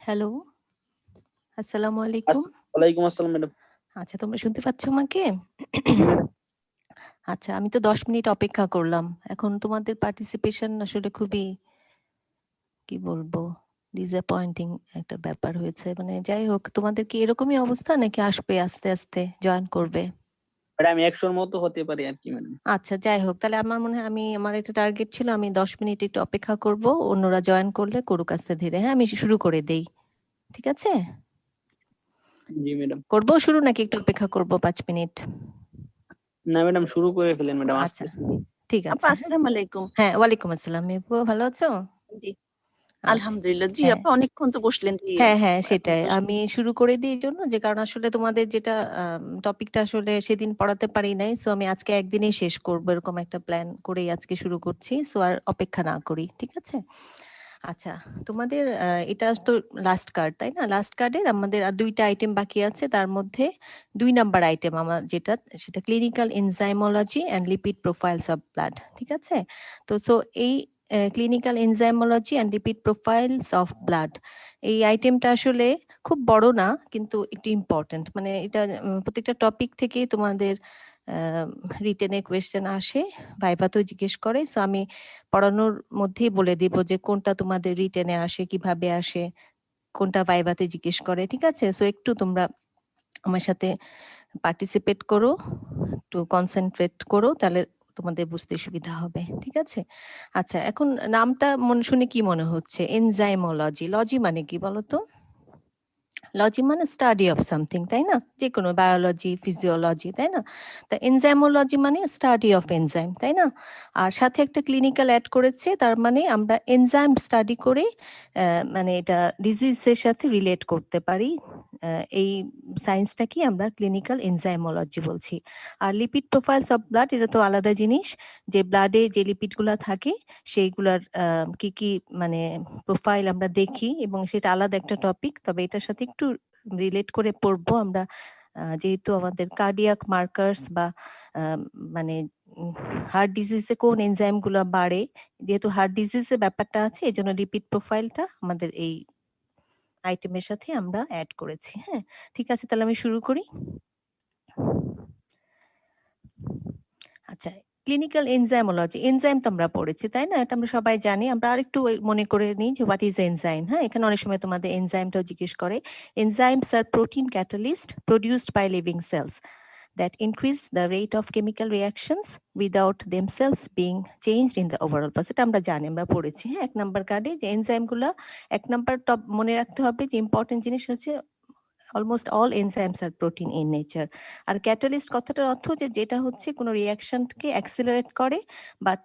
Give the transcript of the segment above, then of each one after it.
Hello, আসসালামু আলাইকুম। ওয়ালাইকুম আসসালাম ম্যাডাম। আচ্ছা, তোমরা শুনতে পাচ্ছ আমাকে? জি ম্যাডাম। আচ্ছা, আমি তো ১০ মিনিট অপেক্ষা করলাম। এখন তোমাদের পার্টিসিপেশন আসলে খুবই, কি বলবো, ডিসঅ্যাপয়েন্টিং একটা ব্যাপার হয়েছে। মানে যাই হোক, তোমাদের কি এরকমই অবস্থা নাকি আসবে আস্তে, আস্তে জয়েন করবে? ম্যাডাম ১০০ র মতো হতে পারে আরকি ম্যাডাম। আচ্ছা, যাই হোক, তাহলে আমার মনে হয় আমার একটা টার্গেট ছিল আমি ১০ মিনিট একটু অপেক্ষা করব। অন্যরা জয়েন করলে করুক আস্তে ধীরে। হ্যাঁ, আমি শুরু করে দেই। ঠিক আছে? জি ম্যাডাম। করব শুরু নাকি একটু অপেক্ষা করব ৫ মিনিট? না ম্যাডাম, শুরু করে ফেলেন ম্যাডাম, আস্তে, আচ্ছা, আস্তে। ঠিক আপা আছে। হ্যাঁ, আসসালামু আলাইকুম। হ্যাঁ, ওয়ালাইকুম আসসালাম। আপু ভালো আছো? জি, আচ্ছা, আলহামদুলিল্লাহ। জি হ্যাঁ। আপা অনেকক্ষণ তো বসলেন। জি, হ্যাঁ, হ্যাঁ, এখন সেটাই। তো আমি শুরু করে দিই এইজন্য যে কারণ আসলে তোমাদের যেটা টপিকটা আসলে সেদিন পড়াতে পারি নাই। সো আমি আজকে একদিনেই শেষ করব এরকম একটা প্ল্যান করেই আজকে শুরু করছি। সো আর অপেক্ষা না করি। ঠিক আছে? আচ্ছা, তোমাদের এটা তো লাস্ট কার্ড, তাই না? লাস্ট কার্ডের আমাদের আর ২ টা আইটেম বাকি আছে। তার মধ্যে ২ নাম্বার আইটেম আমার যেটা সেটা clinical এনজাইমোলজি and lipid profiles of blood. ঠিক আছে? তো এই clinical এনজাইমোলজি and lipid profiles of blood এই আইটেমটা আসলে খুব বড় না, কিন্তু একটু ইম্পর্টেন্ট। মানে এটা প্রত্যেকটা টপিক থেকেই তোমাদের রিটেন এ কোয়েশ্চেন আসে, ভাইভাতেও জিজ্ঞেস করে। সো আমি পড়ানোর মধ্যেই বলে দিব যে কোনটা তোমাদের রিটেনে আসে, কিভাবে আসে, কোনটা ভাইভাতে জিজ্ঞেস করে। ঠিক আছে? সো একটু তোমরা আমার সাথে পার্টিসিপেট করো, একটু কনসেনট্রেট করো, তাহলে তোমাদের বুঝতে সুবিধা হবে। ঠিক আছে? আচ্ছা, এখন নামটা শুনে কি মনে হচ্ছে? এনজাইমোলজি। লজি মানে কি বলো তো? লজি মানে স্টাডি অফ সামথিং, তাই না? যেকোনো বায়োলজি, ফিজিওলজি, তাই না? তা এনজাইমোলজি মানে স্টাডি অফ এনজাইম, তাই না? আর সাথে একটা ক্লিনিক্যাল অ্যাড করেছে, তার মানে আমরা এনজাইম স্টাডি করে মানে এটা ডিজিজের সাথে রিলেট করতে পারি। এই সায়েন্সটাকে আমরা ক্লিনিক্যাল এনজাইমোলজি বলছি। আর লিপিড প্রোফাইলস অফ ব্লাড এটা তো আলাদা জিনিস, যে ব্লাডে যে লিপিডগুলা থাকে সেইগুলার কি, কি মানে প্রোফাইল আমরা দেখি, এবং সেটা আলাদা একটা টপিক। তবে এটার সাথে একটু রিলেট করে পড়বো আমরা, যেহেতু আমাদের কার্ডিয়াক মার্কার্স বা মানে হার্ট ডিজিজে কোন এনজাইম গুলা বাড়ে, যেহেতু হার্ট ডিজিজের ব্যাপারটা আছে, এই জন্য লিপিড প্রোফাইলটা আমাদের এই আইটেমের সাথে আমরা অ্যাড করেছি। হ্যাঁ, ঠিক আছে, তাহলে আমি শুরু করি। আচ্ছা, ক্লিনিক্যাল এনজাইমোলজি। এনজাইম তো আমরা পড়েছি, তাই না? এটা আমরা সবাই জানি। আমরা আরেকটু মনে করে নিই যে হোয়াট ইজ এনজাইম। হ্যাঁ, এখানে অনেক সময় তোমাদের এনজাইমটাও জিজ্ঞেস করে। Enzymes are protein catalyst produced by living cells that increase the rate of chemical reactions without themselves being changed in the overall process. এটা আমরা জানি, আমরা পড়েছি। হ্যাঁ, ১ নাম্বার কার্ডে যে এনজাইমগুলা ১ নাম্বার মনে রাখতে হবে যে ইম্পর্টেন্ট জিনিস হচ্ছে almost all enzymes are protein in nature. আর ক্যাটালিস্ট কথাটার অর্থ যে যেটা হচ্ছে কোনো রিঅ্যাকশনকে অ্যাক্সিলারেট করে, বাট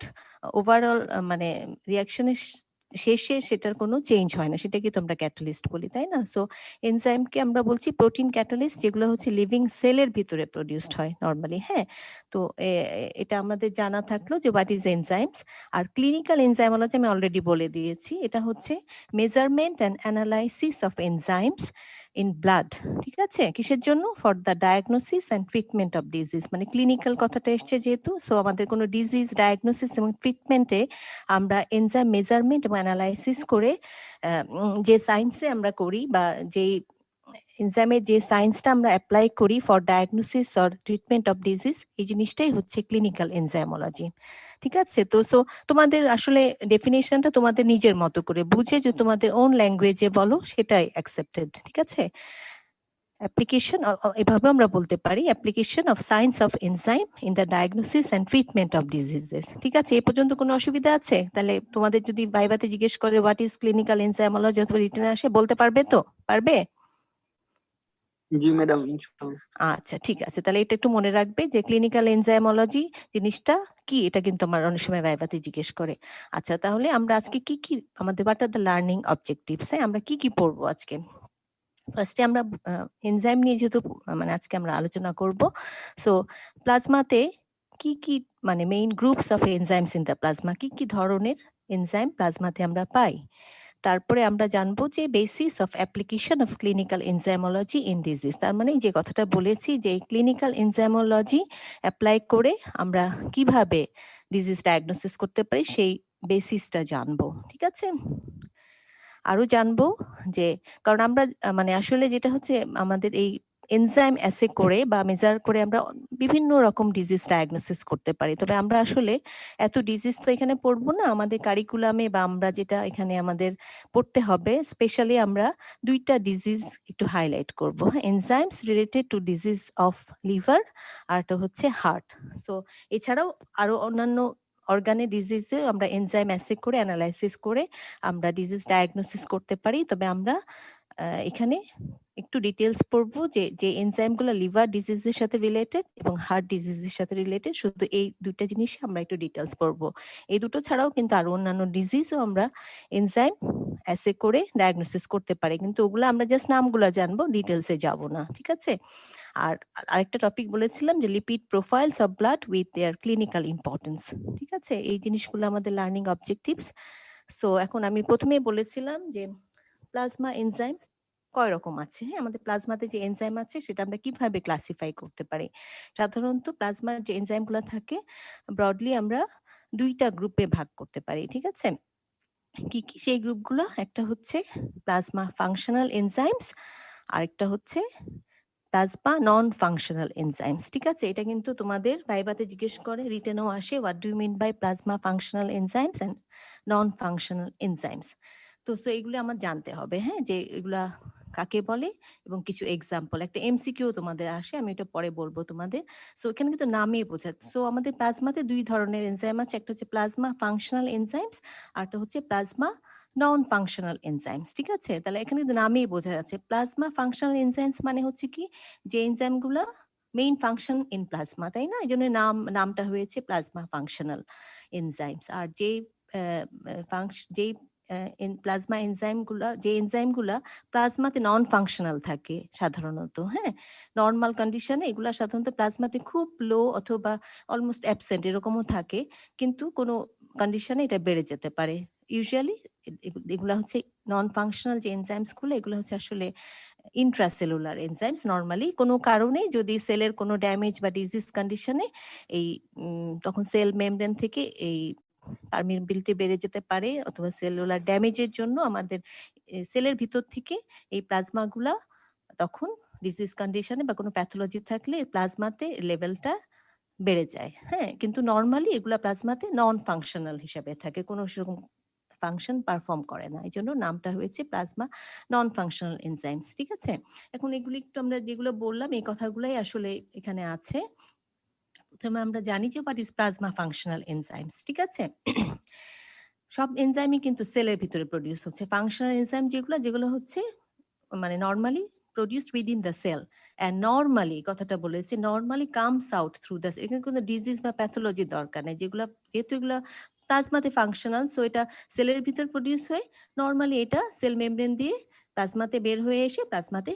ওভারঅল মানে রিঅ্যাকশনের শেষে সেটার কোনো চেঞ্জ হয় না, সেটাকে তো আমরা ক্যাটালিস্ট বলি, তাই না? সো এনজাইমকে আমরা বলছি প্রোটিন ক্যাটালিস্ট, যেগুলো হচ্ছে লিভিং সেলের ভিতরে প্রডিউসড হয় নরমালি। হ্যাঁ, তো এটা আমাদের জানা থাকলো যে হোয়াট ইজ এনজাইমস। আর ক্লিনিক্যাল এনজাইমোলজি আমি অলরেডি বলে দিয়েছি, এটা হচ্ছে measurement and analysis of enzymes in blood. ঠিক আছে? কিসের জন্য? For the diagnosis and treatment of disease. মানে ক্লিনিক্যাল কথাটা এসছে যেহেতু, সো আমাদের কোনো ডিজিজ ডায়াগনোসিস এবং ট্রিটমেন্টে আমরা এনজাইম মেজারমেন্ট এবং অ্যানালাইসিস করে যে সায়েন্সে আমরা করি, বা যেই এনজাইমের যে সায়েন্সটা আমরা অ্যাপ্লাই করি for diagnosis or treatment of disease, এই জিনিসটাই হচ্ছে ক্লিনিক্যাল এনজাইমোলজি। ঠিক আছে? তো সো তোমাদের আসলে ডেফিনেশনটা তোমাদের নিজের মতো করে বুঝে যে তোমাদের ওন ল্যাঙ্গুয়েজে বলো, সেটাই অ্যাকসেপ্টেড। ঠিক আছে? অ্যাপ্লিকেশন এভাবে আমরা বলতে পারি, application of science of enzyme in the diagnosis and treatment of diseases. ঠিক আছে? এ পর্যন্ত কোনো অসুবিধা আছে? তাহলে তোমাদের যদি ভাইভাতে জিজ্ঞেস করে হোয়াট ইজ ক্লিনিক্যাল এনজাইমোলজি অথবা রিটেনে আসে, বলতে পারবে তো? পারবে? জি ম্যাডাম, ইনশাআল্লাহ। আচ্ছা, ঠিক আছে, তাহলে এটা একটু মনে রাখবে যে ক্লিনিক্যাল এনজাইমোলজি জিনিসটা কি, এটা কিন্তু আমার অনেক সময় ভাইভাতে জিজ্ঞেস করে। আচ্ছা, তাহলে আমরা আজকে কি কি আমাদের what are the learning objectives, হ্যাঁ, আমরা কি কি পড়বো আজকে? ফার্স্টে আমরা এনজাইম নিয়ে যেহেতু মানে আজকে আমরা আলোচনা করব, সো প্লাজমাতে কি কি মানে main groups of enzymes in the plasma, কি কি ধরনের এনজাইম প্লাজমাতে আমরা পাই। তারপরে আমরা জানবো যে basis of application of clinical এনজাইমোলজি in disease. তার মানে যে কথাটা বলেছি যে ক্লিনিক্যাল এনজাইমোলজি অ্যাপ্লাই করে আমরা কিভাবে ডিজিজ ডায়াগনোসিস করতে পারি, সেই বেসিসটা জানবো। ঠিক আছে? আরো জানবো যে কারণ আমরা মানে আসলে যেটা হচ্ছে আমাদের এই এনজাইম অ্যাসে করে বা মেজার করে আমরা বিভিন্ন রকম ডিজিজ ডায়াগনোসিস করতে পারি। তবে আমরা আসলে এত ডিজিজ তো এখানে পড়বো না। আমাদের কারিকুলামে বা আমরা যেটা এখানে আমাদের পড়তে হবে, স্পেশালি আমরা ২ টা ডিজিজ একটু হাইলাইট করব। Enzymes related to disease of liver, আরটা হচ্ছে হার্ট। সো এছাড়াও আরো অন্যান্য অর্গানের ডিজিজে আমরা এনজাইম অ্যাসে করে অ্যানালাইসিস করে আমরা ডিজিজ ডায়াগনোসিস করতে পারি। তবে আমরা এখানে একটু ডিটেলস পড়বো যে এনজাইমগুলো লিভার ডিজিজের সাথে রিলেটেড এবং হার্ট ডিজিজের সাথে রিলেটেড, শুধু এই ২ টা জিনিসই আমরা একটু ডিটেলস পড়বো। এই দুটো ছাড়াও কিন্তু আরো অন্যান্য ডিজিজও আমরা এনজাইম অ্যাসে করে ডায়াগনোসিস করতে পারি। কিন্তু ওগুলো আমরা জাস্ট নামগুলো জানবো, ডিটেলসে যাব না। ঠিক আছে? আর আরেকটা টপিক বলেছিলাম যে lipid profiles of blood with their clinical importance. ঠিক আছে? এই জিনিসগুলো আমাদের লার্নিং অবজেক্টিভস। সো এখন আমি প্রথমেই বলেছিলাম যে প্লাজমা এনজাইম কয় রকম আছে। হ্যাঁ, আমাদের প্লাজমাতে যে এনজাইম আছে সেটা আমরা কিভাবে ক্লাসিফাই করতে পারি। সাধারণত প্লাজমার যে এনজাইমগুলো থাকে ব্রডলি আমরা ২ টা গ্রুপে ভাগ করতে পারি। ঠিক আছে? কি কি সেই গ্রুপগুলো? একটা হচ্ছে প্লাজমা ফাংশনাল এনজাইমস, আরেকটা হচ্ছে প্লাজমা নন ফাংশনাল এনজাইমস। ঠিক আছে? এটা কিন্তু তোমাদের ভাইভাতে জিজ্ঞেস করে, রিটেনও আসে, what do you mean by plasma functional enzymes and non functional enzymes. তো সো এগুলো আমার জানতে হবে, হ্যাঁ, যে এগুলা কাকে বলে এবং কিছু এক্সাম্পল। একটা এমসিকিউ তোমাদের আসে, আমি এটা পরে বলবো তোমাদের। সো এখানে কিন্তু নামেই বোঝা। সো আমাদের প্লাজমাতে ২ ধরনের এনজাইম আছে। একটা হচ্ছে প্লাজমা ফাংশনাল এনজাইমস, আরটা হচ্ছে প্লাজমা নন ফাংশনাল এনজাইমস। ঠিক আছে? তাহলে এখানে কিন্তু নামেই বোঝা যাচ্ছে। প্লাজমা ফাংশনাল এনজাইমস মানে হচ্ছে কি, যে এনজাইমগুলা মেইন ফাংশন ইন প্লাজমা, তাই না? এজন্য নামটা হয়েছে প্লাজমা ফাংশনাল এনজাইমস। আর যেই যেই প্লাজমা এনজাইমগুলা, যে এনজাইমগুলা প্লাজমাতে নন ফাংশনাল থাকে সাধারণত, হ্যাঁ, নর্মাল কন্ডিশনে এগুলা সাধারণত প্লাজমাতে খুব লো অথবা অলমোস্ট অ্যাবসেন্ট এরকমও থাকে, কিন্তু কোনো কন্ডিশনে এটা বেড়ে যেতে পারে। ইউজুয়ালি এগুলা হচ্ছে নন ফাংশনাল যে এনজাইমস গুলো, এগুলো হচ্ছে আসলে ইন্ট্রাসেলুলার এনজাইমস। নরমালি কোনো কারণে যদি সেলের কোনো ড্যামেজ বা ডিজিজ কন্ডিশনে এই তখন সেল মেমব্রেন থেকে এই পারমিয়াবিলিটি বেড়ে যেতে পারে, অথবা সেলুলার ড্যামেজের জন্য আমাদের সেলের ভিতর থেকে এই প্লাজমাগুলা তখন ডিজিজ কন্ডিশনে বা কোনো প্যাথোলজি থাকলে প্লাজমাতে লেভেলটা বেড়ে যায়। হ্যাঁ, কিন্তু নরমালি এগুলা প্লাজমাতে নন ফাংশনাল হিসাবে থাকে, কোনো সেরকম ফাংশন পারফর্ম করে না। এজন্য নামটা হয়েছে প্লাজমা নন ফাংশনাল এনজাইমস। ঠিক আছে? এখন এগুলি একটু আমরা যেগুলো বললাম এই কথাগুলাই আসলে এখানে আছে। প্রথমে আমরা জানি যে what is plasma functional enzymes. ঠিক আছে? সব এনজাইমই কিন্তু সেলের ভিতরে প্রডিউস হচ্ছে। ফাংশনাল এনজাইম যেগুলো হচ্ছে মানে normally produced within the cell, and normally কথাটা বলেছি, normally comes out through the, এখানে কোনো ডিজিজ বা প্যাথোলজি দরকার নেই। যেহেতু এগুলো প্লাজমাতে ফাংশনাল, সো এটা সেলের ভিতর প্রডিউস হয়ে নরমালি এটা সেল মেমব্রেন দিয়ে প্লাজমাতে বের হয়ে এসে প্লাজমাতে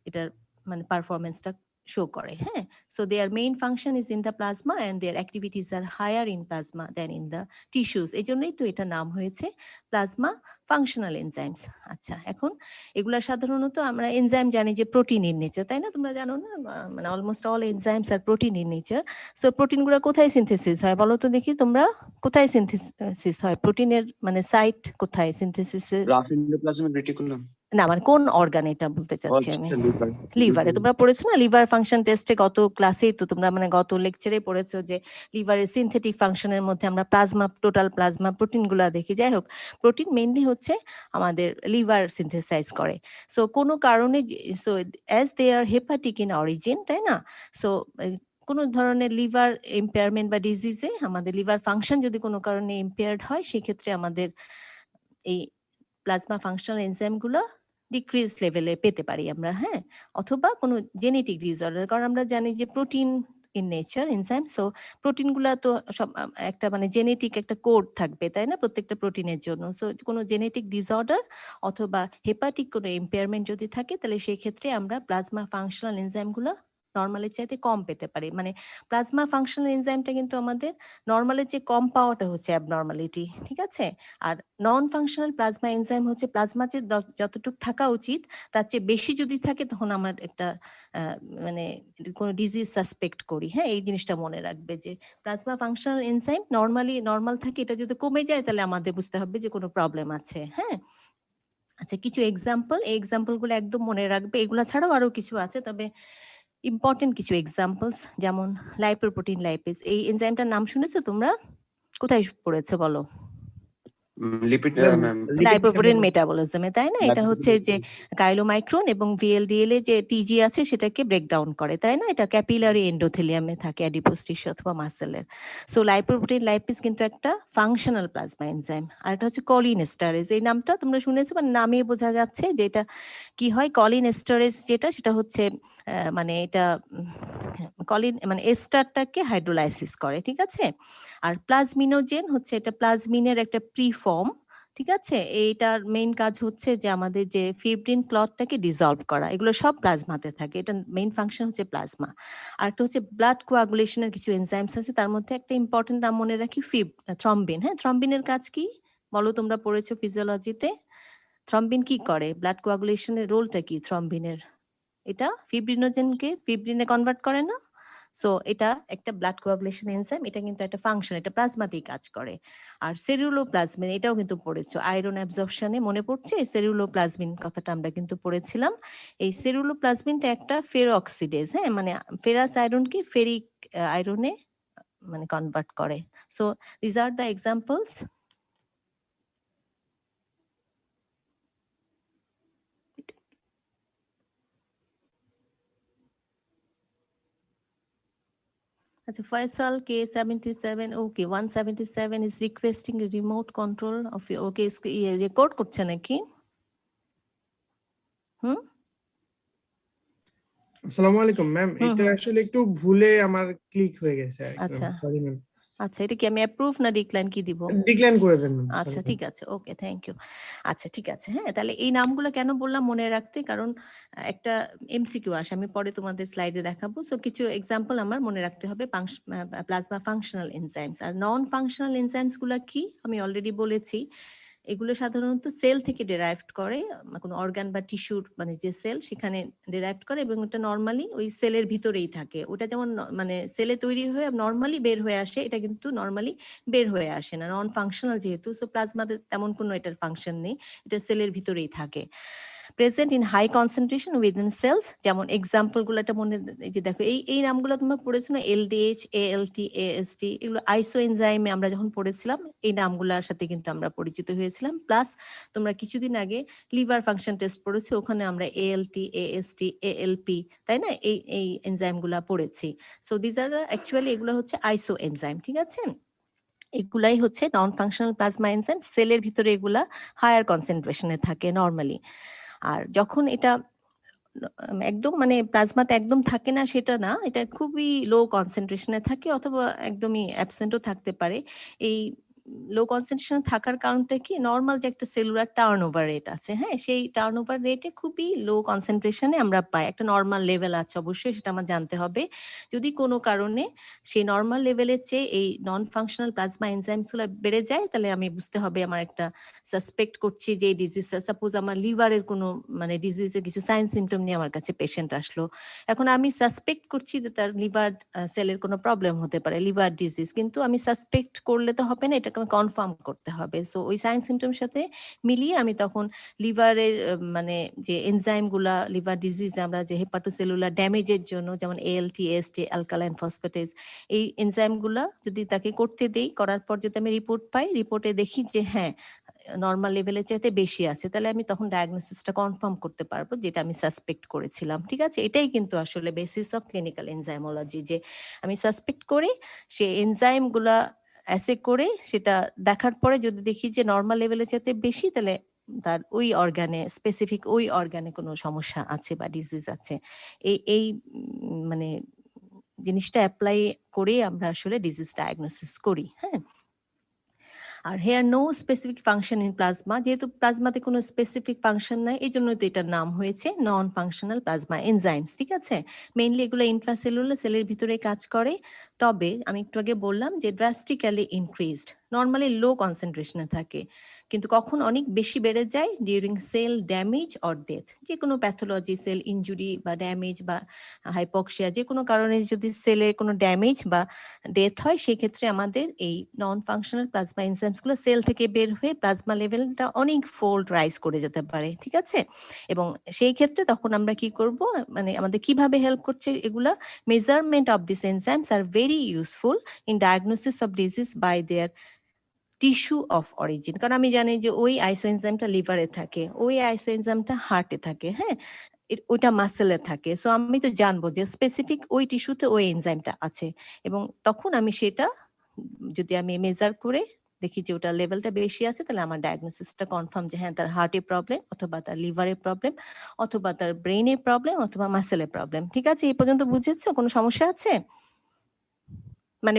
এটার মানে পারফরমেন্সটা শো করে। হ্যাঁ, so their main function is in the plasma and their activities are higher in plasma than in the tissues. এই জন্যই তো এটা নাম হয়েছে প্লাজমা ফাংশনাল এনজাইমস। আচ্ছা, এখন এগুলা সাধারণত আমরা এনজাইম জানি যে প্রোটিন ইন নেচার, তাই না? তোমরা জানো না? মানে almost all enzymes are protein in nature. So প্রোটিনগুলো কোথায় সিনথেসিস হয় বলো তো দেখি তোমরা? কোথায় সিনথেসিস হয় প্রোটিনের, মানে সাইট কোথায় সিনথেসিসের? Rough endoplasmic reticulum. না, মানে কোন অর্গান এটা বলতে চাচ্ছি আমি। লিভার। লিভারে। তোমরা পড়েছো না লিভার ফাংশন টেস্টে? গত ক্লাসেই তো তোমরা মানে গত লেকচারে পড়েছো যে লিভারের সিনথেটিক ফাংশনের মধ্যে আমরা প্লাজমা, টোটাল প্লাজমা প্রোটিনগুলা দেখি। যাই হোক, প্রোটিন মেইনলি হচ্ছে আমাদের লিভার সিনথেসাইজ করে। সো কোনো কারণে so as they are hepatic in origin, তাই না? সো কোনো ধরনের লিভার ইম্পেয়ারমেন্ট বা ডিজিজে আমাদের লিভার ফাংশন যদি কোনো কারণে ইম্পেয়ার্ড হয়, সেক্ষেত্রে আমাদের এই প্লাজমা ফাংশনাল এনজাইমগুলো ডিক্রিজ লেভেলে পেতে পারি আমরা। হ্যাঁ, অথবা কোনো জেনেটিক ডিসঅর্ডার, কারণ আমরা জানি যে protein in nature enzyme, so প্রোটিনগুলা তো সব একটা মানে জেনেটিক একটা কোড থাকবে, তাই না, প্রত্যেকটা প্রোটিনের জন্য। সো কোনো জেনেটিক ডিসঅর্ডার অথবা হেপাটিক কোনো ইম্পেয়ারমেন্ট যদি থাকে, তাহলে সেই ক্ষেত্রে আমরা প্লাজমা ফাংশনাল এনজাইমগুলো নরমালের চাইতে কম পেতে পারি। মানে প্লাজমা ফাংশনাল এনজাইমটা কিন্তু আমাদের নরমালের চেয়ে কম পাওয়াটা হচ্ছে অ্যাবনর্মালিটি। ঠিক আছে? আর নন ফাংশনাল প্লাজমা এনজাইম হচ্ছে প্লাজমা যে যতটুক থাকা উচিত তার চেয়ে বেশি যদি থাকে, তখন আমার একটা মানে কোনো ডিজিজ সাসপেক্ট করি। হ্যাঁ, এই জিনিসটা মনে রাখবে যে প্লাজমা ফাংশনাল এনজাইম নরমাল থাকে, এটা যদি কমে যায় তাহলে আমাদের বুঝতে হবে যে কোনো প্রবলেম আছে। হ্যাঁ, আচ্ছা, কিছু এক্সাম্পল, এই এক্সাম্পলগুলো একদম মনে রাখবে। এগুলা ছাড়াও আরো কিছু আছে, তবে ইম্পোর্টেন্ট কিছু এক্সাম্পলস, যেমন লাইপোপ্রোটিন লাইপেজ। এই এনজাইমটার নাম শুনেছো তোমরা? কোথায় পড়েছো বলো? Lipid ma'am ma'am. লাইপোপ্রোটিন মেটাবলিজমে, তাই না? এটা হচ্ছে যে কাইলোমাইক্রন এবং ভিএলডিএল এ যে টিজি আছে সেটাকে ব্রেকডাউন করে, তাই না? এটা ক্যাপিলারি এন্ডোথেলিয়ামে থাকে, অ্যাডিপোজ টিস্যু অথবা মাসেলের। সো লাইপোপ্রোটিন লাইপেজ কিন্তু একটা ফাংশনাল প্লাজমা এনজাইম। আর এটা হচ্ছে কলিনেস্টারেজ। এই নামটা তোমরা শুনেছো, মানে নামে বোঝা যাচ্ছে যে এটা কি হয়। কলিনেস্টারেজ যেটা, সেটা হচ্ছে মানে এটা কলিন মানে এস্টারটাকে হাইড্রোলাইসিস করে, ঠিক আছে? আর প্লাজমিনোজেন হচ্ছে এটা প্লাজমিনের একটা প্রিফর্ম, ঠিক আছে? এইটার মেইন কাজ হচ্ছে যে আমাদের যে ফিব্রিন ক্লটটাকে ডিসলভ করা। এগুলো সব প্লাজমাতে থাকে। এটা মেইন ফাংশন হচ্ছে প্লাজমা। আর একটা হচ্ছে ব্লাড কোয়াগুলেশনের কিছু এনজাইমস আছে, তার মধ্যে একটা ইম্পর্টেন্ট নাম মনে রাখি, থ্রম্বিন। হ্যাঁ, থ্রম্বিনের কাজ কি বলো? তোমরা পড়েছো ফিজিওলজিতে। থ্রম্বিন কি করে? ব্লাড কোয়াগুলেশনের রোলটা কি থ্রম্বিনের? এটা ফিব্রিনোজেনকে ফিব্রিনে কনভার্ট করে না? সো এটা একটা ব্লাড কোয়াগুলেশন এনজাইম। এটা কিন্তু একটা ফাংশন, এটা প্লাজমাতেই কাজ করে। আর সেলুলোপ্লাজমিন, এটাও কিন্তু পড়েছো আয়রন অ্যাবজর্পশনে, মনে পড়ছে? সেলুলোপ্লাজমিন কথাটা আমরা কিন্তু পড়েছিলাম। এই সেলুলোপ্লাজমিনটা একটা ফেরোঅক্সিডেজ, হ্যাঁ, মানে ফেরাস আয়রনকে ফেরিক আয়রনে মানে কনভার্ট করে। So these are the examples. আচ্ছা, Faisal K77, okay 177 is requesting a remote control of your, okay record করছে নাকি? হুম আসসালামু আলাইকুম ম্যাম, হুম এটা হুম। আসলে একটু ভুলে আমার ক্লিক হয়ে গেছে একদম। আচ্ছা সরি ম্যাম, আচ্ছা, এটা কি আমি অ্যাপ্রুভ না ডিক্লাইন কি দিব? ডিক্লাইন করে দেন ম্যাম। আচ্ছা ঠিক আছে, ওকে, থ্যাংক ইউ। আচ্ছা ঠিক আছে, হ্যাঁ, তাহলে এই নামগুলো কেন বললাম মনে রাখতে, কারণ একটা এমসিকিউ আসে, আমি পরে তোমাদের স্লাইডে দেখাবো। সো কিছু এক্সাম্পল আমার মনে রাখতে হবে প্লাজমা ফাংশনাল এনজাইমস। আর নন ফাংশনাল এনজাইমস গুলা কি আমি অলরেডি বলেছি। এগুলো সাধারণত সেল থেকে ডেরাইভড করে, কোনো অর্গান বা টিস্যুর মানে যে সেল সেখানে ডেরাইভড করে, এবং ওটা নর্মালি ওই সেলের ভিতরেই থাকে। ওটা যেমন মানে সেলে তৈরি হয়ে নর্মালি বের হয়ে আসে, এটা কিন্তু নর্মালি বের হয়ে আসে না, নন ফাংশনাল যেহেতু। সো প্লাজমাতে তেমন কোনো এটার ফাংশন নেই, এটা সেলের ভিতরেই থাকে। Present in high concentration within cells, যেমন এক্সাম্পল গুলো একটা মনে, এই যে দেখো এই নামগুলো তোমরা পড়েছো না, এলডিএইচ, এএলটি, এএসটি, এগুলো আইসো এনজাইমে আমরা যখন পড়েছিলাম এই নামগুলোর সাথে কিন্তু আমরা পরিচিত হয়েছিলাম। প্লাস তোমরা কিছুদিন আগে লিভার ফাংশন টেস্ট পড়েছো, ওখানে আমরা এএলটি, এএসটি, এএলপি, তাই না, এই এনজাইমগুলা পড়েছি। সো দিজ আর অ্যাকচুয়ালি এগুলো হচ্ছে আইসো এনজাইম, ঠিক আছে? এগুলাই হচ্ছে নন ফাংশনাল প্লাজমা এনজাইম, সেলের ভিতরে এগুলা হায়ার কনসেন্ট্রেশনে থাকে নর্মালি। আর যখন এটা একদম মানে প্লাজমাতে একদম থাকে না সেটা না, এটা খুবই লো কনসেন্ট্রেশনে থাকে, অথবা একদমই অ্যাবসেন্টও থাকতে পারে। এই লো কনসেন্ট্রেশন থাকার কারণটা কি, নর্মাল যে একটা সেলুলার টার্নওভার রেট আছে, হ্যাঁ, সেই টার্নওভার রেটে খুবই লো কনসেন্ট্রেশনে আমরা পাই। একটা নর্মাল লেভেল আছে অবশ্যই, সেটা আমার জানতে হবে। যদি কোনো কারণে সেই নর্মাল লেভেলের চেয়ে এই নন ফাংশনাল প্লাজমা এনজাইমসগুলো বেড়ে যায়, তাহলে আমি বুঝতে হবে আমার একটা সাসপেক্ট করছি যে ডিজিজটা, সাপোজ আমার লিভারের কোনো মানে ডিজিজের কিছু সাইন সিমটম নিয়ে আমার কাছে পেশেন্ট আসলো। এখন আমি সাসপেক্ট করছি যে তার লিভার সেলের কোনো প্রবলেম হতে পারে, লিভার ডিজিজ, কিন্তু আমি সাসপেক্ট করলে তো হবে না, এটাকে আমি কনফার্ম করতে হবে। সো ওই সাইন সিমটমের সাথে মিলিয়ে আমি তখন লিভারের মানে যে এনজাইমগুলা লিভার ডিজিজে আমরা যে হেপাটোসেলুলার ড্যামেজের জন্য, যেমন এএলটি, এএসটি, অ্যালকালাইন ফসফেটেজ, এই এনজাইমগুলা যদি তাকে করতে দেই, করার পর যদি আমি রিপোর্ট পাই, রিপোর্টে দেখি যে হ্যাঁ নর্মাল লেভেলের চাইতে বেশি আছে, তাহলে আমি তখন ডায়াগনোসিসটা কনফার্ম করতে পারবো যেটা আমি সাসপেক্ট করেছিলাম, ঠিক আছে? এটাই কিন্তু আসলে বেসিস অফ ক্লিনিক্যাল এনজাইমোলজি, যে আমি সাসপেক্ট করি, সে এনজাইমগুলা অ্যাসে করে সেটা দেখার পরে যদি দেখি যে নর্মাল লেভেলের চাইতে বেশি, তাহলে তার ওই অর্গানে স্পেসিফিক ওই অর্গানে কোনো সমস্যা আছে বা ডিজিজ আছে। এই মানে জিনিসটা অ্যাপ্লাই করে আমরা আসলে ডিজিজ ডায়াগনোসিস করি, হ্যাঁ। আর here no specific function in plasma, যেহেতু প্লাজমাতে কোনো স্পেসিফিক ফাংশন নাই, এই জন্যই তো এটার নাম হয়েছে নন ফাংশনাল প্লাজমা এনজাইমস, ঠিক আছে? মেইনলি এগুলো ইন্ট্রাসেলুলার সেলের ভিতরে কাজ করে। তবে আমি একটু আগে বললাম যে ড্রাস্টিক্যালি ইনক্রিজড, নর্মালি লো কনসেন্ট্রেশনে থাকে, কিন্তু কখন অনেক বেশি বেড়ে যায় during sell damage or death. যে কোনো প্যাথোলজি, সেল ইনজুরি বা ড্যামেজ বা হাইপক্সিয়া, যে কোনো কারণে যদি সেলে কোনো ড্যামেজ বা ডেথ হয়, সেক্ষেত্রে আমাদের এই নন ফাংশনাল প্লাজমা এনজাইমসগুলো সেল থেকে বের হয়ে প্লাজমা লেভেলটা অনেক ফোল্ড রাইজ করে যেতে পারে, ঠিক আছে? এবং সেই ক্ষেত্রে তখন আমরা কি করব, মানে আমাদের কিভাবে হেল্প করছে এগুলা, measurement of this enzymes are very useful in diagnosis of disease by their tissue of origin. কারণ আমি জানি যে ওই আইসো এনজাইমটা লিভারে থাকে, ওই আইসো এনজাইমটা হার্টে থাকে, হ্যাঁ, ওইটা মাসেলে থাকে। সো আমি তো জানবো যে স্পেসিফিক ওই টিস্যুতে ওই এনজাইমটা আছে, এবং তখন আমি সেটা যদি আমি মেজার করে দেখি যে ওটা লেভেলটা বেশি আছে, তাহলে আমার ডায়াগনোসিসটা কনফার্ম যে হ্যাঁ তার হার্টে প্রবলেম, অথবা তার লিভারে প্রবলেম, অথবা তার ব্রেইনে প্রবলেম, অথবা মাসেলে প্রবলেম। ঠিক আছে, এই পর্যন্ত বুঝেছো? কোনো সমস্যা আছে? মানে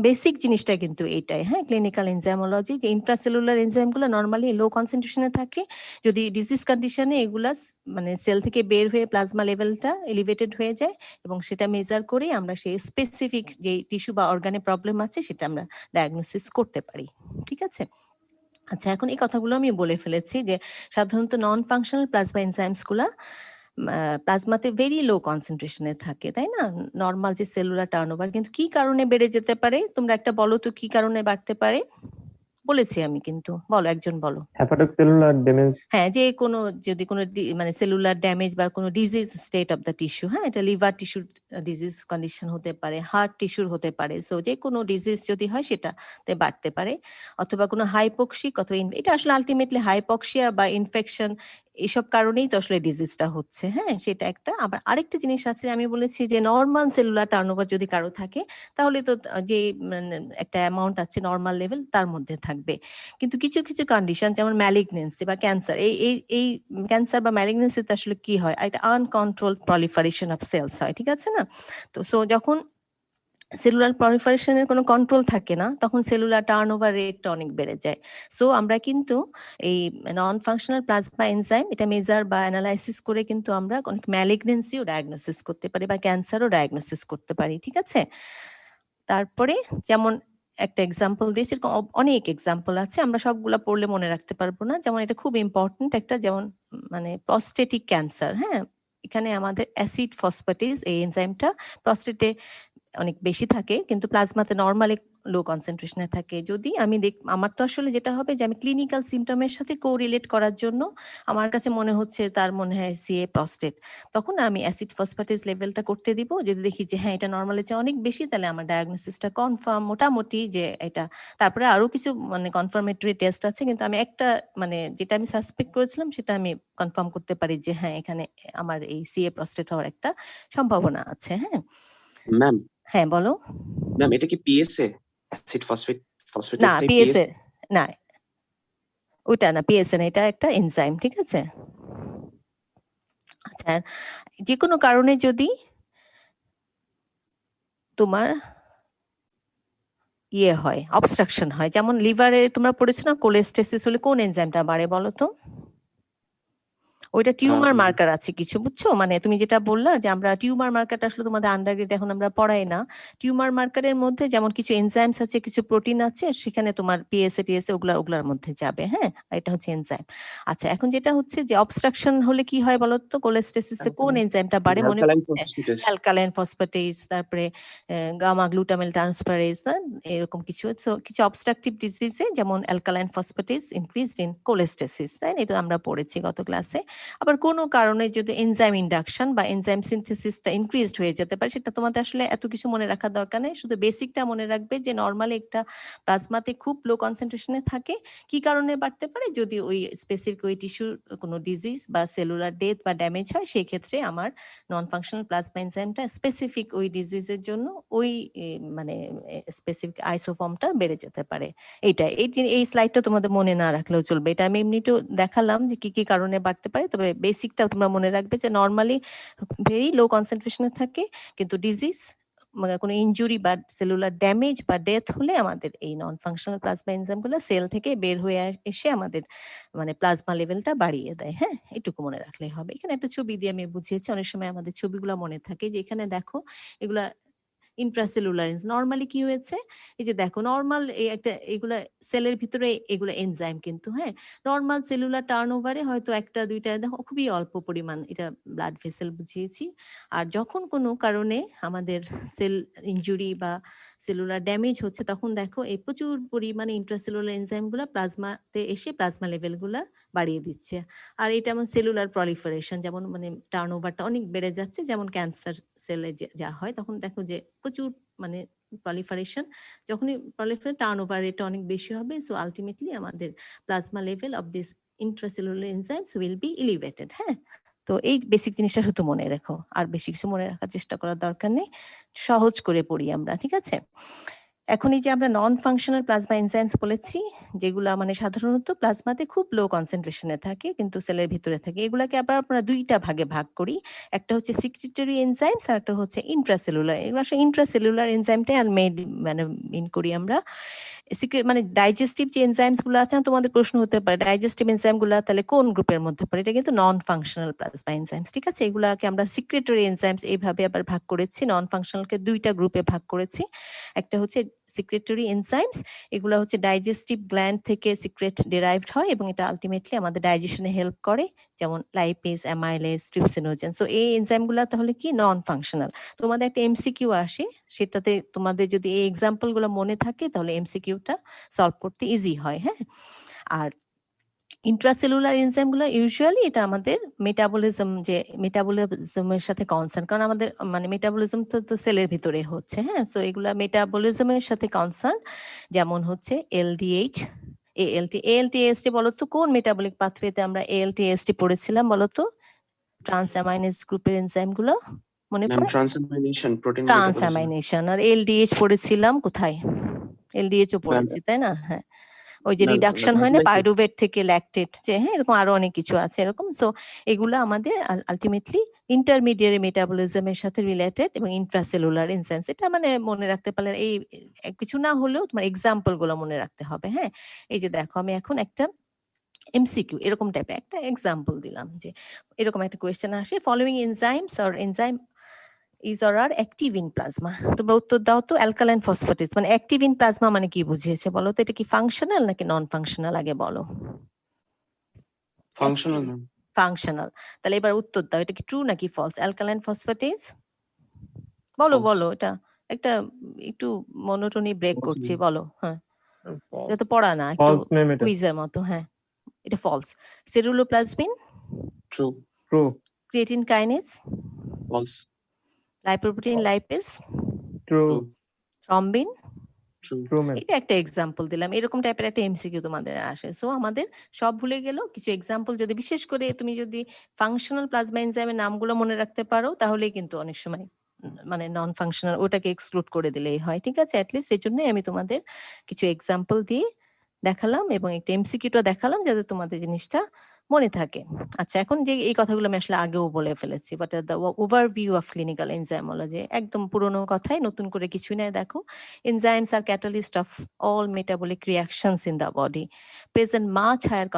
বেসিক জিনিসটা কিন্তু এইটাই, হ্যাঁ, ক্লিনিক্যাল এনজাইমোলজি, যে ইন্ট্রাসেলুলার এনজাইমগুলো নরমালি লো কনসেন্ট্রেশনে থাকে, যদি ডিজিজ কন্ডিশনে এগুলা মানে সেল থেকে বের হয়ে প্লাজমা লেভেলটা এলিভেটেড হয়ে যায়, এবং সেটা মেজার করে আমরা সেই স্পেসিফিক যে টিস্যু বা অর্গানে প্রবলেম আছে সেটা আমরা ডায়াগনোসিস করতে পারি। ঠিক আছে, আচ্ছা, এখন এই কথাগুলো আমি বলে ফেলেছি যে সাধারণত নন ফাংশনাল প্লাজমা এনজাইমসগুলা প্লাজমাতে ভেরি লো কনসেন্ট্রেশনে থাকে, তাই না? নর্মাল যে সেলুলার টার্নওভার, কিন্তু কি কারণে বেড়ে যেতে পারে? তোমরা একটা বলো তো, কি কারণে বাড়তে পারে? বলেছি আমি, কিন্তু বলো, একজন বলো। হেপাটোক্সেলুলার ড্যামেজ। হ্যাঁ, যে কোনো যদি কোনো মানে সেলুলার ড্যামেজ বা কোনো disease state of the tissue, হ্যাঁ, এটা লিভার টিস্যুর ডিজিজ কন্ডিশন হতে পারে, হার্ট টিস্যুর হতে পারে। সো যে কোনো ডিজিজ যদি হয় সেটাতে বাড়তে পারে, অথবা কোনো হাইপক্সিক, অথবা এটা আসলে আলটিমেটলি হাইপক্সিয়া বা ইনফেকশন, এসব কারণেই তো আসলে ডিজিজটা হচ্ছে, হ্যাঁ, সেটা একটা। আবার আরেকটা জিনিস আছে, আমি বলেছি যে নর্মাল সেলুলার টার্নওভার যদি কারো থাকে, তাহলে তো যে মানে একটা অ্যামাউন্ট আছে নর্মাল লেভেল, তার মধ্যে থাকবে। কিন্তু কিছু কিছু কন্ডিশন, যেমন ম্যালিগনেন্সি বা ক্যান্সার, এই ক্যান্সার বা ম্যালিগনেন্সিতে আসলে কি হয়, এটা আনকন্ট্রোল প্রলিফারেশন অফ সেলস হয়, ঠিক আছে না? তো সো যখন সেলুলার প্রলিফারেশনের কোনো কন্ট্রোল থাকে না, তখন সেলুলার টার্নওভার রেটটা অনেক বেড়ে যায়। সো আমরা কিন্তু এই নন ফাংশনাল প্লাজমা এনজাইম এটা মেজার বা অ্যানালাইসিস করে কিন্তু আমরা অনেক ম্যালিগনেন্সিও ডায়াগনোসিস করতে পারি বা ক্যান্সারও ডায়াগনোসিস করতে পারি, ঠিক আছে? তারপরে যেমন একটা এক্সাম্পল দিয়েছি, এরকম অনেক এক্সাম্পল আছে, আমরা সবগুলা পড়লে মনে রাখতে পারবো না। যেমন এটা খুব ইম্পর্টেন্ট একটা, যেমন মানে প্রস্টেটিক ক্যান্সার, হ্যাঁ, এখানে আমাদের অ্যাসিড ফসফেটেজ এই এনজাইমটা প্রস্টেটে অনেক বেশি থাকে, কিন্তু প্লাজমাতে নরমালি লো কনসেন্ট্রেশনে থাকে। যদি আমি আমার তো আসলে যেটা হবে যে আমি ক্লিনিক্যাল সিমটমের সাথে কোরিলেট করার জন্য আমার কাছে মনে হচ্ছে তার মনে হয় সিএ প্রস্টেট, তখন আমি অ্যাসিড ফসফেটেজ লেভেলটা করতে দিব। যদি দেখি যে হ্যাঁ এটা নরমালের চেয়ে অনেক বেশি, তাহলে আমার ডায়াগনোসিসটা কনফার্ম মোটামুটি যে এটা। তারপরে আরো কিছু মানে কনফার্মেটরি টেস্ট আছে, কিন্তু আমি একটা মানে যেটা আমি সাসপেক্ট করেছিলাম সেটা আমি কনফার্ম করতে পারি যে হ্যাঁ এখানে আমার এই সিএ প্রস্টেট হওয়ার একটা সম্ভাবনা আছে। হ্যাঁ, ম্যাম হ্যাঁ বলো। ম্যাম এটা কি পিএসএ অ্যাসিড না, ফসফেটেজটাই পিএসএ না, ওইটা না, পিএসএ না, এটা একটা এনজাইম, ঠিক আছে? আচ্ছা, যে কোনো কারণে যদি তোমার ইয়ে হয়, অবস্ট্রাকশন হয়, যেমন লিভারে তোমরা পড়েছো না, কোলেস্টেসিস হলে কোন এনজাইমটা বাড়ে বলো তো? ওইটা টিউমার মার্কার আছে কিছু, বুঝছো? মানে তুমি যেটা বললা যে আমরা টিউমার মার্কারটা আসলে তোমাদের আন্ডারগ্রেড এখন আমরা পড়াই না। টিউমার মার্কারের মধ্যে যেমন কিছু এনজাইমস আছে, কিছু প্রোটিন আছে, সেখানে তোমার পিএসএ টিএসএ ওগুলার মধ্যে যাবে, হ্যাঁ, আর এটা হচ্ছে এনজাইম। আচ্ছা, এখন যেটা হচ্ছে যে অবস্ট্রাকশন হলে কি হয় বলো তো, কোলেস্টেসিসে কোন এনজাইমটা বাড়ে মনে অ্যালকালাইন পড়ছে? ফসফেটেজ। অ্যালকালাইন ফসফেটেজ, তারপরে গামা গ্লুটামেল ট্রান্সফারেজ, এরকম কিছু। So, কিছু অবস্ট্রাকটিভ ডিজিজে যেমন alkaline phosphatase increased in cholestasis, তাই না? এটা আমরা পড়েছি গত ক্লাসে। আবার কোনো কারণে যদি এনজাইম ইন্ডাকশন বা এনজাইম সিনথেসিসটা ইনক্রিজড হয়ে যেতে পারে, সেটা তোমাদের আসলে এত কিছু মনে রাখার দরকার নেই, শুধু বেসিকটা মনে রাখবে যে নরমালি একটা প্লাজমাতে খুব লো কনসেন্ট্রেশনে থাকে। কি কারণে বাড়তে পারে? যদি ওই স্পেসিফিক ওই টিস্যুর কোনো ডিজিজ বা সেলুলার ডেথ বা ড্যামেজ হয়, সেই ক্ষেত্রে আমার নন ফাংশনাল প্লাজমা এনজাইমটা স্পেসিফিক ওই ডিজিজের জন্য ওই মানে স্পেসিফিক আইসোফর্মটা বেড়ে যেতে পারে। এই স্লাইডটা তোমাদের মনে না রাখলেও চলবে, এটা আমি এমনিতেও দেখালাম যে কি কি কারণে বাড়তে পারে, তবে বেসিকটা তোমরা মনে রাখবে যে নরমালি ভেরি লো কনসেন্ট্রেশনে থাকে, কিন্তু ডিজিজ মানে কোনো ইনজুরি বা সেলুলার ড্যামেজ বা ডেথ হলে আমাদের এই নন ফাংশনাল প্লাজমা এনজাইমগুলো সেল থেকে বের হয়ে এসে আমাদের মানে প্লাজমা লেভেলটা বাড়িয়ে দেয়। হ্যাঁ, এটুকু মনে রাখলেই হবে। এখানে একটা ছবি দিয়ে আমি বুঝিয়েছি, অনেক সময় আমাদের ছবিগুলো মনে থাকে, যে এখানে দেখো এগুলা ইন্ট্রাসেলুলার নরমালি কি হয়েছে, এই যে দেখো নরমাল এই একটা এগুলা সেলের ভিতরে এগুলো এনজাইম, কিন্তু হ্যাঁ নরমাল সেলুলার টার্নওভারে হয়তো একটা দুইটা দেখো খুবই অল্প পরিমাণ এটা ব্লাড ভেসেল বুঝিয়েছি। আর যখন কোনো কারণে আমাদের সেল ইনজুরি বা সেলুলার ড্যামেজ হচ্ছে তখন দেখো এই প্রচুর পরিমাণে ইন্ট্রাসেলুলার এনজাইমগুলো প্লাজমাতে এসে প্লাজমা লেভেলগুলো বাড়িয়ে দিচ্ছে। আর এটা আমার সেলুলার প্রলিফারেশন, যেমন মানে টার্নওভারটা অনেক বেড়ে যাচ্ছে, যেমন ক্যান্সার সেলে যা হয় তখন দেখো যে প্রচুর মানে প্রলিফারেশন, যখনই প্রলিফারেশন টার্নওভার রেট অনেক বেশি হবে, সো আলটিমেটলি আমাদের plasma level of this intracellular enzymes will be elevated. হ্যাঁ, তো এই বেসিক জিনিসটা শুধু মনে রাখো, আর বেশি কিছু মনে রাখার চেষ্টা করার দরকার নেই, সহজ করে পড়ি আমরা, ঠিক আছে? এখন এই যে আমরা নন ফাংশনাল প্লাজমা এনজাইমস বলেছি, যেগুলা মানে সাধারণত প্লাজমাতে খুব লো কনসেন্ট্রেশনে থাকে কিন্তু সেলের ভিতরে থাকে, এগুলাকে আবার আমরা দুইটা ভাগে ভাগ করি, একটা হচ্ছে সিক্রেটরি এনজাইমস আর একটা হচ্ছে ইন্ট্রাসেলুলার। এগুলো আসলে ইন্ট্রাসেলুলার এনজাইমটাই আর মানে মিন করি আমরা। সিক্রেট মানে ডাইজেস্টিভ যে এনজাইমস গুলো আছে, তোমাদের প্রশ্ন হতে পারে ডাইজেস্টিভ এনজাইম গুলা তাহলে কোন গ্রুপের মধ্যে পড়ে, এটা কিন্তু নন ফাংশনাল প্লাজমা এনজাইমস, ঠিক আছে? এগুলাকে আমরা সিক্রেটরি এনজাইমস এইভাবে আবার ভাগ করেছি, নন ফাংশনালকে দুইটা গ্রুপে ভাগ করেছি। একটা হচ্ছে সিক্রেটরি এনজাইমস, এগুলো হচ্ছে ডাইজেস্টিভ গ্ল্যান্ড থেকে সিক্রেট ডেরাইভড হয় এবং এটা আলটিমেটলি আমাদের ডাইজেশনে হেল্প করে, যেমন লাইপেজ, অ্যামাইলেজ, ট্রিপসিনোজেন। সো এই এনজাইমগুলো তাহলে কি নন ফাংশনাল। তোমাদের একটা এমসিকিউ আসে, সেটাতে তোমাদের যদি এই এক্সাম্পল গুলো মনে থাকে তাহলে এমসিকিউটা সলভ করতে ইজি হয়। হ্যাঁ, আর ইন্ট্রাসেলুলার এনজাইমগুলো ইউজুয়ালি এটা আমাদের মেটাবলিজম, যে মেটাবলিজমের সাথে কনসার্ন, কারণ আমাদের মানে মেটাবলিজম তো সেলের ভিতরে হচ্ছে। হ্যাঁ, সো এগুলা মেটাবলিজমের সাথে কনসার্ন, যেমন হচ্ছে এলডিএইচ, এএলটি বলো তো কোন মেটাবলিক পাথওয়েতে আমরা এএলটি পড়েছিলাম বলো তো? ট্রান্স অ্যামাইনেজ গ্রুপের এনজাইমগুলো মনে ম্যাম পড়ে? ট্রান্সঅ্যামিনেশন প্রোটিন ট্রান্স অ্যামাইনেশন। আর এলডিএইচ পড়েছিলাম কোথায়? এলডিএইচও পড়েছি তাই না? হ্যাঁ, ওই যে রিডাকশন হয় না পাইরুভেট থেকে ল্যাকটেট, যে হ্যাঁ এরকম আরো অনেক কিছু আছে এরকম। সো এগুলো আমাদের আলটিমেটলি ইন্টারমিডিয়েট মেটাবলিজমের সাথে রিলেটেড এবং ইন্ট্রাসেলুলার এনজাইমস, এটা মানে মনে রাখতে পারলে এই কিছু না হলেও তোমার এক্সাম্পল গুলো মনে রাখতে হবে। হ্যাঁ, এই যে দেখো আমি এখন একটা এমসিকিউ এরকম টাইপের একটা এক্সাম্পল দিলাম, যে এরকম একটা কোয়েশ্চেন আসে, following enzymes or enzyme is or are active in plasma, তোমরা উত্তর দাও তো। অ্যালকালাইন ফসফেটেজ মানে অ্যাক্টিভ ইন প্লাজমা মানে কি বুঝিয়েছে বলো তো? এটা কি ফাংশনাল নাকি নন ফাংশনাল আগে বলো? Functional ma'am. ফাংশনাল। তাহলে এবার উত্তর দাও, এটা কি ট্রু নাকি ফলস? অ্যালকালাইন ফসফেটেজ বলো False. বলো, এটা একটা একটু মনোটনি ব্রেক False করছে, ma'am. বলো। হ্যাঁ, এটা তো পড়া না, একটু ফলস ম্যাম, এটা কুইজের মতো। হ্যাঁ, এটা false. Ceruloplasmin, True. True. Creatine kinase, False. Lipoprotein lipase, true. True. Thrombin. True. True ma'am. এটা একটা এক্সাম্পল দিলাম, এরকম টাইপের একটা এমসিকিউ তোমাদের আসে। সো আমাদের সব ভুলে গেল, কিছু এক্সাম্পল যদি বিশেষ করে তুমি যদি ফাংশনাল প্লাজমা এনজাইমের নামগুলো মনে রাখতে পারো তাহলেই কিন্তু অনেক সময় মানে নন ফাংশনাল ওটাকে এক্সক্লুড করে দিলেই হয়, ঠিক আছে? অ্যাটলিস্ট এই জন্যই আমি তোমাদের কিছু এক্সাম্পল দিয়ে দেখালাম এবং একটা এমসিকিউটা দেখালাম যাতে তোমাদের জিনিসটা মনে থাকে। আচ্ছা, এখন যে এই কথাগুলো আমি আসলে আগেও বলে ফেলেছি, but the overview of clinical এনজাইমোলজি একদম পুরোনো কথাই, নতুন করে কিছুই নাই। দেখো, enzymes are catalyst of all metabolic reactions in the body, present much higher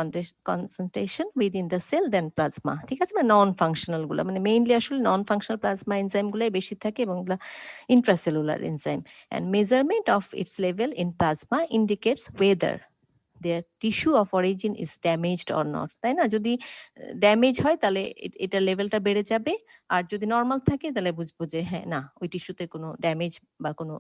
concentration within the cell than plasma, ঠিক আছে? মানে নন ফাংশনাল গুলো মানে মেইনলি আসলে নন ফাংশনাল প্লাজমা এনজাইম গুলাই বেশি থাকে এবং এগুলা intracellular enzyme, and measurement of its level in plasma indicates whether their tissue of origin is damaged or not, তাই না? যদি ড্যামেজ হয় তাহলে এটা লেভেলটা বেড়ে যাবে, আর যদি নর্মাল থাকে তাহলে বুঝবো যে হ্যাঁ না ওই টিস্যুতে কোনো ড্যামেজ বা কোনো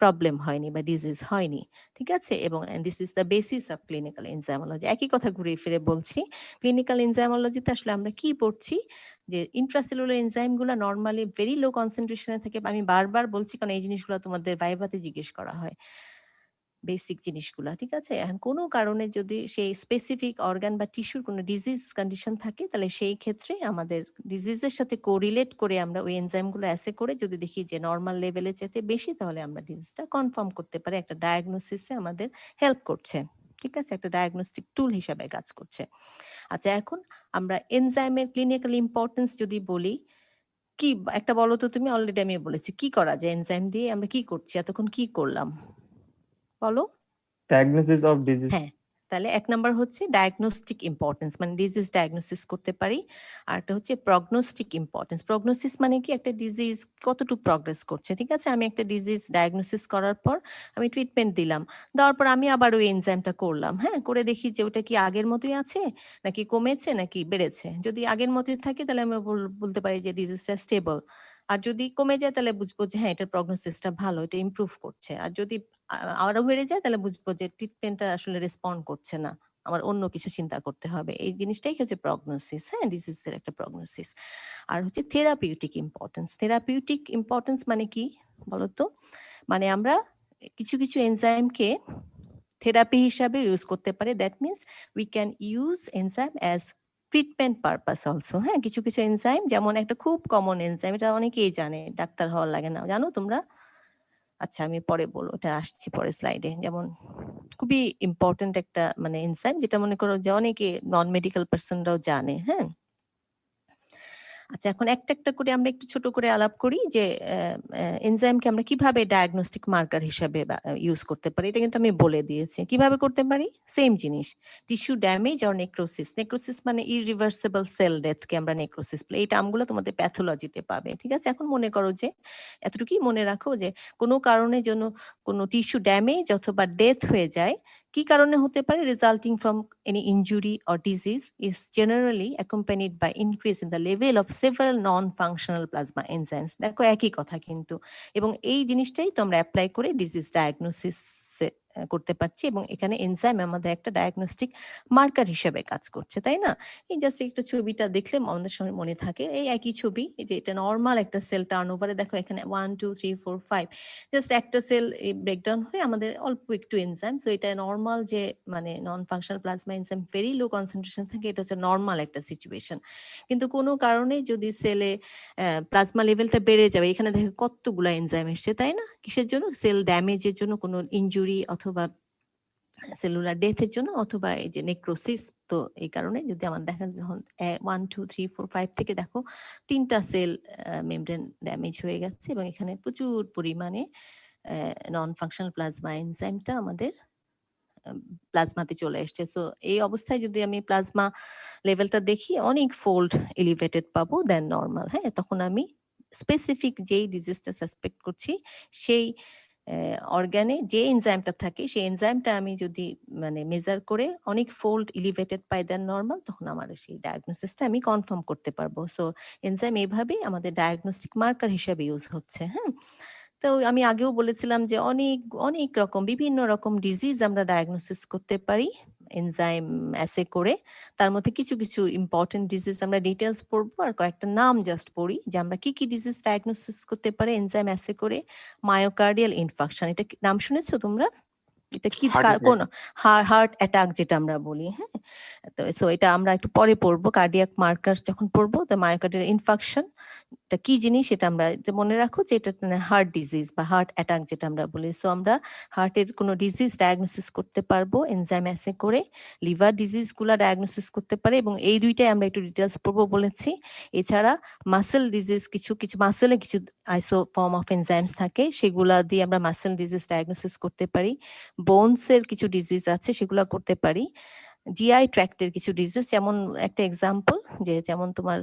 প্রবলেম হয়নি বা ডিজিজ হয়নি, ঠিক আছে? এবং this is the basis of clinical এনজাইমোলজি। একই কথা ঘুরে ফিরে বলছি, ক্লিনিক্যাল এনজাইমোলজিতে আসলে আমরা কি পড়ছি, যে ইন্ট্রাসেলুলার এনজাইমগুলো নরমালি ভেরি লো কনসেন্ট্রেশনে থাকে। আমি বারবার বলছি কারণ এই জিনিসগুলো তোমাদের ভাইভাতে জিজ্ঞেস করা হয়, বেসিক জিনিসগুলা, ঠিক আছে? এখন কোনো কারণে যদি সেই স্পেসিফিক অর্গান বা টিস্যুর কোনো ডিজিজ কন্ডিশন থাকে তাহলে সেই ক্ষেত্রে আমাদের ডিজিজের সাথে কোরিলেট করে আমরা ওই এনজাইমগুলো অ্যাসে করে যদি দেখি যে নর্মাল লেভেলে যেতে বেশি, তাহলে আমরা ডিজিজটা কনফার্ম করতে পারি, একটা ডায়াগনোসিসে আমাদের হেল্প করছে, ঠিক আছে? একটা ডায়াগনস্টিক টুল হিসাবে কাজ করছে। আচ্ছা, এখন আমরা এনজাইমের ক্লিনিক্যাল ইম্পর্টেন্স যদি বলি, কি একটা বলো তো তুমি? অলরেডি আমি বলেছি কি করা যায় এনজাইম দিয়ে, আমরা কি করছি এতক্ষণ, কি করলাম বলো? Diagnosis of disease. হ্যাঁ, তাহলে এক নাম্বার হচ্ছে ডায়াগনস্টিক ইম্পর্টেন্স, মানে ডিজিজ ডায়াগনোসিস করতে পারি। আর একটা হচ্ছে প্রগনোস্টিক ইম্পর্টেন্স। প্রগনোসিস মানে কি, একটা ডিজিজ কতটুকু প্রগ্রেস করছে। ঠিক আছে, আমি একটা ডিজিজ ডায়াগনোসিস করার পর আমি ট্রিটমেন্ট দিলাম, দেওয়ার পর আমি আবার ওই এনজাইমটা করলাম, হ্যাঁ, করে দেখি যে ওটা কি আগের মতোই আছে নাকি কমেছে নাকি বেড়েছে। যদি আগের মতোই থাকে তাহলে আমি বলতে পারি যে ডিজিজটা স্টেবল। আর যদি কমে যায় তাহলে বুঝবো যে হ্যাঁ, এটার প্রগনোসিসটা ভালো, এটা ইমপ্রুভ করছে। আর যদি আরো বেড়ে যায় তাহলে বুঝবো যে ট্রিটমেন্টটা আসলে রেসপন্ড করছে না, আমার অন্য কিছু চিন্তা করতে হবে। এই জিনিসটাই হচ্ছে প্রগনোসিস, হ্যাঁ, ডিজিজের একটা প্রগনোসিস। আর হচ্ছে থেরাপিউটিক ইম্পর্টেন্স। থেরাপিউটিক ইম্পর্টেন্স মানে কি বলতো, মানে আমরা কিছু কিছু এনজাইমকে থেরাপি হিসাবে ইউজ করতে পারি। That means we can use enzyme as treatment purpose also. হ্যাঁ, কিছু কিছু এনজাইম, যেমন একটা খুব কমন এনজাইম, এটা অনেকেই জানে, ডাক্তার হওয়ার লাগে না, জানো তোমরা? আচ্ছা, আমি পরে বলবো, এটা আসছি পরে স্লাইডে। যেমন খুবই ইম্পর্টেন্ট একটা মানে এনজাইম, যেটা মনে করো যে অনেকে নন মেডিকেল পার্সনরাও জানে। হ্যাঁ, আচ্ছা, এখন একটা একটা করে আমরা একটু ছোট করে আলাপ করি যে এনজাইমকে আমরা কিভাবে ডায়াগনস্টিক মার্কার হিসাবে ইউজ করতে পারি। এটা কিন্তু আমি বলে দিয়েছি কিভাবে করতে পারি। সেম জিনিস, টিস্যু ড্যামেজ আর নেক্রোসিস। নেক্রোসিস মানে ইরিভার্সিবল সেল ডেথকে আমরা নেক্রোসিস বলি। এই টার্মগুলো তোমাদের প্যাথোলজিতে পাবে। ঠিক আছে, এখন মনে করো যে এতটুকুই মনে রাখো যে কোনো কারণে জন্য কোনো টিস্যু ড্যামেজ অথবা ডেথ হয়ে যায়, কি কারণে হতে পারে, রিজাল্টিং from any injury or disease is generally accompanied by increase in the level of several non-functional plasma enzymes. দেখো একই কথা কিন্তু, এবং এই জিনিসটাই তো আমরা অ্যাপ্লাই করে ডিজিজ ডায়াগনোসিস করতে পারছি, এবং এখানে এনজাইম আমাদের একটা ডায়াগনস্টিক মার্কার হিসেবে কাজ করছে, তাই না? এই জাস্ট একটা ছবিটা দেখলে আমাদের সময় মনে থাকে, এই একই ছবি, এই যে এটা নর্মাল একটা সেল টার্নওভারে, দেখো এখানে 1 2 3 4 5, জাস্ট একটা সেল ব্রেকডাউন হয়ে আমাদের অল্প একটু এনজাইম। সো এটা নর্মাল যে মানে নন functional plasma enzyme very low concentration থাকে, এটা হচ্ছে নর্মাল একটা সিচুয়েশন। কিন্তু কোনো কারণে যদি সেলে প্লাজমা লেভেলটা বেড়ে যাবে, এখানে দেখো কতগুলো এনজাইম এসছে, তাই না? কিসের জন্য? সেল ড্যামেজের জন্য, কোনো ইনজুরি অথবা সেলুলার ডেথের জন্য, অথবা এই যে নেক্রোসিস। তো এই কারণে যদি আমার দেখা যখন 1 2 3 4 5 থেকে দেখো 3টা সেল মেমব্রেন ড্যামেজ হয়ে গেছে, এবং এখানে প্রচুর পরিমাণে নন ফাংশনাল প্লাজমা এনজাইমটা আমাদের প্লাজমাতে চলে এসছে। সো এই অবস্থায় যদি আমি প্লাজমা লেভেলটা দেখি অনেক ফোল্ড এলিভেটেড পাবো দেন নর্মাল। হ্যাঁ, তখন আমি স্পেসিফিক যেই ডিজিজটা সাসপেক্ট করছি সেই অর্গানে যে এনজাইমটা থাকে, সেই এনজাইমটা আমি যদি মানে মেজার করে অনেক ফোল্ড এলিভেটেড পাই দেন নর্মাল, তখন আমার সেই ডায়াগনোসিসটা আমি কনফার্ম করতে পারবো। সো এনজাইম এইভাবেই আমাদের ডায়াগনস্টিক মার্কার হিসেবে ইউজ হচ্ছে। হ্যাঁ, তো আমি আগেও বলেছিলাম যে অনেক অনেক রকম বিভিন্ন রকম ডিজিজ আমরা ডায়াগনোসিস করতে পারি এনজাইম অ্যাসে করে। তার মধ্যে কিছু কিছু ইম্পর্টেন্ট ডিজিজ আমরা ডিটেলস পড়বো, আর কয়েকটা নাম জাস্ট পড়ি যে আমরা কি কি ডিজিজ ডায়াগনোসিস করতে পারি এনজাইম অ্যাসে করে। মায়োকার্ডিয়াল ইনফাকশন, এটা নাম শুনেছো তোমরা? এটা কি কোন হার্ট অ্যাটাক যেটা আমরা বলি। হ্যাঁ, তো সো এটা আমরা একটু পরে পড়বো, কার্ডিয়াক মার্কারস যখন পড়বো। তো মায়োকার্ডিয়াল ইনফাকশন এটা কি জিনিস, এটা আমরা মনে রাখো যে এটা হার্ট ডিজিজ বা হার্ট অ্যাটাক যেটা আমরা বলি। সো আমরা হার্টের কোনো ডিজিজ ডায়াগনোসিস করতে পারবো এনজাইম অ্যাসে করে। লিভার ডিজিজ গুলা ডায়াগনোসিস করতে পারে, এবং এই দুইটাই আমরা একটু ডিটেলস পড়বো বলেছি। এছাড়া মাসেল ডিজিজ, কিছু কিছু মাসেলে কিছু আইসো ফর্ম অফ এনজাইমস থাকে, সেগুলা দিয়ে আমরা মাসেল ডিজিজ ডায়াগনোসিস করতে পারি। বোনসের কিছু ডিজিজ আছে, সেগুলো করতে পারি। জিআই ট্র্যাক্টের কিছু ডিজিজ, যেমন একটা এক্সাম্পল যে যেমন তোমার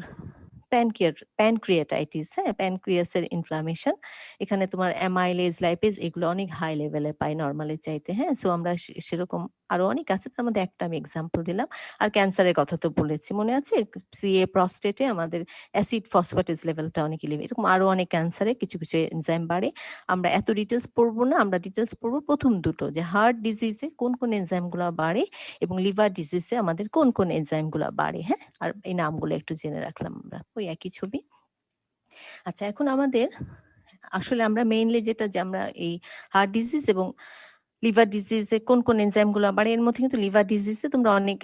প্যানক্রিয়াটাইটিস, হ্যাঁ, প্যানক্রিয়াসের ইনফ্লামেশন, এখানে তোমার অ্যামাইলেজ লাইপেজ এগুলো অনেক হাই লেভেলে পাই নর্মালের চাইতে। হ্যাঁ, সো আমরা সেরকম আরো অনেক আছে, তার মধ্যে একটা আমি এক্সাম্পল দিলাম। আর ক্যান্সারের কথা তো বলেছি, মনে আছে? সিএ প্রস্টেটে আমাদের অ্যাসিড ফসফেটেজ লেভেলটা অনেক এলিভেটেড, এরকম আরো অনেক ক্যান্সারে কিছু কিছু এনজাইম বাড়ে। আমরা এত ডিটেলস পড়বো না, আমরা ডিটেলস পড়বো প্রথম দুটো, যে হার্ট ডিজিজে কোন কোন এনজাইমগুলো বাড়ে এবং লিভার ডিজিজে আমাদের কোন কোন এনজাইমগুলো বাড়ে। হ্যাঁ, আর এই নামগুলো একটু জেনে রাখলাম আমরা, ওই একই ছবি। আচ্ছা, এখন আমাদের আসলে আমরা মেইনলি যেটা, যে আমরা এই হার্ট ডিজিজ এবং লিভার ডিজিজে কোন কোন এনজাইমগুলো বাড়ে, এর মধ্যে কিন্তু লিভার ডিজিজে তোমরা অনেক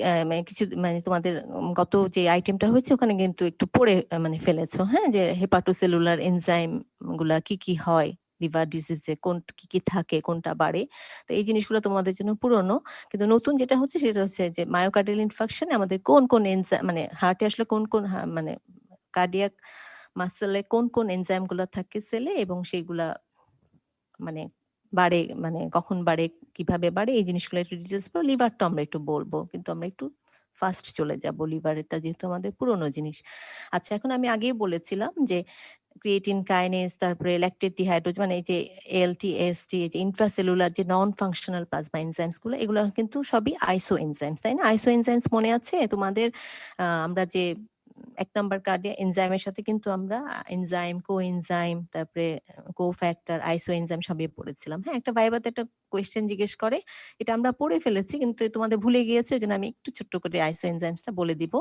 কিছু মানে তোমাদের গত যে আইটেমটা হয়েছে ওখানে কিন্তু একটু পড়ে মানে ফেলেছো। হ্যাঁ, যে হেপাটোসেলুলার এনজাইম গুলা কি কি হয় লিভার ডিজিজে, কোন কি কি থাকে, কোনটা বাড়ে। তো এই জিনিসগুলো তোমাদের জন্য পুরনো, কিন্তু নতুন যেটা হচ্ছে সেটা হচ্ছে যে মায়োকার্ডিয়াল ইনফাকশনে আমাদের কোন কোন এনজাইম, মানে হার্টে আসলে কোন কোন মানে কার্ডিয়াক মাসেলে কোন কোন এনজাইম গুলো থাকে সেলে, এবং সেইগুলা মানে বাড়ে মানে কখন বাড়ে, কিভাবে বাড়ে, এই জিনিসগুলো একটু ডিটেলস পড়ো। লিভারটা আমরা একটু বলবো, কিন্তু আমরা একটু ফার্স্ট চলে যাব, লিভারেরটা যেহেতু আমাদের পুরনো জিনিস। আচ্ছা, এখন আমি আগেই বলেছিলাম যে ক্রিয়েটিন কাইনেজ, তারপরে ল্যাকটেট ডিহাইড্রোজ, মানে এই যে এএলটি, এএসটি, এই যে ইন্ট্রাসেলুলার যে নন ফাংশনাল প্লাজমা এনজাইমস গুলো, এগুলো কিন্তু সবই আইসো এনজাইমস, তাই না? আইসো এনজাইমস মনে আছে তোমাদের? আমরা যে 1 নাম্বার কার্ডে এনজাইমের সাথে কিন্তু আমরা এনজাইম, কোএনজাইম, তারপরে কোফ্যাক্টর, আইসো এনজাইম সবই পড়েছিলাম। হ্যাঁ, একটা ভাইবাতে একটা কোয়েশ্চেন জিজ্ঞেস করে, এটা আমরা পড়ে ফেলেছি কিন্তু তোমাদের ভুলে গিয়েছে, ওই জন্য আমি একটু ছোট্ট করে আইসো এনজাইমসটা বলে দিব।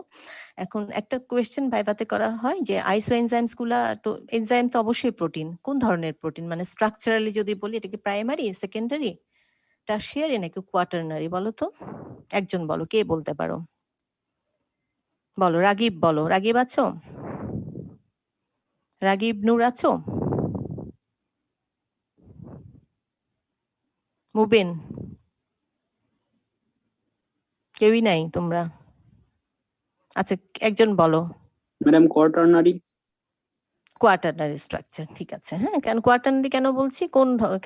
এখন একটা কোয়েশ্চেন ভাইবাতে করা হয় যে আইসো এনজাইমস গুলা, তো এনজাইম তো অবশ্যই প্রোটিন, কোন ধরনের প্রোটিন? মানে স্ট্রাকচারালি যদি বলি, এটা কি প্রাইমারি, সেকেন্ডারি, টারশিয়ারি নাকি কোয়াটারনারি? বলো তো, একজন বলো, কে বলতে পারো? বলো, রাগিব বলো। রাগিব আছো? রাগিব নূর আছো? মুবিন? কেউই নাই তোমরা? আচ্ছা, একজন বলো। Madam quaternary. কোয়াটারনারি স্ট্রাকচার, ঠিক আছে। হ্যাঁ, কেন কোয়াটারনারি কেন বলছি,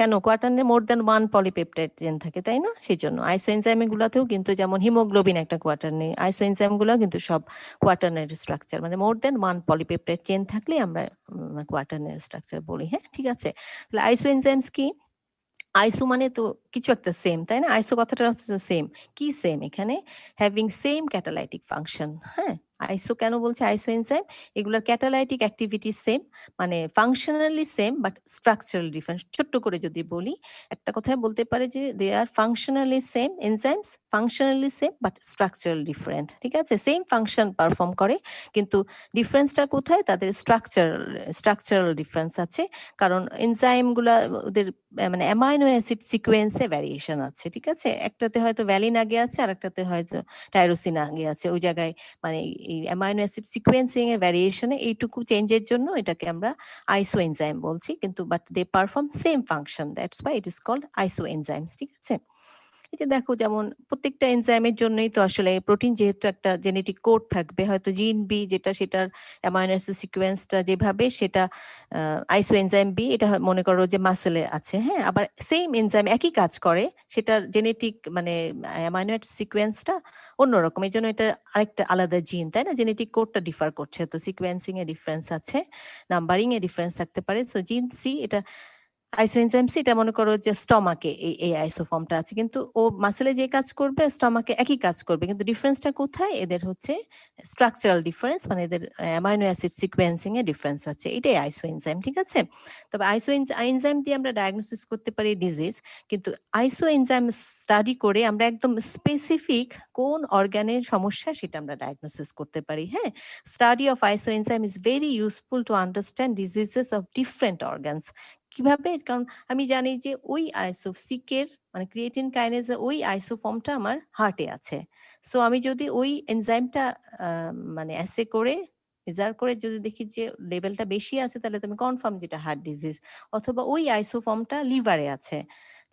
কেন quaternary more than 1 polypeptide chain থাকে, তাই না? সেই জন্য আইসোএনজাইম গুলাতেও কিন্তু, যেমন হিমোগ্লোবিন একটা কোয়াটারনারি, আইসোএনজাইম গুলো কিন্তু সব কোয়াটারনারি স্ট্রাকচার, মানে মোর দ্যান 1 পলিপেপটাইড চেন থাকলে আমরা কোয়াটারনারি স্ট্রাকচার বলি। হ্যাঁ, ঠিক আছে। তাহলে আইসোএনজাইমস কি? আইসো মানে তো কিছু একটা সেম, তাই না? আইসো কথাটা হচ্ছে সেম। কি সেম এখানে? Having same catalytic function. হ্যাঁ, আইসো কেন বলছে আইসো এনজাইম? এগুলোর ক্যাটালাইটিক অ্যাক্টিভিটি সেম, মানে functionally same but structural difference. ছোট্ট করে যদি বলি, একটা কথায় বলতে পারে যে they are functionally same enzymes, functionally same but structural different. ঠিক আছে, সেম ফাংশন পারফর্ম করে, কিন্তু ডিফারেন্সটা কোথায়? তাদের স্ট্রাকচারাল ডিফারেন্স আছে। কারণ এনজাইম গুলা ওদের মানে অ্যামাইনো অ্যাসিড সিকোয়েন্সে ভ্যারিয়েশন আছে। ঠিক আছে, একটাতে হয়তো ভ্যালিন আগে আছে, আর একটাতে হয়তো টাইরোসিন আগে আছে। ওই জায়গায় মানে এই অ্যামাইনো অ্যাসিড সিকোয়েন্সিং এর ভ্যারিয়েশনে এইটুকু চেঞ্জের জন্য এটাকে আমরা আইসো এনজাইম বলছি, কিন্তু but they perform same function, that's why it is called isoenzymes. ঠিক আছে, এই যে দেখো, যেমন প্রত্যেকটা এনজাইমের জন্যই তো আসলে প্রোটিন যেহেতু একটা জেনেটিক কোড থাকবে, হয়তো জিন বি যেটা, সেটার অ্যামাইনো অ্যাসিড সিকোয়েন্সটা যেভাবে, সেটা আইসো এনজাইম বি, এটা মনে করো যে মাসেলে আছে। হ্যাঁ, আবার সেম এনজাইম একই কাজ করে, সেটার জেনেটিক মানে অ্যামাইনো অ্যাসিড সিকোয়েন্সটা অন্যরকম, এই জন্য এটা আরেকটা আলাদা জিন, তাই না? জেনেটিক কোডটা ডিফার করছে, তো সিকোয়েন্সিং এ ডিফারেন্স আছে, নাম্বারিং এ ডিফারেন্স থাকতে পারে। সো জিন সি, এটা আইসোএনজাইম সি, এটা মনে করো যে স্টমাকে এই আইসোফর্মটা আছে, কিন্তু ও মাসেলে যে কাজ করবে স্টমাকে একই কাজ করবে, কিন্তু ডিফারেন্সটা কোথায়? এদের হচ্ছে স্ট্রাকচারাল ডিফারেন্স, মানে এদের amino acid sequencing a difference আছে, এটাই আইসোএনজাইম। ঠিক আছে, তবে আইসোএনজাইম দিয়ে আমরা ডায়াগনোসিস করতে পারি ডিজিজ, কিন্তু আইসোএনজাইম স্টাডি করে আমরা একদম স্পেসিফিক কোন অর্গানের সমস্যা সেটা আমরা ডায়াগনোসিস করতে পারি। হ্যাঁ, study of isoenzyme is very useful to understand diseases of different organs. কিভাবে? কারণ আমি জানি যে ওই সিকের মানে ক্রিয়েটিন কাইনেজে ওই আইসোফর্মটা আমার হার্টে আছে। সো আমি যদি ওই এনজাইমটা মানে অ্যাসে করে মেজার করে যদি দেখি যে লেভেলটা বেশি আছে, তাহলে তুমি কনফার্ম যেটা হার্ট ডিজিজ। অথবা ওই আইসোফর্মটা লিভারে আছে,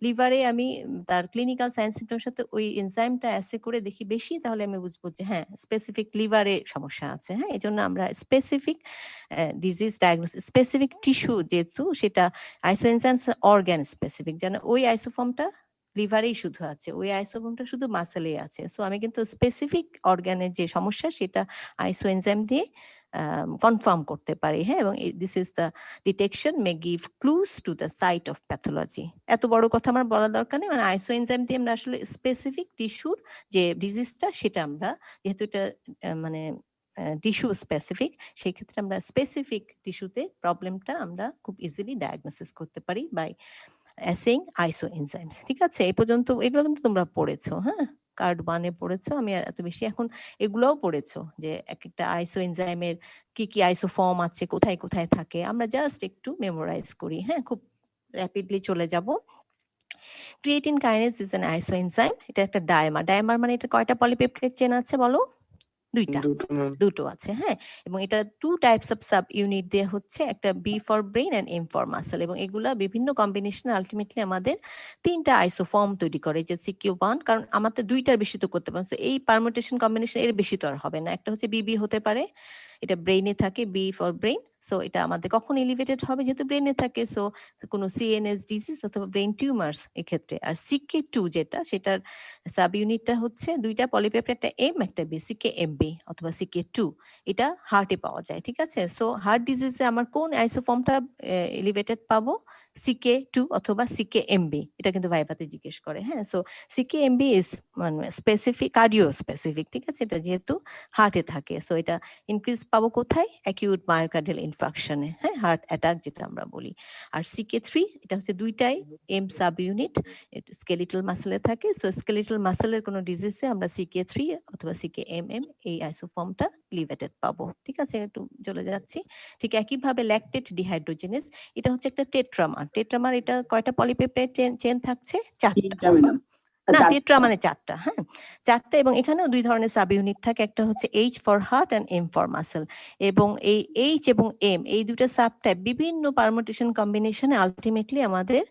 লিভারে আমি তার ক্লিনিক্যাল সাইন সিম্পটমের সাথে ওই এনজাইমটা অ্যাসে করে দেখি বেশি, তাহলে আমি বুঝবো যে হ্যাঁ, স্পেসিফিক লিভারে সমস্যা আছে। হ্যাঁ, এজন্য আমরা specific disease diagnosis, specific tissue যেহেতু সেটা আইসোএনজাইমস অর্গান স্পেসিফিক, যেন ওই আইসোফর্মটা লিভারেই শুধু আছে, ওই আইসোফর্মটা শুধু মাসেলেই আছে। সো আমি কিন্তু স্পেসিফিক অর্গানের যে সমস্যা সেটা আইসোএনজাইম দিয়ে কনফার্ম করতে পারি। হ্যাঁ, এবং this is the detection may give clues to the site of pathology. এত বড় কথা আমার বলা দরকার নেই, মানে আইসোএনজাইম দিয়ে আমরা আসলে স্পেসিফিক টিস্যুর যে ডিজিজটা সেটা আমরা, যেহেতু এটা মানে টিস্যু স্পেসিফিক, সেই ক্ষেত্রে আমরা স্পেসিফিক টিস্যুতে প্রবলেমটা আমরা খুব ইজিলি ডায়াগনোসিস করতে পারি বাই অ্যাসেইং আইসোএনজাইমস। ঠিক আছে, এই পর্যন্ত এগুলো কিন্তু তোমরা পড়েছো। হ্যাঁ, কার্ড 1 এ পড়েছো, আমি এত বেশি এখন এগুলোও পড়েছো যে এক একটা আইসোএনজাইমের কি কি আইসোফর্ম আছে, কোথায় কোথায় থাকে, আমরা জাস্ট একটু মেমোরাইজ করি। হ্যাঁ, খুব র্যাপিডলি চলে যাব। Creatine kinase is an isoenzyme, এটা একটা ডায়মার। ডায়মার মানে এটা কয়টা পলিপেপটাইড চেন আছে বলো? দুটো আছে। হ্যাঁ, এবং এটা 2 টাইপস অফ সাব ইউনিট দিয়ে হচ্ছে, একটা B for brain and M for muscle, এবং এগুলা বিভিন্ন কম্বিনেশন আলটিমেটলি আমাদের 3টা আইসোফর্ম তৈরি করে, যে CQ1, কারণ আমাদের 2টার বেশি তো করতে পারছে, এই পারমুটেশন কম্বিনেশন এর বেশি তো আর হবে না। একটা হচ্ছে বিবি হতে পারে, এটা ব্রেইনে থাকে, বি ফর ব্রেইন। সো এটা আমাদের কখন এলিভেটেড হবে, যেহেতু ব্রেইনে থাকে, সো কোনো সিএনএস ডিজিজ অথবা ব্রেইন টিউমার্স এক্ষেত্রে। আর সিকে টু যেটা, সেটার সাব ইউনিটটা হচ্ছে দুইটা পলিপেপটাইড, একটা এম একটা বি, সিকে এম বি অথবা সিকে টু। এটা হার্টে পাওয়া যায়, ঠিক আছে। সো হার্ট ডিজিজে আমার কোন আইসোফর্মটা এলিভেটেড পাবো, সিকে টু অথবা সিকে এম বি। এটা কিন্তু ভাইভাতে জিজ্ঞেস করে, হ্যাঁ। সো সিকে এম বি ইজ মানে স্পেসিফিক, কার্ডিও স্পেসিফিক, ঠিক আছে, এটা যেহেতু হার্টে থাকে। সো এটা ইনক্রিজ পাবো কোথায়, অ্যাকিউট মায়োকার্ডিয়াল ইনফ্রাকশনে, হ্যাঁ, হার্ট অ্যাটাক যেটা আমরা বলি। আর সিকে থ্রি, এটা হচ্ছে দুইটাই এম সাব ইউনিট, স্কেলিটাল মাসেলে থাকে। সো স্কেলিটাল মাসেলের কোনো ডিজিজে আমরা সিকে থ্রি অথবা সিকে এম এম এই আইসোফর্মটা এলিভেটেড পাবো, ঠিক আছে। একটু চলে যাচ্ছি। ঠিক একইভাবে ল্যাকটেট ডিহাইড্রোজেনেস, এটা হচ্ছে একটা টেট্রামার। টেট্রামার এটা কয়টা পলিপেপটাইড চেন থাকছে, চারটা। তিনটা ম্যাডাম। না, টেট্রা মানে চারটা, হ্যাঁ, চারটা। এবং এখানেও দুই ধরনের সাব ইউনিট থাকে, একটা হচ্ছে H for heart and M for muscle. এবং এই এইচ এবং এম এই দুটো সাব টাইপ বিভিন্ন পারমুটেশন কম্বিনেশনে আলটিমেটলি আমাদের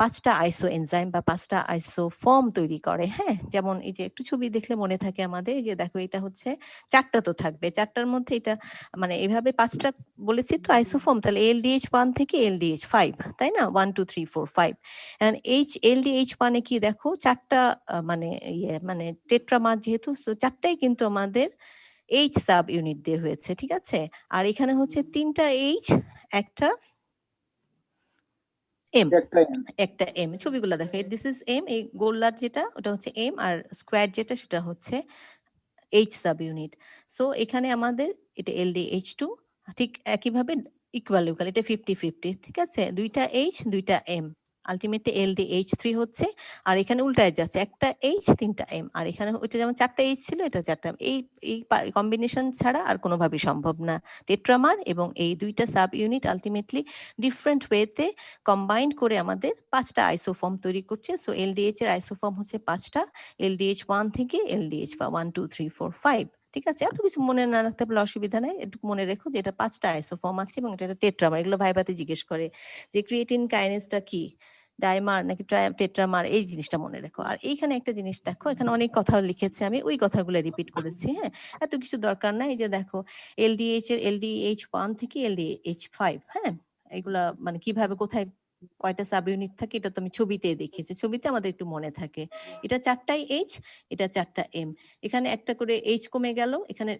পাঁচটা আইসো এনজাইম বা পাঁচটা আইসো ফর্ম তৈরি করে, হ্যাঁ। যেমন এই যে একটু ছবি দেখলে মনে থাকে আমাদের, এই যে দেখো এটা হচ্ছে চারটা, তো থাকবে চারটার মধ্যে এটা মানে এভাবে পাঁচটা বলেছি তো আইসোফর্ম, তাহলে এলডিএইচ 1 থেকে এলডিএইচ 5, তাই না, 1 2 3 4 5। এন্ড এলডিএইচ 1 কি দেখো চারটা মানে ইয়ে মানে টেট্রামার যেহেতু, চারটাই কিন্তু আমাদের এইচ সাব ইউনিট দিয়ে হয়েছে, ঠিক আছে। আর এখানে হচ্ছে তিনটা এইচ, একটা এম, একটা এম। ছবিগুলো দেখো, দিস ইজ এম, এই গোল্লার যেটা ওটা হচ্ছে এম, আর স্কোয়ার যেটা সেটা হচ্ছে এইচ সাব ইউনিট। সো এখানে আমাদের এটা এলডিএইচ টু, ঠিক একইভাবে ইকুয়াল ইকুয়াল, এটা 50-50, ঠিক আছে, দুইটা এইচ দুইটা এম, আলটিমেটলি এলডিএইচ থ্রি হচ্ছে। আর এখানে উল্টায় যাচ্ছে, একটা এইচ তিনটা এম, আর এখানে ওইটা যেমন চারটা এইচ ছিল, এটা চারটা। এই এই কম্বিনেশন ছাড়া আর কোনোভাবেই সম্ভব না। টেট্রামার এবং এই দুইটা সাব ইউনিট আলটিমেটলি ডিফারেন্ট ওয়েতে কম্বাইন্ড করে আমাদের পাঁচটা আইসোফর্ম তৈরি করছে। সো এলডিএইচ এর আইসোফর্ম হচ্ছে পাঁচটা, এলডিএইচ 1 থেকে এলডিএইচ 1 2 3 4 5, ঠিক আছে। এত কিছু মনে না রাখতে পারলে অসুবিধা নাই, একটু মনে রেখো যে এটা পাঁচটা আইসোফর্ম আছে এবং এটা টেট্রামার। এগুলো ভাইভাতে জিজ্ঞেস করে যে ক্রিয়েটিন কাইনেসটা কি, ডাইমার নাকি টেট্রামার, এই জিনিসটা মনে রেখো। আর এইখানে একটা জিনিস দেখো, এখানে অনেক কথা লিখেছে, আমি ওই কথাগুলো রিপিট করেছি, হ্যাঁ, এত কিছু দরকার নাই। এই যে দেখো এলডিএইচ এর এলডিএইচ 1 থেকে এলডিএইচ 5, হ্যাঁ, এগুলা মানে কিভাবে কোথায় কয়টা সাব ইউনিট থাকে এটা তো আমি ছবিতে দেখিয়েছি, ছবিতে আমাদের একটু মনে থাকে। এটা চারটাই এইচ, এটা চারটা এম, এখানে একটা করে এইচ কমে গেল, এখানে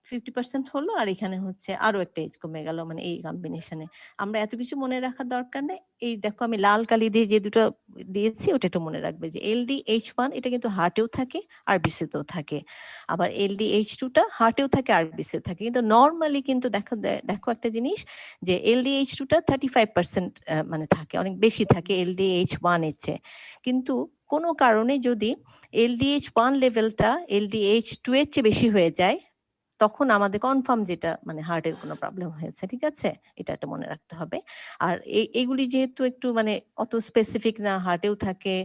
50% হলো, আর এখানে হচ্ছে আরো একটা এইচ কমে গেল, মানে এই কম্বিনেশনে। আমরা এত কিছু মনে রাখার দরকার নেই। এই দেখো আমি লাল কালি দিয়ে যে দুটো দিয়েছি ওটা একটু মনে রাখবে, যে এলডিএইচ 1 এটা কিন্তু হার্টেও থাকে আরবিসিতেও থাকে, আবার এলডিএইচ 2টা হার্টেও থাকে আরবিসিতে থাকে। কিন্তু নর্মালি কিন্তু দেখো দেখো একটা জিনিস, যে এলডিএইচ 2টা 35% মানে থাকে, অনেক বেশি থাকে এলডিএইচ 1 এর চেয়ে। কিন্তু কোনো কারণে যদি এলডিএইচ 1 লেভেলটা এলডিএইচ 2 এর চেয়ে বেশি হয়ে যায়, তখন আমাদের কনফার্ম যেটা মানে হার্টের কোনো প্রবলেম হয়েছে, ঠিক আছে, এটা একটা মনে রাখতে হবে। আর এইগুলি যেহেতু একটু মানে অত স্পেসিফিক না, হার্টেও থাকে,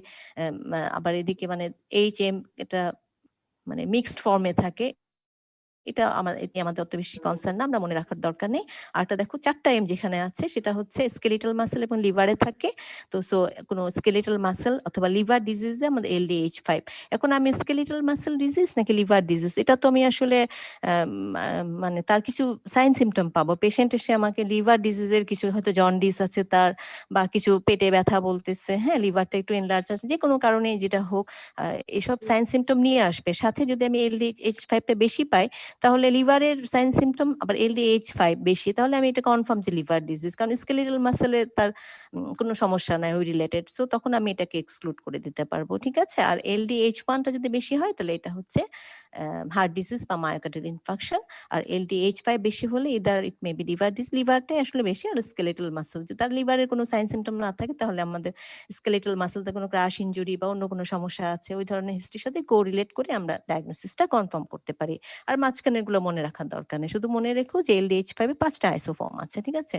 আবার এদিকে মানে এইচ এম এটা মানে মিক্সড ফর্মে থাকে, এটা আমাদের অত বেশি কনসার্ন না, আমরা মনে রাখার দরকার নেই। আরটা দেখো চারটা এম যেখানে আছে সেটা হচ্ছে স্কেলিটাল মাসেল এবং লিভারে থাকে। তো সো কোনো স্কেলিটাল মাসেল অথবা লিভার ডিজিজে আমাদের এলডিএইচ 5। এখন আমি স্কেলিটাল মাসেল ডিজিজ নাকি লিভার ডিজিজ, এটা তো আমি আসলে মানে তার কিছু সাইন সিমটম পাবো। পেশেন্ট এসে আমাকে লিভার ডিজিজের কিছু হয়তো জন্ডিস আছে তার, বা কিছু পেটে ব্যথা বলতেছে, হ্যাঁ, লিভারটা একটু এনলার্জ আছে, যে কোনো কারণে যেটা হোক, এসব সাইন সিমটম নিয়ে আসবে। সাথে যদি আমি এলডিএইচ 5টা বেশি পাই, তাহলে লিভারের সাইন সিমটম আবার এলডিএইচ 5 বেশি, তাহলে আমি এটা কনফার্ম যে লিভার ডিজিজ, কারণ স্কেলিটাল মাসেলের তার কোনো সমস্যা নাই ওই রিলেটেড। সো তখন আমি এটাকে এক্সক্লুড করে দিতে পারবো, ঠিক আছে। আর এলডিএইচ 1টা যদি বেশি হয় তাহলে এটা হচ্ছে হার্ট ডিজিজ বা মায়োকার্ডিয়াল ইনফাকশন। আর এলডিএইচ 5 বেশি হলে either it may be liver disease, লিভারটাই আসলে বেশি, আর স্কেলিটাল মাসেল যদি তার লিভারের কোনো সাইন সিমটম না থাকে, তাহলে আমাদের স্কেলিটাল মাসেলতে কোনো ক্রাশ ইনজুরি বা অন্য কোনো সমস্যা আছে ওই ধরনের হিস্ট্রির সাথে কোরিলেট করে আমরা ডায়াগনোসিসটা কনফার্ম করতে পারি। আর মাঝখানে এগুলো মনে রাখার দরকার নেই, শুধু মনে রেখো যে এলডিএইচ 5 5টা আইসোফর্ম আছে, ঠিক আছে।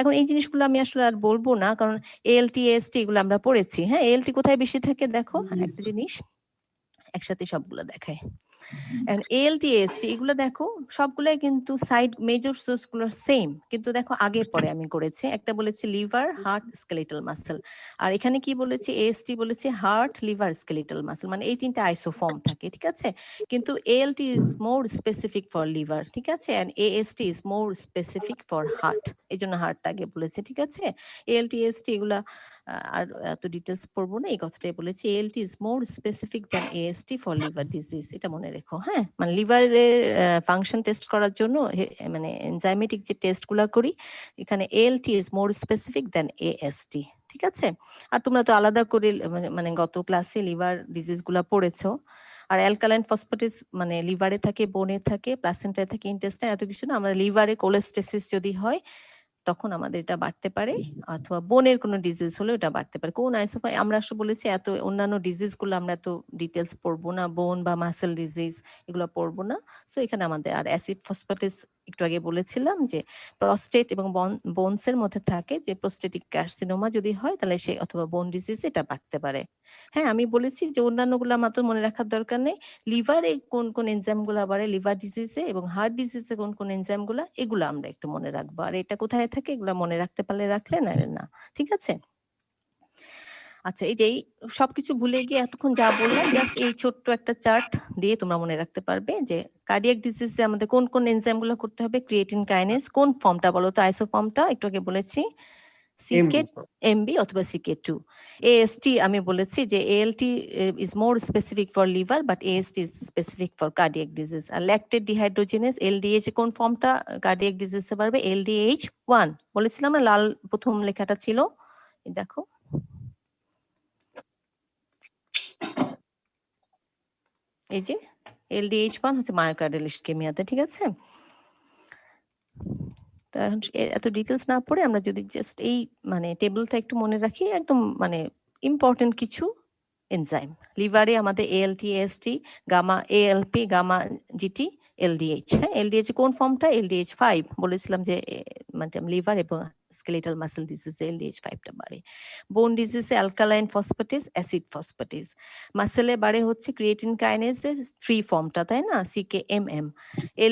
এখন এই জিনিসগুলো আমি আসলে আর বলবো না, কারণ এএলটি এএসটি এগুলো আমরা পড়েছি, হ্যাঁ। এএলটি কোথায় বেশি থাকে দেখো, একটা জিনিস একসাথে সবগুলো দেখায়। এন্ড এএলটি এএসটি এগুলো দেখো সবগুলাই কিন্তু সাইড মেজর সোর্স গুলো সেম, কিন্তু দেখো আগে পরে আমি করেছি। একটা বলেছি লিভার, হার্ট, স্কেলেটাল মাসেল, আর এখানে কি বলেছি এএসটি বলেছি হার্ট, লিভার, স্কেলেটাল মাসেল, মানে এই তিনটা আইসোফর্ম থাকে, ঠিক আছে। কিন্তু ALT is more specific for liver, ঠিক আছে, and AST is more specific for heart, এই জন্য হার্টটা আগে বলেছি, ঠিক আছে। এএলটি এএসটি এগুলা আর এত ডিটেলস পড়বো না, এই কথাটাই বলেছি। ALT is more specific than AST for liver disease, এটা মনে রেখো, হ্যাঁ। মানে লিভারের ফাংশন টেস্ট করার জন্য মানে এনজাইমেটিক যে টেস্টগুলো করি, এখানে ALT is more specific than AST, ঠিক আছে। আর তোমরা তো আলাদা করে মানে গত ক্লাসে লিভার ডিজিজ গুলা পড়েছো। আর অ্যালকালাইন ফসফেটেস মানে লিভারে থাকে, বোনে থাকে, প্লাসেন্টায় থাকে, ইন্টেস্টাইন, এত কিছু না। আমরা লিভারে কোলেস্টেসিস যদি হয় তখন আমাদের এটা বাড়তে পারে, অথবা বোনের কোনো ডিজিজ হলে এটা বাড়তে পারে। কোন আইসোফাই আমরা আসলে বলেছি এত অন্যান্য ডিজিজ গুলো আমরা এত ডিটেলস পড়বো না, বোন বা মাসেল ডিজিজ এগুলো পড়বো না। সো এখানে আমাদের আর অ্যাসিড ফসফেটেস একটু আগে বলেছিলাম যে প্রস্টেট এবং বোনসের মধ্যে থাকে, যে প্রোস্টেটিক কার্সিনোমা যদি হয় তাহলে সে অথবা বোন ডিজিজ এটা বাড়তে পারে। হ্যাঁ, আমি বলেছি যে অন্যান্য গুলো মাত্র মনে রাখার দরকার নেই। লিভারে কোন কোন এনজাইম গুলা বাড়ে লিভার ডিজিজে, এবং হার্ট ডিজিজে কোন কোন এনজাইম গুলা, এগুলো আমরা একটু মনে রাখবো। আর এটা কোথায় থাকে এগুলো মনে রাখতে পারলে রাখলে, না না, ঠিক আছে। আচ্ছা, এই যে এই সবকিছু ভুলে গিয়ে এতক্ষণ যা বললাম জাস্ট এই ছোট্ট একটা চার্ট দিয়ে তোমরা মনে রাখতে পারবে যে কার্ডিয়াক ডিজিজে আমাদের কোন কোন এনজাইম গুলো করতে হবে। ক্রিয়েটিন কাইনেজ কোন ফর্মটা বলো তো, আইসোফর্মটা একটু আগে বলেছি সিকে এমবি অথবা সিকে2। এএসটি আমি বলেছি যে ALT is more specific for liver but AST is specific for cardiac disease. আর ল্যাকটেট ডিহাইড্রোজেনেজ এলডিএইচ কোন ফর্মটা কার্ডিয়াক ডিজিজে পারবে, LDH1 বলেছিলাম না, লাল প্রথম লেখাটা ছিল, দেখো এই যে LDH1 হচ্ছে মায়োকার্ডিয়াল ইসকেমিয়াতে, ঠিক আছে। এত ডিটেলস না পড়ে আমরা যদি জাস্ট এই মানে টেবিলটা একটু মনে রাখি, একদম মানে ইম্পর্টেন্ট কিছু এনজাইম। লিভারে আমাদের ALT, AST, gamma ALP, gamma GT, LDH. হ্যাঁ, এলডিএইচ কোন ফর্মটা, LDH5 বলেছিলাম যে মানে লিভার এবং স্কেলেটাল মাসেল ডিজিজে LDH5টা বাড়ে। বোন ডিজিজে অ্যালকালাইন ফসফেটেস, অ্যাসিড ফসফেটেস। মাসেলে বাড়ে হচ্ছে ক্রিয়েটিন কাইনেজে 3 ফর্মটা, তাই না, CKMM।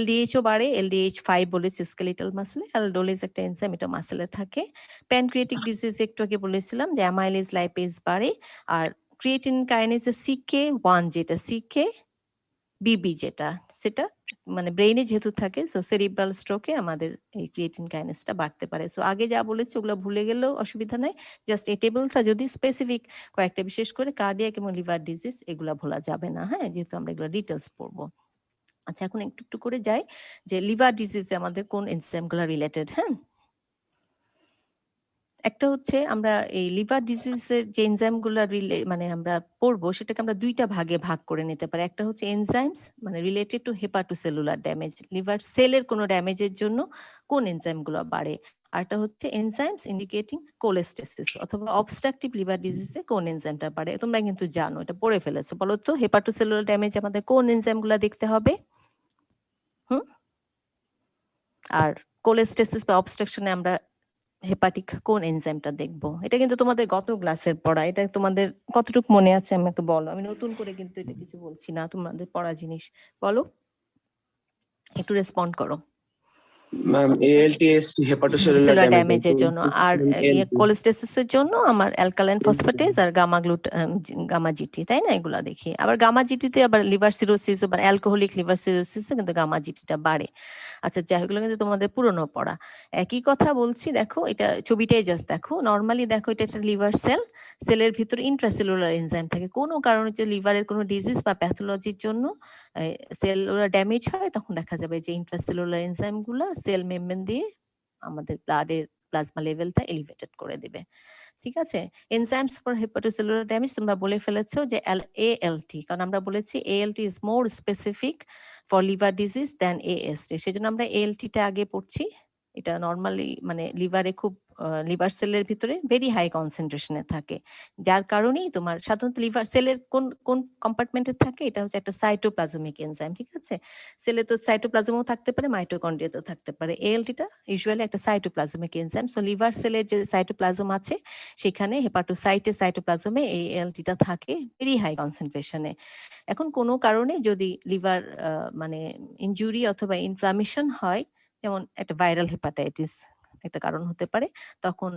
LDHও বাড়ে, LDH5 বলেছে স্কেলেটাল মাসেলে। অ্যালডোলেজ একটা এনজাইম, এটা মাসেলে থাকে। প্যানক্রিয়াটিক ডিজিজ একটু আগে বলেছিলাম যে অ্যামাইলেজ লাইপেজ বাড়ে। আর ক্রিয়েটিন কাইনেজে CK1 যেটা, CKBB যেটা, সেটা মানে ব্রেইনে যেহেতু থাকে, সো সেরিব্রাল স্ট্রোকে আমাদের এই ক্রিয়েটিন কাইনেজটা বাড়তে পারে। সো আগে যা বলেছি ওগুলো ভুলে গেলেও অসুবিধা নাই, জাস্ট এই টেবিলটা যদি স্পেসিফিক কয়েকটা, বিশেষ করে কার্ডিয়াক এবং লিভার ডিজিজ এগুলা ভোলা যাবে না, হ্যাঁ, যেহেতু আমরা এগুলো ডিটেলস পড়বো। আচ্ছা, এখন একটু একটু করে যাই যে লিভার ডিজিজে আমাদের কোন এনজাইমগুলো রিলেটেড। হ্যাঁ, একটা হচ্ছে আমরা এই লিভার ডিজিজের যে এনজাইমগুলো মানে আমরা পড়বো সেটাকে আমরা দুইটা ভাগে ভাগ করে নিতে পারি। একটা হচ্ছে এনজাইমস মানে related to hepatocellular damage, liver সেলের কোনো ড্যামেজের জন্য কোন এনজাইমগুলো বাড়ে। আরটা হচ্ছে এনজাইমস ইন্ডিকেটিং কোলেস্টেসিস অথবা অবস্ট্রাকটিভ লিভার ডিজিজে কোন এনজাইমটা বাড়ে। তোমরা কিন্তু জানো, এটা পড়ে ফেলেছো। বলো তো হেপাটোসেলুলার ড্যামেজ আমাদের কোন এনজাইমগুলো দেখতে হবে? আর কোলেস্টেসিস বা অবস্ট্রাকশনে আমরা হেপাটিক কোন এনজাইমটা দেখবো? এটা কিন্তু তোমাদের গত ক্লাসের পড়া, এটা তোমাদের কতটুকু মনে আছে আমাকে বলো। আমি নতুন করে কিন্তু এটা কিছু বলছি না, তোমাদের পড়া জিনিস। বলো, একটু রেসপন্ড করো। Ma'am ALT/AST hepatocellular cellular damage ড্যামেজের জন্য, আর কোলেস্টেসিসের জন্য আমার অ্যালকালাইন ফসফেটেজ আর গামা জিটি, তাই না, এগুলা দেখি। আবার গামা জিটিতে আবার লিভার সিরোসিস বা অ্যালকোহলিক লিভার সিরোসিসে কিন্তু গামা জিটিটা বাড়ে। আচ্ছা, যাই হোক, কিন্তু তোমাদের পুরনো পড়া, একই কথা বলছি। দেখো এটা ছবিটাই জাস্ট দেখো, নর্মালি দেখো এটা একটা লিভার সেল, সেলের ভিতরে ইন্ট্রাসেলুলার এনজাইম থাকে। কোনো কারণে যে লিভারের কোনো ডিজিজ বা প্যাথোলজির জন্য সেলুলার ড্যামেজ হয়, তখন দেখা যাবে যে ইন্ট্রাসেলুলার এনজাইম গুলা সেল মেমব্রেন দিয়ে আমাদের ব্লাডের প্লাজমা লেভেলটা এলিভেটেড করে দিবে, ঠিক আছে। এনজাইমস ফর হেপাটোসেলুলার ড্যামেজ তোমরা বলে ফেলেছো যে ALT, কারণ আমরা বলেছি ALT is more specific for liver disease than AST, সেজন্য আমরা ALT টা আগে পড়ছি। এটা নর্মালি মানে লিভারে খুব লিভার সেলের ভিতরে ভেরি হাই কনসেন্ট্রেশনে থাকে, যার কারণেই তোমার সাধারণত লিভার সেলের কোন কোন কম্পার্টমেন্টে থাকে, এটা হচ্ছে একটা সাইটোপ্লাজমিক এনজাইম, ঠিক আছে। সেলে তো সাইটোপ্লাজমও থাকতে পারে, মাইটোকন্ড্রিয়াতেও থাকতে পারে। এএলটিটা ইউজুয়ালি একটা সাইটোপ্লাজমিক এনজাইম। সো লিভার সেলের যে সাইটোপ্লাজম আছে সেখানে হেপাটোসাইটের সাইটোপ্লাজমে এই এএলটিটা থাকে ভেরি হাই কনসেন্ট্রেশনে। এখন কোনো কারণে যদি লিভার মানে ইনজুরি অথবা ইনফ্লামেশন হয়, যেমন একটা ভাইরাল হেপাটাইটিস একটা কারণ হতে পারে, তখন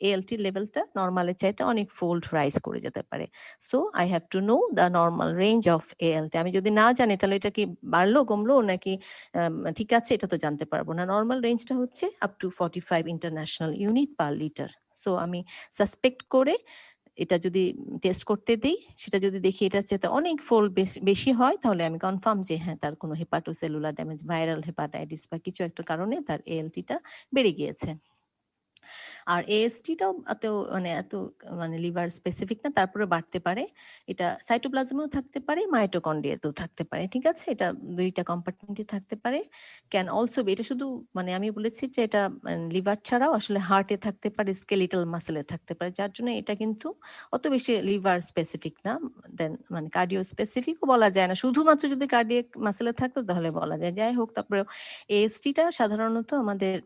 এএলটি লেভেলটা নর্মালের চাইতে অনেক ফোল্ড রাইজ করে যেতে পারে। So I have to know the normal range of ALT. আমি যদি না জানি তাহলে এটা কি বাড়লো কমলো নাকি ঠিক আছে, এটা তো জানতে পারবো না। নর্মাল রেঞ্জটা হচ্ছে up to 45 international unit per litre. So আমি সাসপেক্ট করে এটা যদি টেস্ট করতে দিই, সেটা যদি দেখি এটা চেয়ে অনেক ফোল্ড বেশি হয়, তাহলে আমি কনফার্ম যে হ্যাঁ তার কোনো হেপাটোসেলুলার ড্যামেজ, ভাইরাল হেপাটাইটিস বা কিছু একটা কারণে তার এএলটিটা বেড়ে গিয়েছে। আর এএসটিটাও এত মানে লিভার স্পেসিফিক না, তারপরে বাড়তে পারে। এটা সাইটোপ্লাজমেও থাকতে পারে, মাইটোকন্ড্রিয়াতেও থাকতে পারে, ঠিক আছে। এটা দুইটা কম্পার্টমেন্টে থাকতে পারে। ক্যান অলসো বি, এটা শুধু মানে আমি বলেছি যে এটা লিভার ছাড়াও আসলে হার্টে থাকতে পারে, স্কেলিটাল মাসেলে থাকতে পারে, যার জন্য এটা কিন্তু অত বেশি লিভার স্পেসিফিক না। দেন মানে কার্ডিও স্পেসিফিকও বলা যায় না, শুধুমাত্র যদি কার্ডিয়াক মাসেলে থাকতো তাহলে বলা যায়। যাই হোক, তারপরে এএসটিটা সাধারণত আমাদের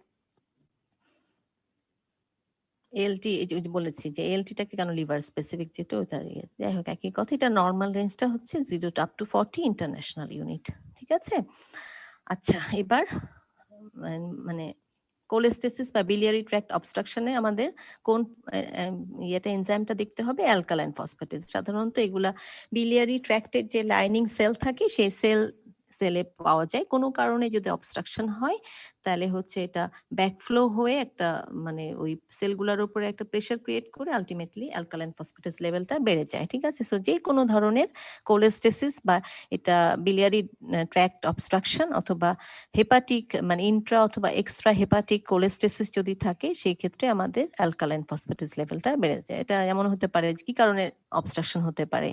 এলটি, এই যে বলেছি যে এলটিটাকে কেন লিভার স্পেসিফিক, যেটা ওটা যাই হোক একই কথা। এটা নর্মাল রেঞ্জটা হচ্ছে 0 to up to 40 international unit, ঠিক আছে। আচ্ছা, এবার মানে কোলেস্টেসিস বা বিলিয়ারি ট্র্যাক্ট অবস্ট্রাকশনে আমাদের কোন ইয়েটা এনজাইমটা দেখতে হবে, অ্যালকালাইন ফসফেটেজ। সাধারণত এগুলা বিলিয়ারি ট্র্যাক্টের যে লাইনিং সেল থাকে সেই সেলে পাওয়া যায়। কোনো কারণে যদি অবস্ট্রাকশন হয় তাহলে হচ্ছে এটা ব্যাকফ্লো হয়ে একটা মানে ওই সেলগুলোর উপরে একটা প্রেসার ক্রিয়েট করে আলটিমেটলি অ্যালকালাইন ফসফেটেজ লেভেলটা বেড়ে যায়, ঠিক আছে। সো যে কোনো ধরনের কোলেস্টেসিস বা এটা বিলিয়ারি ট্র্যাক্ট অবস্ট্রাকশন অথবা হেপাটিক মানে ইন্ট্রা অথবা এক্সট্রা হেপাটিক কোলেস্টেসিস যদি থাকে, সেই ক্ষেত্রে আমাদের অ্যালকালাইন ফসফেটেজ লেভেলটা বেড়ে যায়। এটা এমন হতে পারে কি কারণে অবস্ট্রাকশন হতে পারে,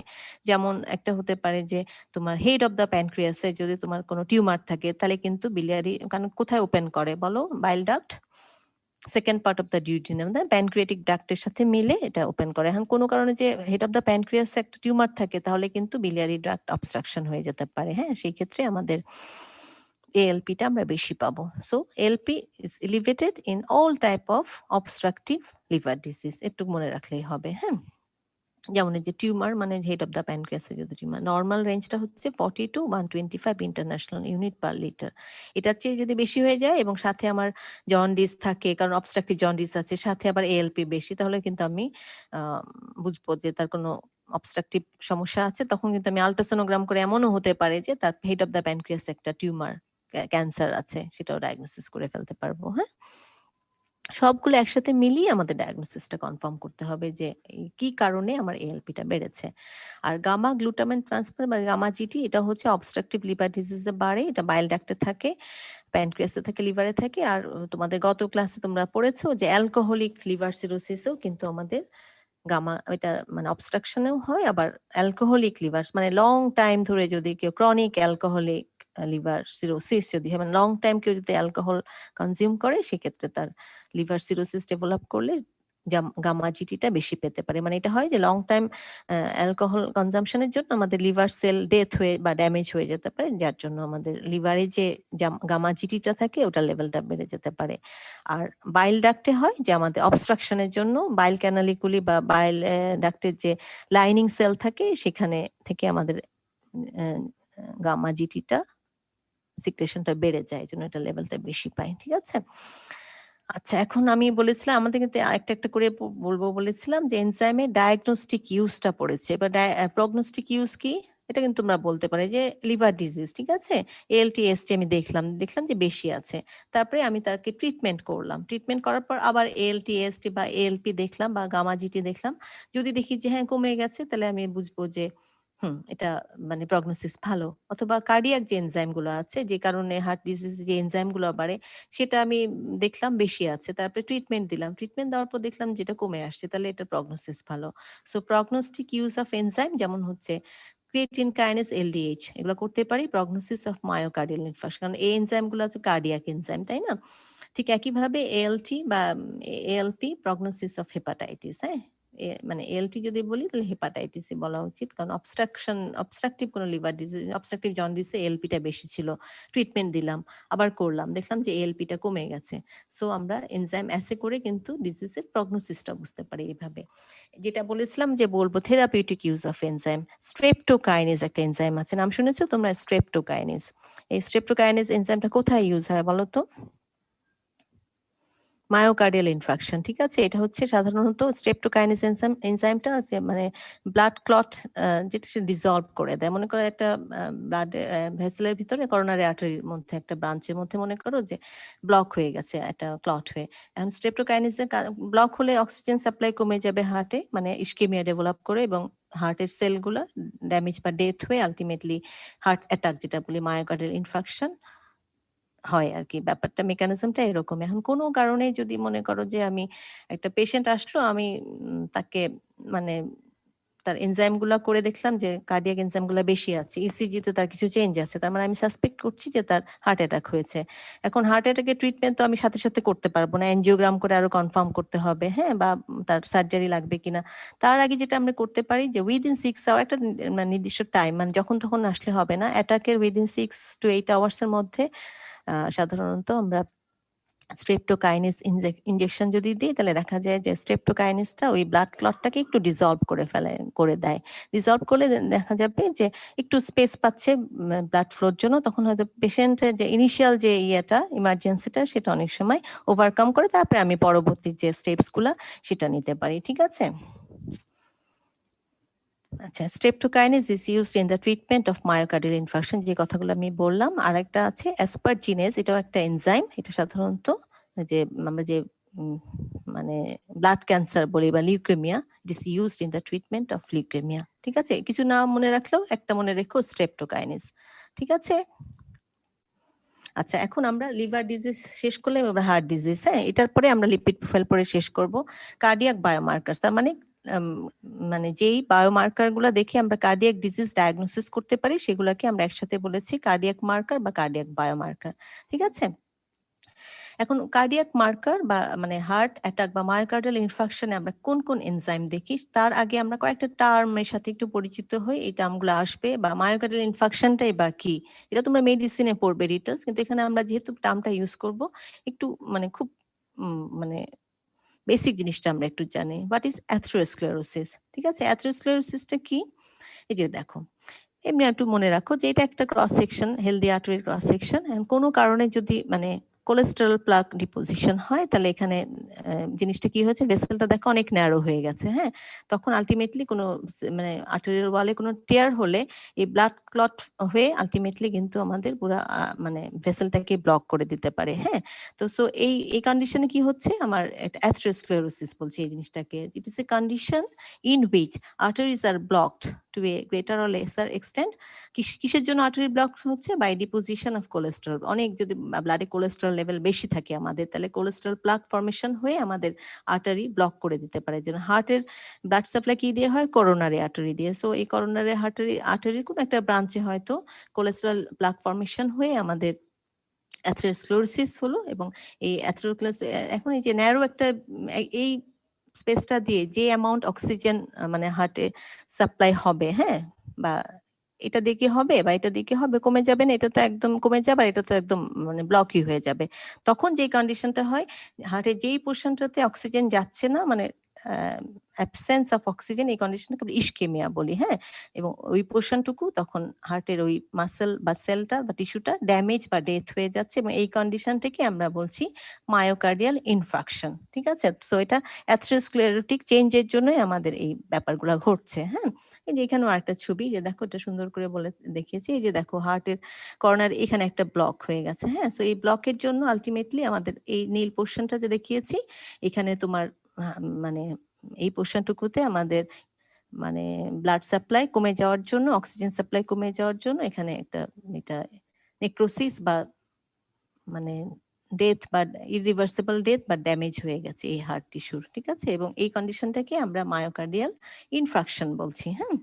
যেমন একটা হতে পারে যে তোমার হেড অফ দ্য প্যানক্রিয়াসে যদি তোমার কোনো টিউমার থাকে, তাহলে কিন্তু বিলিয়ারি, কারণ কোথায় ওপেন করে বলো, bile duct, second part of the duodenum, pancreatic ডাক্টের সাথে মিলে এটা ওপেন করে। এখন কোনো কারণে যে হেড অফ দ্য প্যানক্রিয়াস একটা টিউমার থাকে, তাহলে কিন্তু বিলিয়ারি ডাক্ট অবস্ট্রাকশন হয়ে যেতে পারে। হ্যাঁ, সেই ক্ষেত্রে আমাদের এএলপিটা আমরা বেশি পাবো। So LP is elevated in all type of obstructive liver disease, একটু মনে রাখলেই হবে। হ্যাঁ, যেমন এই যে টিউমার মানে হেড অফ দ্য প্যানক্রিয়াসে যদি টিউমার, নর্মাল রেঞ্জটা হচ্ছে 40 to 125 international unit per litre. এটার চেয়ে যদি বেশি হয়ে যায় এবং সাথে আমার জন্ডিস থাকে, কারণ অবস্ট্রাকটিভ জন্ডিস আছে, সাথে আবার এএলপি বেশি, তাহলে কিন্তু আমি বুঝবো যে তার কোনো অবস্ট্রাকটিভ সমস্যা আছে। তখন কিন্তু আমি আল্ট্রাসোনোগ্রাম করে এমনও হতে পারে যে তার হেড অফ দ্য প্যানক্রিয়াসে একটা টিউমার, ক্যান্সার আছে, সেটাও ডায়াগনোসিস করে ফেলতে পারবো। হ্যাঁ, সবগুলো একসাথে মিলিয়ে আমাদের ডায়াগনোসিসটা কনফার্ম করতে হবে যে কি কারণে আমার এএলপিটা বেড়েছে। আর গামা গ্লুটামেট ট্রান্সফার বা গামা জিটি, এটা হচ্ছে অবস্ট্রাকটিভ লিভার ডিজিজে বাড়ে, এটা বাইল ডাক্টে থাকে, প্যানক্রিয়াসে থাকে, লিভারে থাকে। আর তোমাদের গত ক্লাসে তোমরা পড়েছো যে অ্যালকোহলিক লিভার সিরোসিসও কিন্তু আমাদের গামা, এটা মানে অবস্ট্রাকশনেও হয়, আবার অ্যালকোহলিক লিভার মানে লং টাইম ধরে যদি কেউ ক্রনিক অ্যালকোহলিক লিভার সিরোসিস যদি হয়, মানে লং টাইম কেউ যদি অ্যালকোহল কনজিউম করে, সেক্ষেত্রে তার লিভার সিরোসিস ডেভেলপ করলে গামা জিটিটা বেশি পেতে পারে। মানে এটা হয় যে লং টাইম অ্যালকোহল কনজাম্পশনের জন্য আমাদের লিভার সেল ডেথ হয়ে বা ড্যামেজ হয়ে যেতে পারে, যার জন্য আমাদের লিভারে যে গামা জিটিটা থাকে ওটার লেভেলটা বেড়ে যেতে পারে। আর বাইল ডাক্টে হয় যে আমাদের অবস্ট্রাকশনের জন্য বাইল ক্যানালিকুলি বা বাইল ডাক্টের যে লাইনিং সেল থাকে সেখানে থেকে আমাদের গামা জিটিটা সিক্রেশনটা বেড়ে যায়, এই জন্য এটা লেভেলটা বেশি পাই, ঠিক আছে। আচ্ছা, এখন আমি বলেছিলাম আমাদের কিন্তু একটা একটা করে বলবো বলেছিলাম যে এনজাইমে ডায়াগনস্টিক ইউজটা পড়েছে। এবার প্রগনোস্টিক ইউজ কি, এটা কিন্তু তোমরা বলতে পারে যে লিভার ডিজিজ, ঠিক আছে। এএলটি এসটি আমি দেখলাম যে বেশি আছে, তারপরে আমি তাকে ট্রিটমেন্ট করলাম, ট্রিটমেন্ট করার পর আবার এএলটি এসটি বা এএলপি দেখলাম বা গামা জিটি দেখলাম। যদি দেখি যে হ্যাঁ কমে গেছে, তাহলে আমি বুঝবো যে এটা মানে প্রগনোসিস ভালো। অথবা কার্ডিয়াক যে এনজাইম গুলো আছে, যে কারণে হার্ট ডিজিজ যে এনজাইম গুলো বাড়ে, সেটা আমি দেখলাম বেশি আছে, তারপরে ট্রিটমেন্ট দিলাম, ট্রিটমেন্ট দেওয়ার পর দেখলাম যেটা কমে আসছে, তাহলে এটা প্রগনোসিস ভালো। So prognostic use of enzyme যেমন হচ্ছে ক্রিয়েটিন কাইনেজ, এলডিএইচ, এগুলো করতে পারি। প্রগনোসিস অফ মায়োকার্ডিয়াল ইনফার্কশন, কারণ এই এনজাইম গুলো হচ্ছে কার্ডিয়াক এনজাইম, তাই না। ঠিক একইভাবে এএলটি বা এএলপি প্রগনোসিস অফ হেপাটাইটিস, হ্যাঁ মানে এএলটি যদি বলি তাহলে হেপাটাইটিস বলা উচিত, কারণ অবস্ট্রাকটিভ কোনো লিভার ডিজিজ, অবস্ট্রাকটিভ জন্ডিসে এএলপিটা বেশি ছিল, ট্রিটমেন্ট দিলাম, আবার করলাম, দেখলাম যে এএলপিটা কমে গেছে। সো আমরা এনজাইম অ্যাসে করে কিন্তু ডিজিজের প্রগনোসিসটা বুঝতে পারি এইভাবে। যেটা বলেছিলাম যে বলবো থেরাপিউটিক ইউজ অফ এনজাইম, স্ট্রেপ্টোকাইনেজ একটা এনজাইম আছে, নাম শুনেছো তোমরা স্ট্রেপ্টোকাইনেজ? এই স্ট্রেপ্টোকাইনেজ এনজাইমটা কোথায় ইউজ হয় বলো তো? মায়োকার্ডিয়াল ইনফ্রাকশন, ঠিক আছে। এটা হচ্ছে সাধারণত স্ট্রেপ্টোকাইনেজ এনজাইমটা যে মানে ব্লাড ক্লট যেটা সে ডিসলভ করে দেয়। মনে করো একটা ব্লাড ভেসেলের ভিতরে করোনারি আর্টারির মধ্যে একটা ব্রাঞ্চের মধ্যে মনে করো যে ব্লক হয়ে গেছে একটা ক্লট হয়ে, এখন স্ট্রেপ্টোকাইনেজের ব্লক হলে অক্সিজেন সাপ্লাই কমে যাবে হার্টে, মানে ইস্কেমিয়া ডেভেলপ করে এবং হার্টের সেলগুলো ড্যামেজ বা ডেথ হয়ে আলটিমেটলি হার্ট অ্যাটাক যেটা বলি মায়োকার্ডিয়াল ইনফ্রাকশন হয় আর কি। ব্যাপারটা মেকানিজমটা এরকম। এখন কোনো কারণে যদি মনে করো যে আমি একটা পেশেন্ট আসলো, আমি তাকে মানে তার এনজাইম গুলা করে দেখলাম যে কার্ডিয়াক এনজাইম গুলা বেশি আছে, ইসিজি তে তার কিছু চেঞ্জ আছে, তার মানে আমি সাসপেক্ট করছি যে তার হার্ট অ্যাটাক হয়েছে। এখন হার্ট অ্যাটাকের ট্রিটমেন্ট তো আমি সাথে সাথে করতে পারবো না, এনজিওগ্রাম করে আরো কনফার্ম করতে হবে, হ্যাঁ, বা তার সার্জারি লাগবে কিনা। তার আগে যেটা আমরা করতে পারি যে উইদিন 6 আওয়ার একটা নির্দিষ্ট টাইম, মানে যখন তখন আসলে হবে না, অ্যাটাকের উইদিন 6 to 8 আওয়ার্স এর মধ্যে সাধারণত আমরা স্ট্রেপ্টোকাইনেজ ইনজেকশন যদি দিই তাহলে দেখা যায় যে স্ট্রেপ্টোকাইনেজটা ওই ব্লাড ক্লটটাকে একটু ডিসলভ করে দেয়। ডিসলভ করলে দেখা যাবে যে একটু স্পেস পাচ্ছে ব্লাড ফ্লোর জন্য, তখন হয়তো পেশেন্টের যে ইনিশিয়াল যে ইমার্জেন্সিটা সেটা অনেক সময় ওভারকাম করে, তারপরে আমি পরবর্তী যে স্টেপসগুলা সেটা নিতে পারি, ঠিক আছে। আচ্ছা, streptokinase is used in the treatment of myocardial infarction, যে কথাগুলো আমি বললাম। আর একটা আছে অ্যাসপারজিনেজ, এটাও একটা এনজাইম, এটা সাধারণত যে আমরা যে মানে ব্লাড ক্যান্সার বলি বা leukaemia, it is used in the treatment of leukaemia, ঠিক আছে। কিছু নাম মনে রাখলেও একটা মনে রেখো স্ট্রেপ্টোকাইনেজ, ঠিক আছে। আচ্ছা, এখন আমরা লিভার ডিজিজ শেষ করলে আমরা হার্ট ডিজিজ, হ্যাঁ, এটার পরে আমরা লিপিড প্রোফাইল পরে শেষ করব। কার্ডিয়াক বায়োমার্কার, তার মানে যেই বায়োমার্কার গুলা দেখে আমরা কার্ডিয়াক ডিজিজ ডায়াগনোসিস করতে পারি সেগুলাকে আমরা একসাথে বলেছি কার্ডিয়াক মার্কার বা কার্ডিয়াক বায়োমার্কার, ঠিক আছে। এখন কার্ডিয়াক মার্কার বা মানে হার্ট অ্যাটাক বা মায়োকার্ডিয়াল ইনফার্কশনে আমরা কোন কোন এনজাইম দেখি, তার আগে আমরা কয়েকটা টার্মের সাথে একটু পরিচিত হই, এই টার্মগুলো আসবে। বা মায়োকার্ডিয়াল ইনফার্কশনটাই বা কি, এটা তোমরা মেডিসিনে পড়বে ডিটেলস, কিন্তু এখানে আমরা যেহেতু টার্মটা ইউজ করব একটু মানে খুব মানে বেসিক জিনিসটা আমরা একটু জানি। হোয়াট ইজ অ্যাথেরোস্ক্লেরোসিস, ঠিক আছে। অ্যাথেরোস্ক্লেরোসিসটা কি, এই যে দেখো, এমনি একটু মনে রাখো যে এটা একটা ক্রস সেকশন, হেলদি আর্টারির ক্রস সেকশন। কোনো কারণে যদি মানে কোলেস্টেরল প্লাক ডিপোজিশন হয় তাহলে এখানে জিনিসটা কি হয়েছে, ভেসেলটা দেখো অনেক ন্যারো হয়ে গেছে, হ্যাঁ। তখন আলটিমেটলি কোনো মানে আর্টারিয়াল ওয়ালে কোনো টিয়ার হলে এই ব্লাড ক্লট হয়ে আলটিমেটলি কিন্তু আমাদের পুরো মানে ভেসেলটাকে ব্লক করে দিতে পারে, হ্যাঁ। তো সো এই কন্ডিশনে কি হচ্ছে, আমার অ্যাথেরোস্ক্লেরোসিস বলছি এই জিনিসটাকে। It is a condition in which arteries are blocked to a greater or lesser extent. কিসের জন্য আর্টারি ব্লক হচ্ছে, বাই ডিপোজিশন অফ কোলেস্টেরল। অনেক যদি ব্লাডে কোলেস্টেরল লেভেল বেশি থাকে আমাদের, তাহলে কোলেস্টেরল প্লাক ফর্মেশন হয়ে আমাদের আর্টারি ব্লক করে দিতে পারে। যেন হার্টের ব্লাড সাপ্লাই কি দিয়ে হয়, করোনারি আর্টারি দিয়ে। সো এই করোনারি আর্টারির কোন একটা ব্রাঞ্চে হয়তো কোলেস্টেরল প্লাক ফর্মেশন হয়ে আমাদের অ্যাথেরোস্ক্লেরোসিস হলো। এবং এই অ্যাথেরোস্ক্লেরোসিস এখন এই যে ন্যারো একটা এই স্পেসটা দিয়ে যে অ্যামাউন্ট অক্সিজেন মানে হার্টে সাপ্লাই হবে, হ্যাঁ, বা এটা দিয়ে কি হবে বা এটা দিয়ে কি হবে, কমে যাবে না, এটা তো একদম কমে যাবে আর এটা তো একদম মানে ব্লকই হয়ে যাবে। তখন যে কন্ডিশনটা হয়, হার্টের যেই পোর্শনটাতে অক্সিজেন যাচ্ছে না, মানে অ্যাবসেন্স অফ অক্সিজেন, এই কন্ডিশনটাকে আমরা ইস্কেমিয়া বলি, হ্যাঁ। এবং ওই পোর্শনটুকু তখন হার্টের ওই মাসেল বা সেলটা বা টিস্যুটা ড্যামেজ বা ডেথ হয়ে যাচ্ছে, এবং এই কন্ডিশনটাকে আমরা বলছি মায়োকার্ডিয়াল ইনফ্রাকশন, ঠিক আছে। তো এটা অ্যাথেরোস্ক্লেরোটিক চেঞ্জের জন্যই আমাদের এই ব্যাপারগুলো ঘটছে, হ্যাঁ। এই যে এখানেও একটা ছবি, যে দেখো এটা সুন্দর করে বলে দেখিয়েছি, এই যে দেখো হার্টের কর্নার এখানে একটা ব্লক হয়ে গেছে, হ্যাঁ। সো এই ব্লকের জন্য আলটিমেটলি আমাদের এই নীল পোর্শনটা যে দেখিয়েছি এখানে তোমার মানে এই পোর্শনটুকুতে আমাদের মানে ব্লাড সাপ্লাই কমে যাওয়ার জন্য, অক্সিজেন সাপ্লাই কমে যাওয়ার জন্য এখানে একটা এটা নেক্রোসিস বা মানে ডেথ বা ইরিভার্সিবল ডেথ বা ড্যামেজ হয়ে গেছে এই হার্ট টিস্যুর, ঠিক আছে। এবং এই কন্ডিশনটাকে আমরা মায়োকার্ডিয়াল ইনফ্রাকশন বলছি, হ্যাঁ।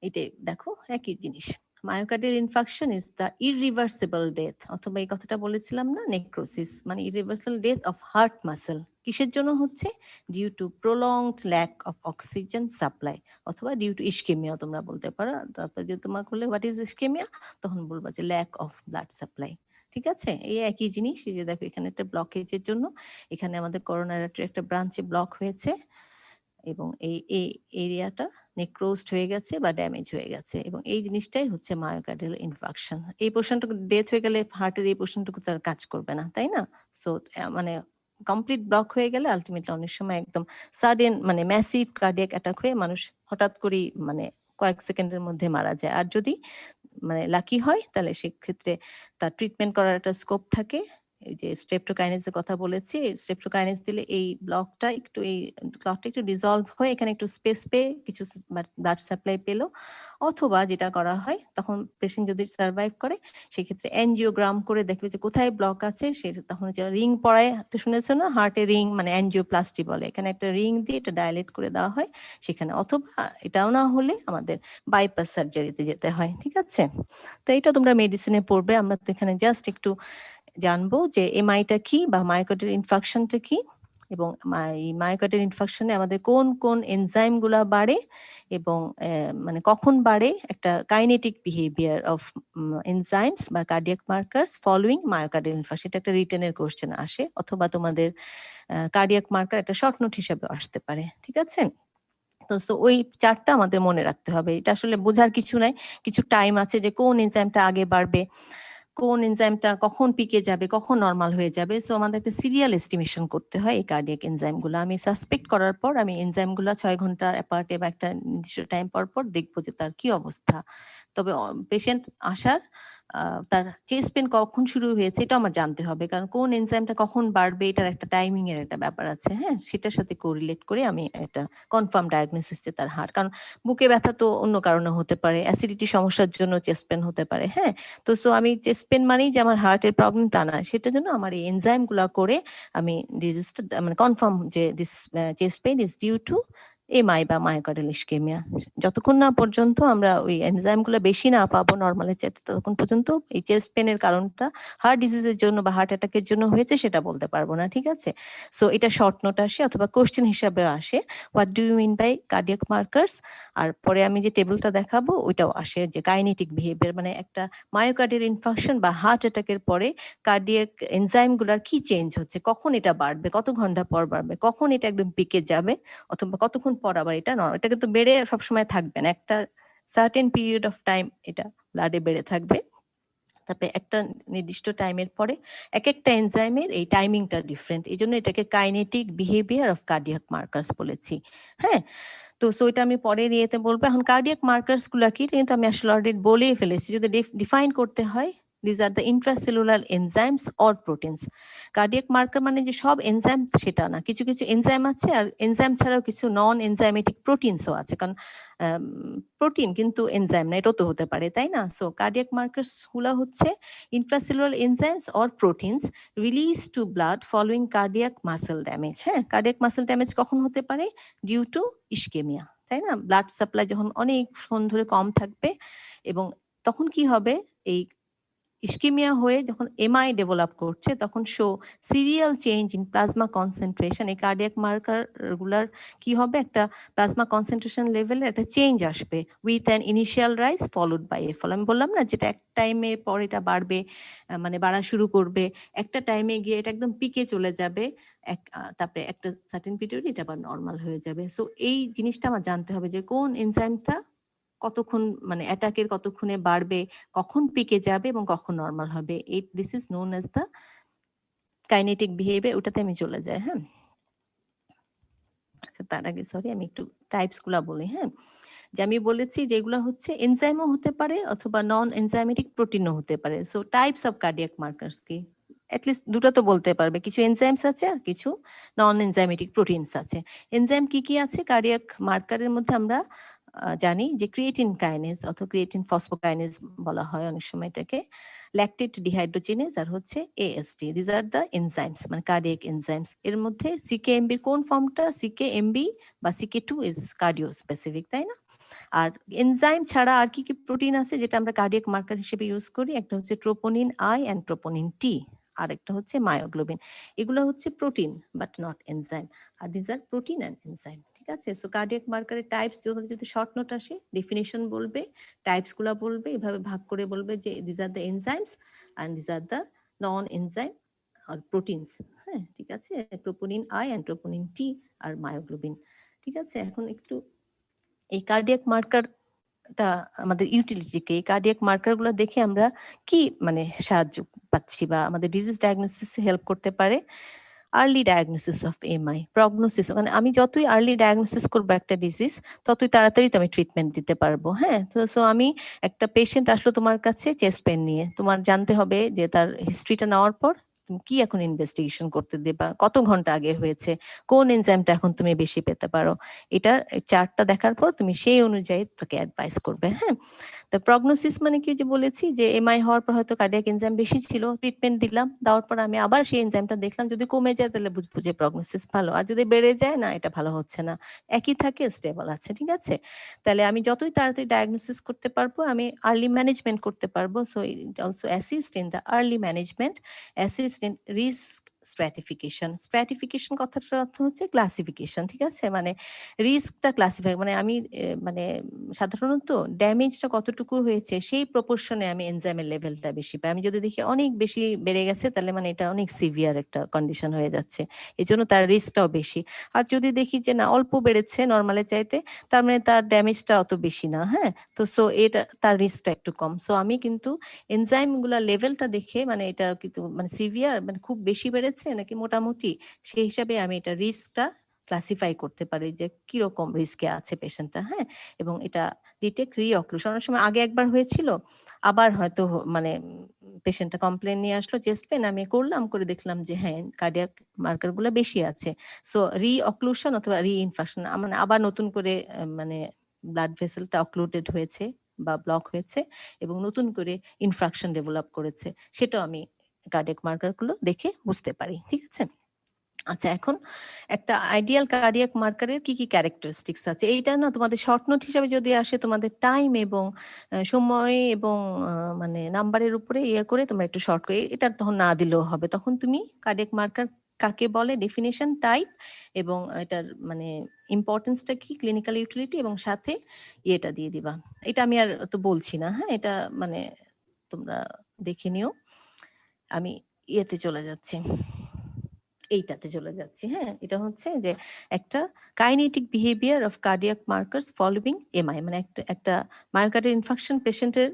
এটাই দেখো একই জিনিস। Myocardial infarction is the irreversible death, অথবা এই কথাটা বলেছিলাম না, নেক্রোসিস মানে irreversible death of heart muscle. কিসের জন্য হচ্ছে? Due to prolonged lack of oxygen supply, অথবা ডিউ টু ইস্কেমিয়া তোমরা বলতে পারো। তারপরে যদি তোমার করলে হোয়াট ইজ ইস্কেমিয়া, তখন বলবা যে ল্যাক অফ ব্লাড সাপ্লাই। ঠিক আছে, এই একই জিনিস। এই যে দেখো এখানে একটা ব্লকেজের জন্য এখানে আমাদের করোনারি আর্টারি একটা ব্রাঞ্চে ব্লক হয়েছে এবং এই এরিয়াটা নেক্রোজড হয়ে গেছে বা ড্যামেজ হয়ে গেছে, এবং এই জিনিসটাই হচ্ছে মায়োকার্ডিয়াল ইনফাকশন। এই পোর্শনটুকু ডেথ হয়ে গেলে হার্টের এই পোর্শনটুকু তার কাজ করবে না, তাই না? সো মানে কমপ্লিট ব্লক হয়ে গেলে আলটিমেটলি অনেক সময় একদম সাডেন মানে ম্যাসিভ কার্ডিয়াক অ্যাটাক হয়ে মানুষ হঠাৎ করেই মানে কয়েক সেকেন্ডের মধ্যে মারা যায়। আর যদি মানে লাকি হয় তাহলে সেক্ষেত্রে তার ট্রিটমেন্ট করার একটা স্কোপ থাকে। এই যে স্ট্রেপ্টোকাইনেসের কথা বলেছি, স্ট্রেপ্টোকাইনেস দিলে এই ব্লকটা একটু এই ক্লটটা একটু ডিসলভ হয়ে এখানে একটু স্পেস পেয়ে কিছু ব্লাড সাপ্লাই পেলো, অথবা যেটা করা হয় তখন পেশেন্ট যদি সার্ভাইভ করে সেক্ষেত্রে এনজিওগ্রাম করে দেখবে যে কোথায় ব্লক আছে, সে তখন যে রিং পড়ায়, একটা শুনেছো না, হার্টে রিং মানে এনজিওপ্লাস্টি বলে, এখানে একটা রিং দিয়ে এটা ডাইলেট করে দেওয়া হয় সেখানে, অথবা এটাও না হলে আমাদের বাইপাস সার্জারিতে যেতে হয়। ঠিক আছে, তো এটা তোমরা মেডিসিনে পড়বে, আমরা তো এখানে জাস্ট একটু জানবো যে এমআইটা কি বা মায়োকার্ডিয়াল ইনফাকশনটা কি, এবং মায়োকার্ডিয়াল ইনফাকশনে আমাদের কোন কোন এনজাইম গুলা বাড়ে এবং মানে কখন বাড়ে, একটা কাইনেটিক বিহেভিয়ার অফ এনজাইমস বা cardiac markers following myocardial infarction. এটা একটা রিটেনের কোশ্চেন আসে, অথবা তোমাদের কার্ডিয়াক মার্কার একটা শর্ট নোট হিসাবে আসতে পারে। ঠিক আছে, তো ওই চারটা আমাদের মনে রাখতে হবে। এটা আসলে বোঝার কিছু নাই, কিছু টাইম আছে যে কোন এনজাইমটা আগে বাড়বে, কোন এনজাইমটা কখন পিকে যাবে, কখন নরমাল হয়ে যাবে। সো আমাদের একটা সিরিয়াল এস্টিমেশন করতে হয় এই কার্ডিয়াক এনজাইমগুলো। আমি সাসপেক্ট করার পর আমি এনজাইমগুলো 6 ঘন্টা অ্যাপার্টে বা একটা নির্দিষ্ট টাইম পর পর দেখবো যে তার কি অবস্থা। তবে পেশেন্ট আসার তার চেস্ট পেন কখন শুরু হয়েছে এটা আমার জানতে হবে, কারণ কোন এনজাইমটা কখন বাড়বে এটার একটা টাইমিং এর একটা ব্যাপার আছে। হ্যাঁ, সেটার সাথে কোরিলেট করে আমি একটা কনফার্ম ডায়াগনোসিস যে তার হার্ট, কারণ বুকে ব্যথা তো অন্য কারণে হতে পারে, অ্যাসিডিটি সমস্যার জন্য চেস্ট পেন হতে পারে। হ্যাঁ, তো সো আমি চেস্ট পেন মানেই যে আমার হার্টের প্রবলেম তা না, সেটার জন্য আমার এই এনজাইম গুলা করে আমি ডিজিজটা মানে কনফার্ম যে this chest pain is due to MI বা মায়োকার্ডিয়াল ইসকেমিয়া। যতক্ষণ না পর্যন্ত আমরা ওই এনজাইম গুলো বেশি না পাবো নর্মালের চাইতে, ততক্ষণ পর্যন্ত এই চেস্ট পেনের কারণটা হার্ট ডিজিজের জন্য বা হার্ট অ্যাটাকের জন্য হয়েছে সেটা বলতে পারবো না। ঠিক আছে, সো এটা শর্ট নোট আসে অথবা কোশ্চেন হিসাবে আসে, what do you mean by cardiac markers. আর পরে আমি যে টেবিলটা দেখাবো ওইটাও আসে যে কাইনেটিক বিহেভিয়ার, মানে একটা মায়োকার্ডিয়াল ইনফাকশন বা হার্ট অ্যাটাকের পরে কার্ডিয়াক এনজাইম গুলার কি চেঞ্জ হচ্ছে, কখন এটা বাড়বে, কত ঘন্টা পর বাড়বে, কখন এটা একদম পিকে যাবে, অথবা কতক্ষণ পর আবার এটা এটা কিন্তু বেড়ে সবসময় থাকবে না, একটা সার্টেন পিরিয়ড অফ টাইম এটা ব্লাডে বেড়ে থাকবে। তারপরে একটা নির্দিষ্ট টাইমের পরে এক একটা এনজাইমের এই টাইমিংটা ডিফারেন্ট, এই জন্য এটাকে kinetic behaviour of cardiac markers বলেছি। হ্যাঁ, তো সো এটা আমি পরে ইয়েতে বলবো। এখন কার্ডিয়াক মার্কার্স গুলা কি, কিন্তু আমি আসলে অলরেডি বলেই ফেলেছি। যদি ডিফাইন করতে হয়, these are the intracellular enzymes or proteins. Cardiac marker মানে যে সব এনজাইম সেটা না, কিছু কিছু এনজাইম আছে, আর এনজাইম ছাড়াও কিছু নন এনজাইমেটিক প্রোটিনসও আছে, কারণ প্রোটিন কিন্তু এনজাইম না, এটাও তো হতে পারে, তাই না? সো কার্ডিয়াক মার্কার্স গুলা হচ্ছে intracellular enzymes or proteins release to blood following cardiac muscle damage. হ্যাঁ, কার্ডিয়াক মাসেল ড্যামেজ কখন হতে পারে? ডিউ টু ইস্কেমিয়া, তাই না? ব্লাড সাপ্লাই যখন অনেকক্ষণ ধরে কম থাকবে, এবং তখন কি হবে, এই ইস্কেমিয়া হয়ে যখন এমআই ডেভেলপ করছে তখন show serial change in plasma concentration. এই কার্ডিয়াক মার্কার গুলার কি হবে, একটা প্লাজমা কনসেন্ট্রেশন লেভেলে একটা চেঞ্জ আসবে with an initial rise followed by a fall. আমি বললাম না, যেটা এক টাইমে পর এটা বাড়বে, মানে বাড়া শুরু করবে, একটা টাইমে গিয়ে এটা একদম পিকে চলে যাবে, তারপরে একটা সার্টেন পিরিয়ড এটা আবার নর্মাল হয়ে যাবে। সো এই জিনিসটা আমার জানতে হবে যে কোন এনজাইমটা কতক্ষণ মানে অ্যাটাকের কতক্ষণে বাড়বে, কখন পিকে যাবে এবং কখন নর্মাল হবে। এই this is known as the kinetic behaviour. ওটাতে আমি চলে যাই। হ্যাঁ, আচ্ছা তার আগে সরি আমি একটু টাইপস গুলা বলি। হ্যাঁ, যে আমি বলেছি যেগুলো হচ্ছে এনজাইমও হতে পারে অথবা নন এনজাইমেটিক প্রোটিনও হতে পারে। So types of cardiac markers কি, অ্যাটলিস্ট দুটো তো বলতে পারবে, কিছু এনজাইমস আছে আর কিছু নন এনজাইমেটিক প্রোটিনস আছে। এনজাইম কি কি আছে কার্ডিয়াক মার্কারের মধ্যে? আমরা জানি যে ক্রিয়েটিন কাইনেজ অথবা ক্রিয়েটিন ফসফোকাইনেজ বলা হয় অনেক সময় এটাকে, ল্যাকটেট ডিহাইড্রোজেনেজ, আর হচ্ছে AST. These are the enzymes মানে কার্ডিয়াক এনজাইমস। এর মধ্যে সিকেএমবি কোন ফর্মটা? সিকেএমবি বা সিকে2 ইজ কার্ডিও স্পেসিফিক, তাই না? আর এনজাইম ছাড়া আর কি কি প্রোটিন আছে যেটা আমরা কার্ডিয়াক মার্কার হিসেবে ইউজ করি? একটা হচ্ছে troponin I and troponin T, আর একটা হচ্ছে মায়োগ্লোবিন। এগুলো হচ্ছে প্রোটিন বাট নট এনজাইম, আর these are protein and enzyme. ঠিক আছে? সো কার্ডিয়াক মার্কারের টাইপস যদি শর্ট নোট আসে, ডেফিনেশন বলবে, টাইপস গুলা বলবে, এভাবে ভাগ করে বলবে যে these are the enzymes and these are the non enzyme আর প্রোটিনস। হ্যাঁ, ঠিক আছে? Troponin I and troponin T আর মায়োগ্লোবিন। ঠিক আছে? এখন একটু এই কার্ডিয়াক মার্কারটা আমাদের ইউটিলিটিকে, এই কার্ডিয়াক মার্কার গুলো দেখে আমরা কি মানে সাহায্য পাচ্ছি বা আমাদের ডিজিজ ডায়াগনোসিস হেল্প করতে পারে? Early diagnosis of MI, prognosis, মানে আমি যতই আর্লি ডায়াগনোসিস করবো একটা ডিজিজ ততই তাড়াতাড়ি তো আমি ট্রিটমেন্ট দিতে পারবো। হ্যাঁ, তো সো আমি একটা পেশেন্ট আসলো তোমার কাছে চেস্ট পেন নিয়ে, তোমার জানতে হবে যে তার হিস্ট্রিটা নেওয়ার পর তুমি কি এখন ইনভেস্টিগেশন করতে দেবা, কত ঘন্টা আগে হয়েছে, কোন এনজাইমটা এখন তুমি বেশি পেতে পারো, এটা চার্টটা দেখার পর তুমি সেই অনুযায়ী তাকে অ্যাডভাইস করবে। হ্যাঁ, তো প্রগনোসিস মানে কি, যে বলেছি যে এমআই হওয়ার পর হয়তো কার্ডিয়াক এনজাইম বেশি ছিল, ট্রিটমেন্ট দিলাম, দেওয়ার পর আমি আবার সেই এনজাইমটা দেখলাম, যদি কমে যায় তাহলে বুঝবো যে প্রগনোসিস ভালো, আর যদি বেড়ে যায় না এটা ভালো হচ্ছে না, একই থাকে স্টেবল আছে। ঠিক আছে? তাহলে আমি যতই তাড়াতাড়ি ডায়াগনোসিস করতে পারবো আমি আর্লি ম্যানেজমেন্ট করতে পারবো। So it also assist in the early management, assist in risk stratification. Stratification কথাটার অর্থ হচ্ছে ক্লাসিফিকেশন। ঠিক আছে? মানে রিস্কটা ক্লাসিফাই, মানে আমি মানে সাধারণত ড্যামেজটা কতটুকু হয়েছে সেই প্রপোর্শনে আমি এনজাইমের লেভেলটা বেশি পাই। আমি যদি দেখি অনেক বেশি বেড়ে গেছে তাহলে মানে এটা অনেক সিভিয়ার একটা কন্ডিশন হয়ে যাচ্ছে, এই জন্য তার রিস্কটাও বেশি। আর যদি দেখি যে না অল্প বেড়েছে নর্মালের চাইতে, তার মানে তার ড্যামেজটা অত বেশি না। হ্যাঁ, তো সো এটা তার রিস্কটা একটু কম। সো আমি কিন্তু এনজাইম গুলা লেভেলটা দেখে, মানে এটা কিন্তু মানে সিভিয়ার মানে খুব বেশি বেড়েছে নাকি মোটামুটি, সেই হিসাবে আমি এটা রিস্কটা ক্লাসিফাই করতে পারি যে কিরকম রিস্কে আছে পেশেন্টটা। হ্যাঁ, এবং এটা ডিটেক্ট রিঅক্লুশন, অনেক সময় আগে একবার হয়েছিল আবার হয়তো মানে পেশেন্টটা কমপ্লেন নিয়ে আসলো চেস্ট পেন, আমি করলাম, করে দেখলাম যে হ্যাঁ কার্ডিয়াক মার্কার গুলো বেশি আছে। সো রিঅক্লুশন অথবা রিইনফ্রাকশন, মানে আবার নতুন করে মানে ব্লাড ভেসেলটা অক্লুডেড হয়েছে বা ব্লক হয়েছে এবং নতুন করে ইনফ্রাকশন ডেভেলপ করেছে, সেটাও আমি কার্ডিয়াক মার্কার গুলো দেখে বুঝতে পারি। ঠিক আছে? আচ্ছা, এখন একটা আইডিয়াল কার্ডিয়াক মার্কারের কি কি ক্যারেক্টারিস্টিক্স আছে, এইটা না তোমাদের শর্ট নোট হিসাবে যদি আসে তোমাদের টাইম এবং সময় এবং মানে নাম্বারের উপরে ইয়ে করে তোমরা একটু শর্ট করে, এটা তখন না দিলেও হবে, তখন তুমি কার্ডিয়াক মার্কার কাকে বলে, ডেফিনেশন, টাইপ এবং এটার মানে ইম্পর্টেন্সটা কি, ক্লিনিক্যাল ইউটিলিটি, এবং সাথে ইয়েটা দিয়ে দিবা। এটা আমি আর তো বলছি না। হ্যাঁ, এটা মানে তোমরা দেখে নিও। আমি ইয়েতে চলে যাচ্ছি, এইটাতে চলে যাচ্ছি। হ্যাঁ, এটা হচ্ছে যে একটা kinetic behaviour of cardiac markers following MI, মানে একটা মায়োকার্ডিয়াল ইনফাকশন পেশেন্টের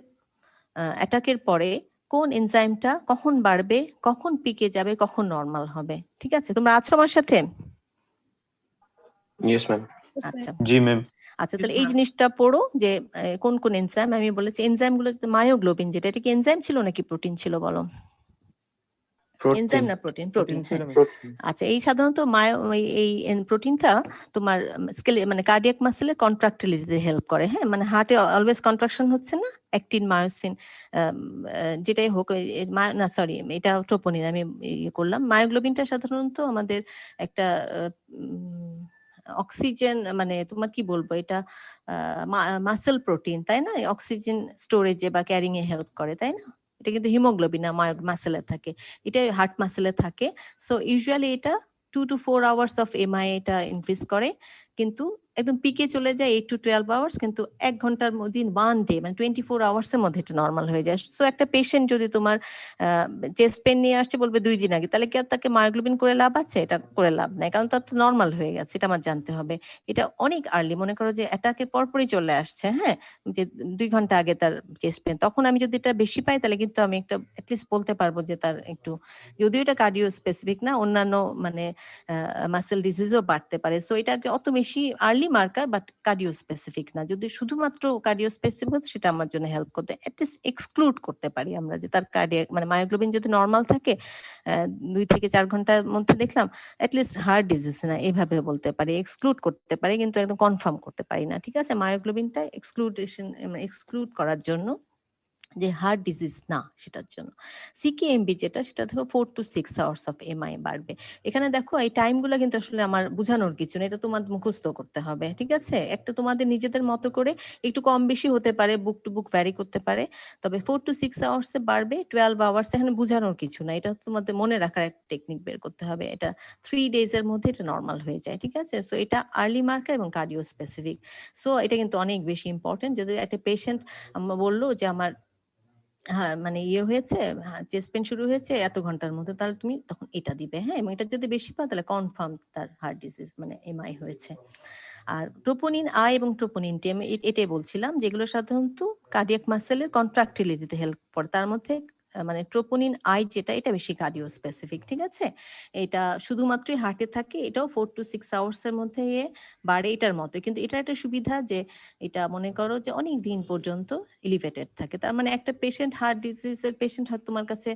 অ্যাটাকের পরে কোন এনজাইমটা কখন বাড়বে, কখন পিকে যাবে, কখন নর্মাল হবে। ঠিক আছে? তোমরা আছো আমার সাথে? Yes ma'am. আচ্ছা, জি ম্যাম। আচ্ছা, তাহলে এই জিনিসটা পড়ো যে কোন কোন এনজাইম, আমি বলেছি এনজাইম গুলো, মায়োগ্লোবিন যেটা, এটা কি এনজাইম ছিল নাকি প্রোটিন ছিল বলো? এনজাইম না প্রোটিন? প্রোটিন। আচ্ছা, এই সাধারণত এই প্রোটিনটা তোমার স্কেলে মানে কার্ডিয়াক মাসেলের কন্ট্রাক্টিলিটিতে হেল্প করে। হ্যাঁ, মানে হার্টে অলওয়েজ কন্ট্রাকশন হচ্ছে না, অ্যাক্টিন, মায়োসিন, যেটাই হোক, না সরি এটা ট্রোপোনিন আমি ইয়ে করলাম। মায়োগ্লোবিনটা সাধারণত আমাদের একটা অক্সিজেন, মানে তোমার কি বলবো, এটা মাসেল প্রোটিন, তাই না? অক্সিজেন স্টোরেজে বা ক্যারিং এ হেল্প করে, তাই না? এটা কিন্তু হিমোগ্লোবিন না, মাসেলে থাকে, এটা হার্ট মাসেলে থাকে। সো ইউজুয়ালি এটা 2 to 4 আওয়ার্স অফ এমআই এটা ইনক্রিজ করে, কিন্তু একদম পিকে চলে যায় 8 to 12 আওয়ার্স, কিন্তু 1 ঘন্টার মধ্যে 1 ডে মানে 24 আওয়ার্সের মধ্যে এটা নর্মাল হয়ে যায়। সো একটা পেশেন্ট যদি তোমার চেস্ট পেন নিয়ে আসছে বলবে 2 দিন আগে, তাহলে কি আর তাকে মায়োগ্লোবিন করে লাভ আছে? এটা করে লাভ নাই, কারণ তার তো নর্মাল হয়ে গেছে, এটা আমার জানতে হবে। এটা অনেক আর্লি, মনে করো যে অ্যাটাকের পরপরই চলে আসছে, হ্যাঁ, যে 2 ঘন্টা আগে তার চেস্ট পেন, তখন আমি যদি এটা বেশি পাই তাহলে কিন্তু আমি একটা অ্যাটলিস্ট বলতে পারবো যে তার একটু, যদিও এটা কার্ডিও স্পেসিফিক না, অন্যান্য মানে মাসেল ডিজিজও বাড়তে পারে। সো এটা অত বেশি early marker but cardio specific না। যদি শুধুমাত্র কার্ডিও স্পেসিফিক হতো সেটা আমার জন্য হেল্প করতে, অ্যাটলিস্ট এক্সক্লুড করতে পারি আমরা যে তার কার্ডিয়াক মানে মায়োগ্লোবিন যদি নর্মাল থাকে 2 থেকে 4 ঘন্টার মধ্যে দেখলাম, অ্যাটলিস্ট হার্ট ডিজিজ না, এইভাবে বলতে পারি, এক্সক্লুড করতে পারি, কিন্তু একদম কনফার্ম করতে পারি না। ঠিক আছে? মায়োগ্লোবিনটা এক্সক্লুড করার জন্য যে হার্ট ডিজিজ না সেটার জন্য। সিকেএমবি যেটা সেটা দেখো 4 to 6 আওয়ার্স অফ এমআই বাড়বে। এখানে দেখো এই টাইমগুলো কিন্তু আসলে আমার বোঝানোর কিছু না, এটা তোমার মুখস্থ করতে হবে, ঠিক আছে? একটা তোমাদের নিজেদের মতো করে একটু কম বেশি হতে পারে, বুক টু বুক ভ্যারি করতে পারে, তবে 4 to 6 আওয়ার্সে বাড়বে, 12 আওয়ার্স এখানে বোঝানোর কিছু না, এটা তোমাদের মনে রাখার একটা টেকনিক বের করতে হবে। এটা 3 ডেজ এর মধ্যে এটা নর্মাল হয়ে যায়, ঠিক আছে? সো এটা আর্লি মার্কার এবং কার্ডিও স্পেসিফিক। সো এটা কিন্তু অনেক বেশি ইম্পর্টেন্ট। যদি একটা পেশেন্ট বললো যে আমার হ্যাঁ, মানে ইয়ে হয়েছে, চেস্ট পেইন শুরু হয়েছে এত ঘন্টার মধ্যে, তাহলে তুমি তখন এটা দিবে, হ্যাঁ? এবং এটা যদি বেশি পাও তাহলে কনফার্ম তার হার্ট ডিজিজ মানে এমআই হয়েছে। আর ট্রোপোনিন আই এবং ট্রোপোনিন টি আমি এটাই বলছিলাম, যেগুলো সাধারণত কার্ডিয়াক মাসেলের কন্ট্রাক্টিলিটিতে হেল্প করে। তার মধ্যে মানে ট্রোপোনিন আই যেটা, এটা বেশি কার্ডিও স্পেসিফিক, ঠিক আছে? এটা শুধুমাত্রই হার্টে থাকে, এটাও 4 to 6 আওয়ার্স এর মধ্যে বাড়ে এটার মতো। কিন্তু এটার একটা সুবিধা যে এটা মনে করো যে অনেক দিন পর্যন্ত এলিভেটেড থাকে। তার মানে একটা পেশেন্ট, হার্ট ডিজিজের পেশেন্ট হয়তো তোমার কাছে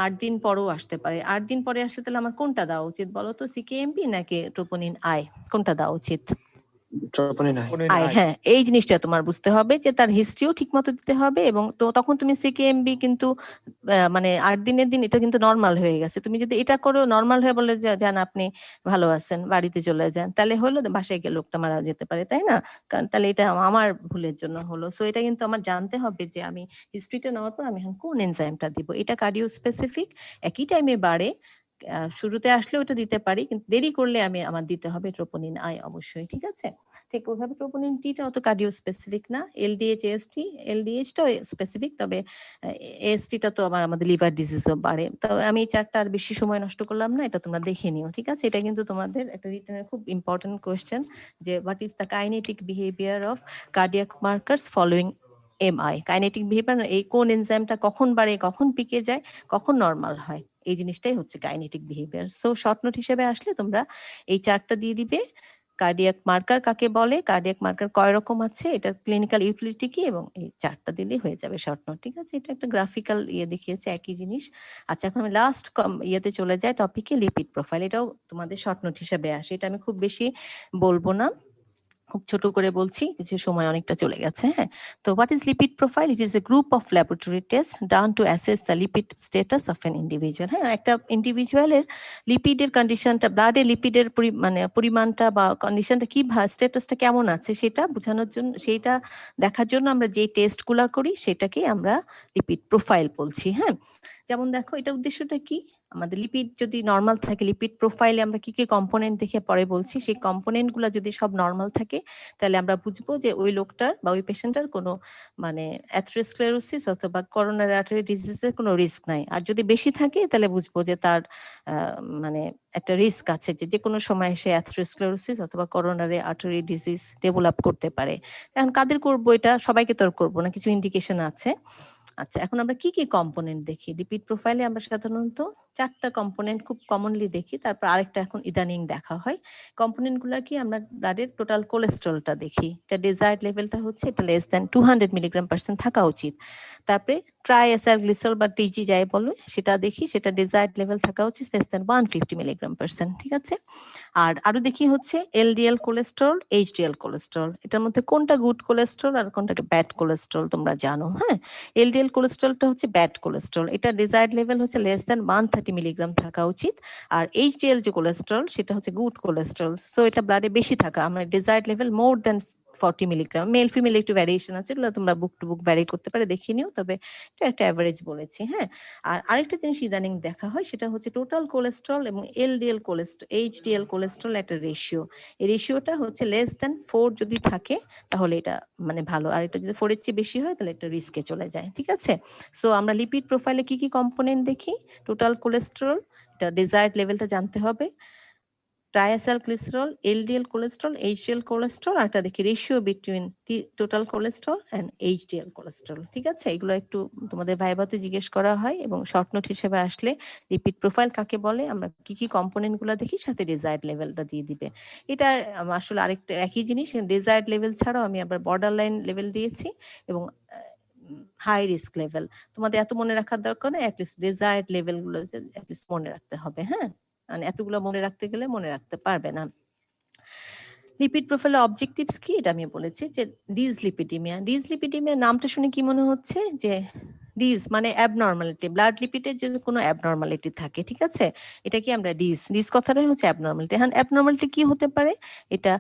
8 দিন পরেও আসতে পারে। 8 দিন পরে আসলে তাহলে আমার কোনটা দেওয়া উচিত বলো তো, সিকেএমবি নাকি ট্রোপোনিন আই, কোনটা দেওয়া উচিত? Troponin I. হ্যাঁ, এই জিনিসটা তোমার বুঝতে হবে যে তার হিস্ট্রিও ঠিক মতো দিতে হবে, এবং তো তখন তুমি সিকেএমবি কিন্তু মানে 8 দিনের দিন এটা কিন্তু নর্মাল হয়ে গেছে। তুমি যদি এটা করো নর্মাল হয়ে বলে যে যান আপনি ভালো আছেন, বাড়িতে চলে যান, তাহলে হলো বাসায় গিয়ে লোকটা মারা যেতে পারে, তাই না? কারণ তাহলে এটা আমার ভুলের জন্য হলো। সো এটা কিন্তু আমার জানতে হবে যে আমি হিস্ট্রিটা নেওয়ার পর আমি এখন কোন এনজাইমটা দিব। এটা কার্ডিও স্পেসিফিক, একই টাইমে বাড়ে, শুরুতে আসলেও এটা দিতে পারি, কিন্তু দেরি করলে আমার দিতে হবে ট্রোপোনিন আই অবশ্যই, ঠিক আছে? ঠিক ওইভাবে ট্রোপোনিন টিটা অত কার্ডিও স্পেসিফিক না। এলডিএইচ এএসটি, এলডিএইচটাও স্পেসিফিক, তবে এএসটিটা তো আমাদের লিভার ডিজিজও বাড়ে। তো আমি এই চারটা আর বেশি সময় নষ্ট করলাম না, এটা তোমরা দেখে নিও, ঠিক আছে? এটা কিন্তু তোমাদের একটা রিটেনের খুব ইম্পর্টেন্ট কোয়েশ্চেন, যে what is the kinetic behaviour of cardiac markers following MI. Kinetic behaviour, এই কোন এনজাইমটা কখন বাড়ে, কখন পিকে যায়, কখন নর্মাল হয়, এই জিনিসটাই হচ্ছে kinetic behaviour. So short note হিসেবে আসলে তোমরা এই চারটা দিয়ে দিবে। কার্ডিয়াক মার্কার কাকে বলে, কার্ডিয়াক মার্কার কয় রকম আছে, এটার ক্লিনিক্যাল ইউটিলিটি কি, এবং এই চারটা দিলেই হয়ে যাবে শর্ট নোট, ঠিক আছে? এটা একটা গ্রাফিক্যাল ইয়ে দেখিয়েছে, একই জিনিস। আচ্ছা, এখন আমি লাস্ট ইয়েতে চলে যাই, টপিকে লিপিড প্রোফাইল। এটাও তোমাদের শর্ট নোট হিসেবে আসে, এটা আমি খুব বেশি বলবো না, খুব ছোট করে বলছি, কিছু সময় অনেকটা চলে গেছে, হ্যাঁ? তো what is lipid profile? It is a group of laboratory test done to assess the lipid status of an individual. হ্যাঁ, একটা ইন্ডিভিজুয়ালের লিপিডের কন্ডিশনটা, ব্লাডে লিপিডের মানে পরিমাণটা বা কন্ডিশনটা কি, স্ট্যাটাসটা কেমন আছে সেটা বোঝানোর জন্য, সেইটা দেখার জন্য আমরা যে টেস্টগুলা করি সেটাকেই আমরা লিপিড প্রোফাইল বলছি, হ্যাঁ? যেমন দেখো, এটার উদ্দেশ্যটা কি, আমাদের লিপিড যদি নর্মাল থাকে, লিপিড প্রোফাইলে আমরা কি কি কম্পোনেন্ট দেখে পরে বলছি, সেই কম্পোনেন্ট গুলা যদি সব নর্মাল থাকে তাহলে আমরা বুঝবো যে ওই লোকটার বা ওই পেশেন্টের কোনো মানে অ্যাথেরোস্ক্লেরোসিস অথবা করোনারি আর্টারি ডিজিজের কোনো রিস্ক নাই। আর যদি বেশি থাকে তাহলে বুঝবো যে তার মানে একটা রিস্ক আছে, যে যে কোনো সময় সে অ্যাথেরোস্ক্লেরোসিস অথবা করোনারি আর্টারি ডিজিজ ডেভেলপ করতে পারে। এখন কাদের করবো এটা, সবাইকে তো আর করবো না, কিছু ইন্ডিকেশন আছে। আচ্ছা, এখন আমরা কি কি কম্পোনেন্ট দেখি লিপিড প্রোফাইলে? আমরা সাধারণত 4টা কম্পোনেন্ট খুব কমনলি দেখি, তারপর আরেকটা এখন ইদানিং দেখা হয়। কম্পোনেন্ট গুলা কি, আমরা ব্লাডের টোটাল কোলেস্টেরলটা দেখি, এটা ডিজায়ার্ড লেভেলটা হচ্ছে এটা লেস দ্যান 200 মিলিগ্রাম/% থাকা উচিত। তারপরে ট্রাইএসাইলগ্লিসারল বা টিজি যাই বলে সেটা দেখি, সেটা ডিজায়ার্ড লেভেল থাকা উচিত লেস দ্যান 150 মিলিগ্রাম/%, ঠিক আছে? আর আরো দেখি হচ্ছে এলডিএল কোলেস্টেরল, এইচডিএল কোলেস্টেরল, এটার মধ্যে কোনটা গুড কোলেস্টেরল আর কোনটাকে ব্যাড কোলেস্টেরল তোমরা জানো, হ্যাঁ? এলডিএল কোলেস্টেরলটা হচ্ছে ব্যাড কোলেস্টেরল, এটা ডিজায়ার্ড লেভেল হচ্ছে লেস দ্যান 130 মিলিগ্রাম থাকা উচিত। আর এইচডিএল যে কোলেস্টেরল সেটা হচ্ছে গুড কোলেস্টেরল, সো এটা ব্লাডে বেশি থাকা, আমরা desired level more than 40 milligram. Male female একটু ভ্যারিয়েশন আছে, এগুলো তোমরা বুক টু বুক ভ্যারি করতে পারে, দেখিয়ে নিও, তবে এটা একটা অ্যাভারেজ বলেছি, হ্যাঁ? আর আরেকটা জিনিস ইদানিং দেখা হয়, সেটা হচ্ছে টোটাল কোলেস্টেরল এবং এলডিএল কোলেস্টেরল, এইচডিএল কোলেস্টেরল একটা রেশিও। এই রেশিওটা হচ্ছে লেস দ্যান 4 যদি থাকে তাহলে এটা মানে ভালো, আর এটা যদি 4 এর চেয়ে বেশি হয় তাহলে একটা রিস্কে চলে যায়, ঠিক আছে? সো আমরা লিপিড প্রোফাইলে কি কি কম্পোনেন্ট দেখি, টোটাল কোলেস্টেরল, এটা ডিজায়ার্ড লেভেলটা জানতে হবে, triacylglycerol, LDL cholesterol, HDL cholesterol, আর একটা দেখি ratio between total cholesterol and HDL cholesterol, ঠিক আছে? এগুলো একটু তোমাদের ভাইভাতে জিজ্ঞেস করা হয়, এবং শর্ট নোট হিসেবে আসলে লিপিড প্রোফাইল কাকে বলে, আমরা কি কি কম্পোনেন্ট গুলো দেখি, সাথে ডিজায়ার্ড লেভেলটা দিয়ে দিবে। এটা আসলে আরেকটা একই জিনিস, ডিজায়ার্ড লেভেল ছাড়াও আমি আবার বর্ডার লাইন লেভেল দিয়েছি এবং হাই রিস্ক লেভেল। তোমাদের এত মনে রাখার দরকার নেই, অ্যাটলিস্ট ডিজায়ার্ড লেভেল গুলো অ্যাটলিস্ট মনে রাখতে হবে, হ্যাঁ? মানে এতগুলো মনে রাখতে গেলে মনে রাখতে পারবে না। লিপিড প্রোফাইলের অবজেক্টিভস কি এটা আমি বলেছি যে ডিসলিপিডিমিয়া নামটা শুনে কি মনে হচ্ছে যে ডিস মানে অ্যাবনর্মালিটি, ব্লাড লিপিডের যদি কোনো অ্যাবনর্মালিটি থাকে, ঠিক আছে, এটা কি আমরা ডিস কথাটাই হচ্ছে অ্যাবনর্মালিটি। হ্যাঁ, অ্যাবনর্মালিটি কি হতে পারে, এটা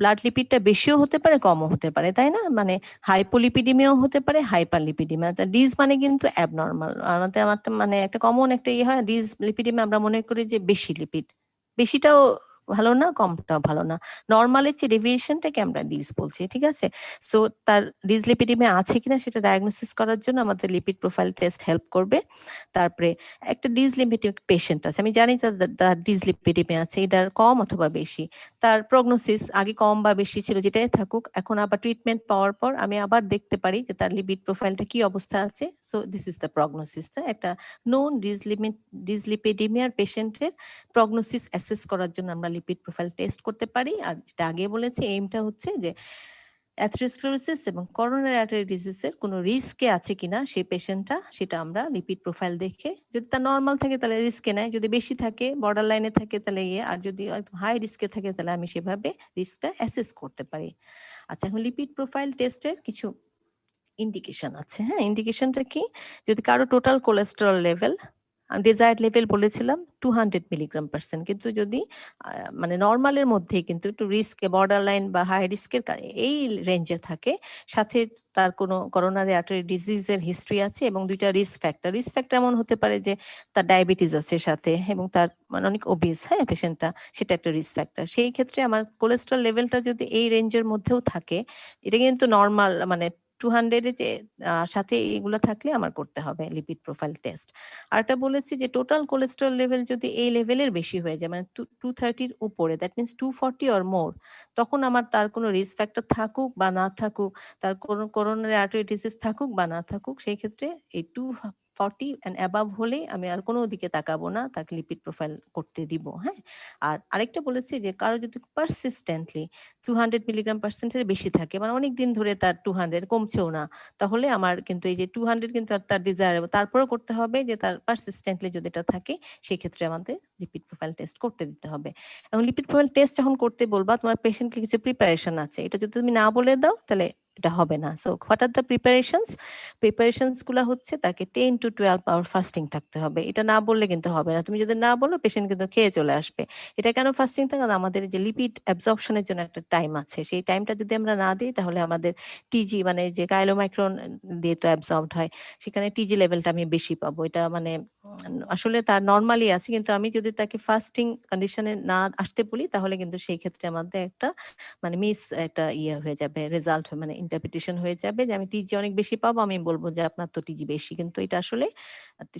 ব্লাড লিপিডটা বেশিও হতে পারে কমও হতে পারে, তাই না, মানে হাইপোলিপিডিমিয়াও হতে পারে হাইপারলিপিডিমিয়া। ডিস মানে কিন্তু অ্যাবনর্মাল, আমাদের আমার মানে একটা কমন একটা ইয়ে হয় ডিস লিপিডিমিয়া, আমরা মনে করি যে বেশি লিপিড, বেশিটাও ভালো না কমটাও ভালো না, নর্মালের চেয়ে ডেভিয়েশনটাকে আমরা ডিস বলছি, ঠিক আছে। সো তার ডিসলিপিডিমিয়া আছে কিনা সেটা ডায়াগনোসিস করার জন্য আমাদের লিপিড প্রোফাইল টেস্ট হেল্প করবে। তারপরে একটা ডিসলিপিডিক পেশেন্ট আছে, আমি জানি তার ডিসলিপিডিমিয়া আছে, ইদার কম অথবা বেশি, তার প্রগনোসিস আগে কম বা বেশি ছিল যেটাই থাকুক, এখন আবার ট্রিটমেন্ট পাওয়ার পর আমি আবার দেখতে পারি যে তার লিপিড প্রোফাইলটা কি অবস্থা আছে। So this is the prognosis. একটা নোন ডিসলিপিডিমিয়ার পেশেন্টের প্রগনোসিস অ্যাসেস করার জন্য আমরা লিপিড প্রোফাইল টেস্ট করতে পারি। আর যেটা আগে বলেছি এইমটা হচ্ছে যে অ্যাথেরোস্ক্লেরোসিস এবং করোনারি আর্টারি ডিজিজের কোনো রিস্কে আছে কিনা সেই পেশেন্টটা, সেটা আমরা লিপিড প্রোফাইল দেখে, যদি তা নর্মাল থাকে তাহলে রিস্কে নেয়, যদি বেশি থাকে বর্ডার লাইনে থাকে তাহলে আর যদি হাই রিস্কে থাকে তাহলে আমি সেভাবে রিস্কটা অ্যাসেস করতে পারি। আচ্ছা, এখন লিপিড প্রোফাইল টেস্টের কিছু ইন্ডিকেশন আছে। হ্যাঁ, ইন্ডিকেশনটা কি, যদি কারো total cholesterol level, desired level বলেছিলাম 200 মিলিগ্রাম/%, কিন্তু যদি মানে নর্মালের মধ্যে কিন্তু একটু রিস্কে বর্ডার লাইন বা হাই রিস্কের এই রেঞ্জে থাকে, সাথে তার কোনো করোনারি আর্টারি ডিজিজের হিস্ট্রি আছে এবং দুইটা রিস্ক ফ্যাক্টর এমন হতে পারে যে তার ডায়াবেটিস আছে সাথে এবং তার মানে অনেক ওবিস, হ্যাঁ পেশেন্টটা, সেটা একটা রিস্ক ফ্যাক্টর। সেই ক্ষেত্রে আমার কোলেস্টেরল লেভেলটা যদি এই রেঞ্জের মধ্যেও থাকে, এটা কিন্তু নর্মাল মানে 200 এর যে সাথে এগুলো থাকলে আমার করতে হবে লিপিড প্রোফাইল টেস্ট। আরেকটা বলেছি যে টোটাল কোলেস্টেরল লেভেল যদি এই লেভেলের বেশি হয়ে যায়, মানে 230 উপরে, দ্যাট মিনস 240 অর মোর, তখন আমার তার কোনো রিস্ক ফ্যাক্টর থাকুক বা না থাকুক, তার কোনো করোনারি আর্টারি ডিজিজ থাকুক বা না থাকুক, সেই ক্ষেত্রে এই 240 অ্যান্ড অ্যাবাভ হলে আমি আর কোনো দিকে তাকাবো না, তাকে লিপিড প্রোফাইল করতে দিব। হ্যাঁ, আর আরেকটা বলেছি যে কারো যদি পারসিস্টেন্টলি 200 মিলিগ্রাম/%-এর বেশি থাকে, মানে অনেক দিন ধরে তার 200 কমছেও না, তাহলে আমার কিন্তু এই যে 200 কিন্তু তার ডিজায়ারেবল, তারপরেও করতে হবে যে তার পারসিস্টেন্টলি যদি এটা থাকে, সেই ক্ষেত্রে আমাদের লিপিড প্রোফাইল টেস্ট করতে দিতে হবে। এবং লিপিড প্রোফাইল টেস্ট যখন করতে বলবা, তোমার পেশেন্টকে কিছু প্রিপারেশন আছে, এটা যদি তুমি না বলে দাও তাহলে এটা হবে না। So what are the preparations গুলা হচ্ছে তাকে 10 to 12 আওয়ার ফাস্টিং থাকতে হবে, এটা না বললে কিন্তু হবে না। তুমি যদি না বলো পেশেন্ট কিন্তু খেয়ে চলে আসবে। এটা কেন ফাস্টিং থাকে, আমাদের যে লিপিড অ্যাবজর্পশনের জন্য একটা টাইম আছে, সেই টাইমটা যদি আমরা না দিই তাহলে আমাদের টিজি মানে যে কাইলোমাইক্রন দিয়ে তো অ্যাবজর্বড হয়, সেখানে টিজি লেভেলটা আমি বেশি পাবো। এটা মানে আসলে তার নর্মালি আছে, কিন্তু আমি যদি তাকে ফাস্টিং কন্ডিশনে না আসতে বলি তাহলে কিন্তু সেই ক্ষেত্রে আমাদের একটা মানে একটা ইয়ে হয়ে যাবে, রেজাল্ট মানে ইন্টারপ্রিটেশন হয়ে যাবে যে আমি টিজি অনেক বেশি পাবো, আমি বলবো যে আপনার তো টিজি বেশি, কিন্তু এটা আসলে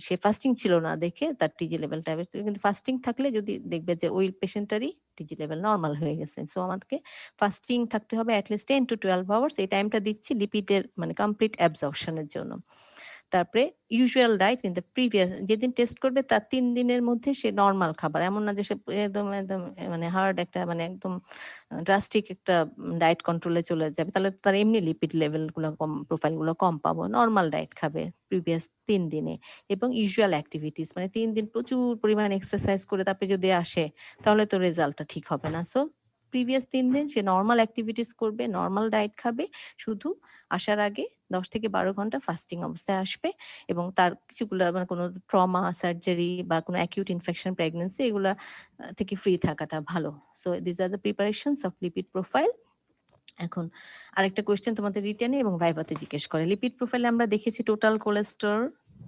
সে ফাস্টিং ছিল না দেখে তার টিজি লেভেলটা, কিন্তু ফাস্টিং থাকলে যদি দেখবে যে ওই পেশেন্টারই টিজি লেভেল নর্মাল হয়ে গেছে। সো আমাদেরকে ফাস্টিং থাকতে হবে অ্যাটলিস্ট 10 to 12 আওয়ার্স। এই টাইমটা দিচ্ছি লিপিডের মানে কমপ্লিট অ্যাবজর্পশনের জন্য। তারপরে usual died in the previous, যেদিন টেস্ট করবে তার 3 দিনের মধ্যে সে নর্মাল খাবার, এমন না যে সে একদম একদম মানে হার্ড একটা মানে একদম ড্রাস্টিক একটা ডায়েট কন্ট্রোলে চলে যাবে, তাহলে তার এমনি লিপিড লেভেল গুলো কম, প্রোফাইল গুলো কম পাবো। নর্মাল ডায়েট খাবে প্রিভিয়াস 3 দিনে, এবং ইউজুয়াল অ্যাক্টিভিটিস মানে 3 দিন প্রচুর পরিমাণ এক্সারসাইজ করে তারপরে যদি আসে তাহলে তো রেজাল্টটা ঠিক হবে না। সো প্রিভিয়াস 3 দিন সে নর্মাল অ্যাক্টিভিটিস করবে, নর্মাল ডায়েট খাবে, শুধু আসার আগে 10 থেকে 12 ঘন্টা ফাস্টিং অবস্থায় আসবে, এবং তার কিছুগুলো মানে কোনো ট্রমা, সার্জারি বা কোনো অ্যাকিউট ইনফেকশন, প্রেগন্যান্সি এগুলা থেকে ফ্রি থাকাটা ভালো। So this are the preparations of lipid profile. এখন আরেকটা কোয়েশ্চেন তোমাদের রিটেনে এবং ভাইভাতে জিজ্ঞেস করে, লিপিড প্রোফাইলে আমরা দেখেছি টোটাল কোলেস্টেরল,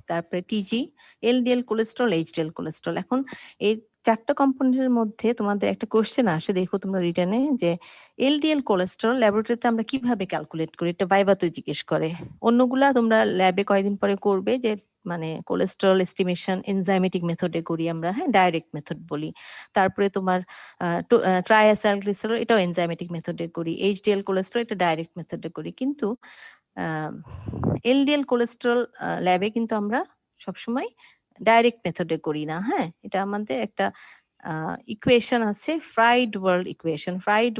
তারপরে টিজি, এলডিএল কোলেস্টেরল, এইচডিএল কোলেস্টেরল। এখন এই 4টা কম্পোনেন্টের মধ্যে তোমাদের একটা কোয়েশ্চেন আসে, দেখো তোমরা রিটেনে, যে এলডিএল কোলেস্টেরল ল্যাবরেটরিতে আমরা কিভাবে ক্যালকুলেট করি, এটা ভাইভাতে জিজ্ঞেস করে। অন্যগুলা তোমরা ল্যাবে কয়েকদিন পরে করবে, যে মানে কোলেস্টেরল এস্টিমেশন এনজাইমেটিক মেথডে করি আমরা, হ্যাঁ ডাইরেক্ট মেথড বলি। তারপরে তোমার ট্রাইঅ্যাসাইলগ্লিসারল, এটাও এনজাইমেটিক মেথডে করি। এইচডিএল কোলেস্টেরল এটা ডাইরেক্ট মেথডে করি। কিন্তু এলডিএল কোলেস্টেরল ল্যাবে কিন্তু আমরা সবসময় ডাইরেক্ট মেথডে করি না। হ্যাঁ, এটা আমাদের একটা ইকুয়েশন আছে, fried world equation. Fried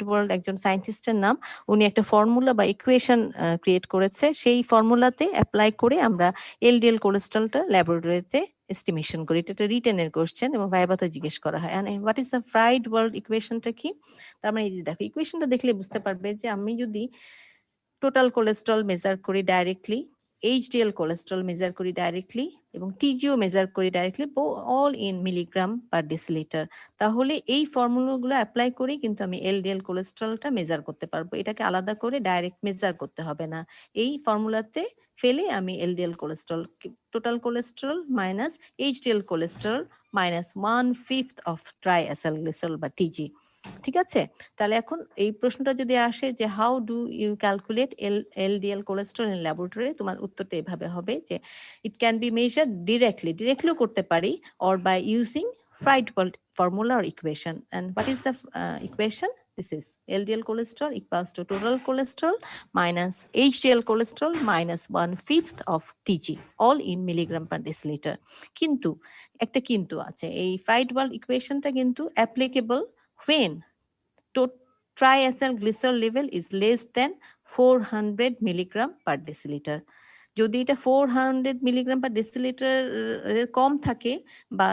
world একজন সায়েন্টিস্টের নাম, উনি একটা ফর্মুলা বা ইকুয়েশন ক্রিয়েট করেছে, সেই ফর্মুলাতে অ্যাপ্লাই করে আমরা এলডিএল কোলেস্টেরলটা ল্যাবরেটরিতে এস্টিমেশন করি। এটা একটা রিটেনের কোশ্চেন এবং ভাইভাতে জিজ্ঞেস করা হয়। And what is the Friedewald ইকুয়েশনটা কি? তার মানে এই যে দেখো ইকুয়েশনটা দেখলে বুঝতে পারবে যে আমি যদি টোটাল কোলেস্টেরল মেজার করি ডাইরেক্টলি, এইচডিএল কোলেস্টেরল মেজার করি ডাইরেক্টলি এবং টিজিও মেজার করি directly, all in milligram per decilitre, তাহলে এই ফর্মুলাগুলো অ্যাপ্লাই করে কিন্তু আমি এলডিএল কোলেস্টেরলটা মেজার করতে পারবো। এটাকে আলাদা করে ডাইরেক্ট মেজার করতে হবে না। এই ফর্মুলাতে ফেলে আমি LDL cholesterol, total cholesterol minus HDL cholesterol minus 1/5 of triacylglycerol বা টিজি। ঠিক আছে, তাহলে এখন এই প্রশ্নটা যদি আসে যে how do you calculate LDL cholesterol in laboratory, তোমার উত্তরটা এভাবে হবে যে ইট ক্যান বি মেজার্ড ডিরেক্টলিও করতে পারি, or by using Friedewald formula or equation. And what is the equation? This is LDL cholesterol equals to total cholesterol minus HDL cholesterol minus 1/5 of TG, all in milligram per deciliter. কিন্তু একটা কিন্তু আছে, এই fried world ইকুয়েশনটা কিন্তু applicable when triacylglycerol level is less than 400 milligram per deciliter. যদি এটা 400 milligram per decilitre এর কম থাকে বা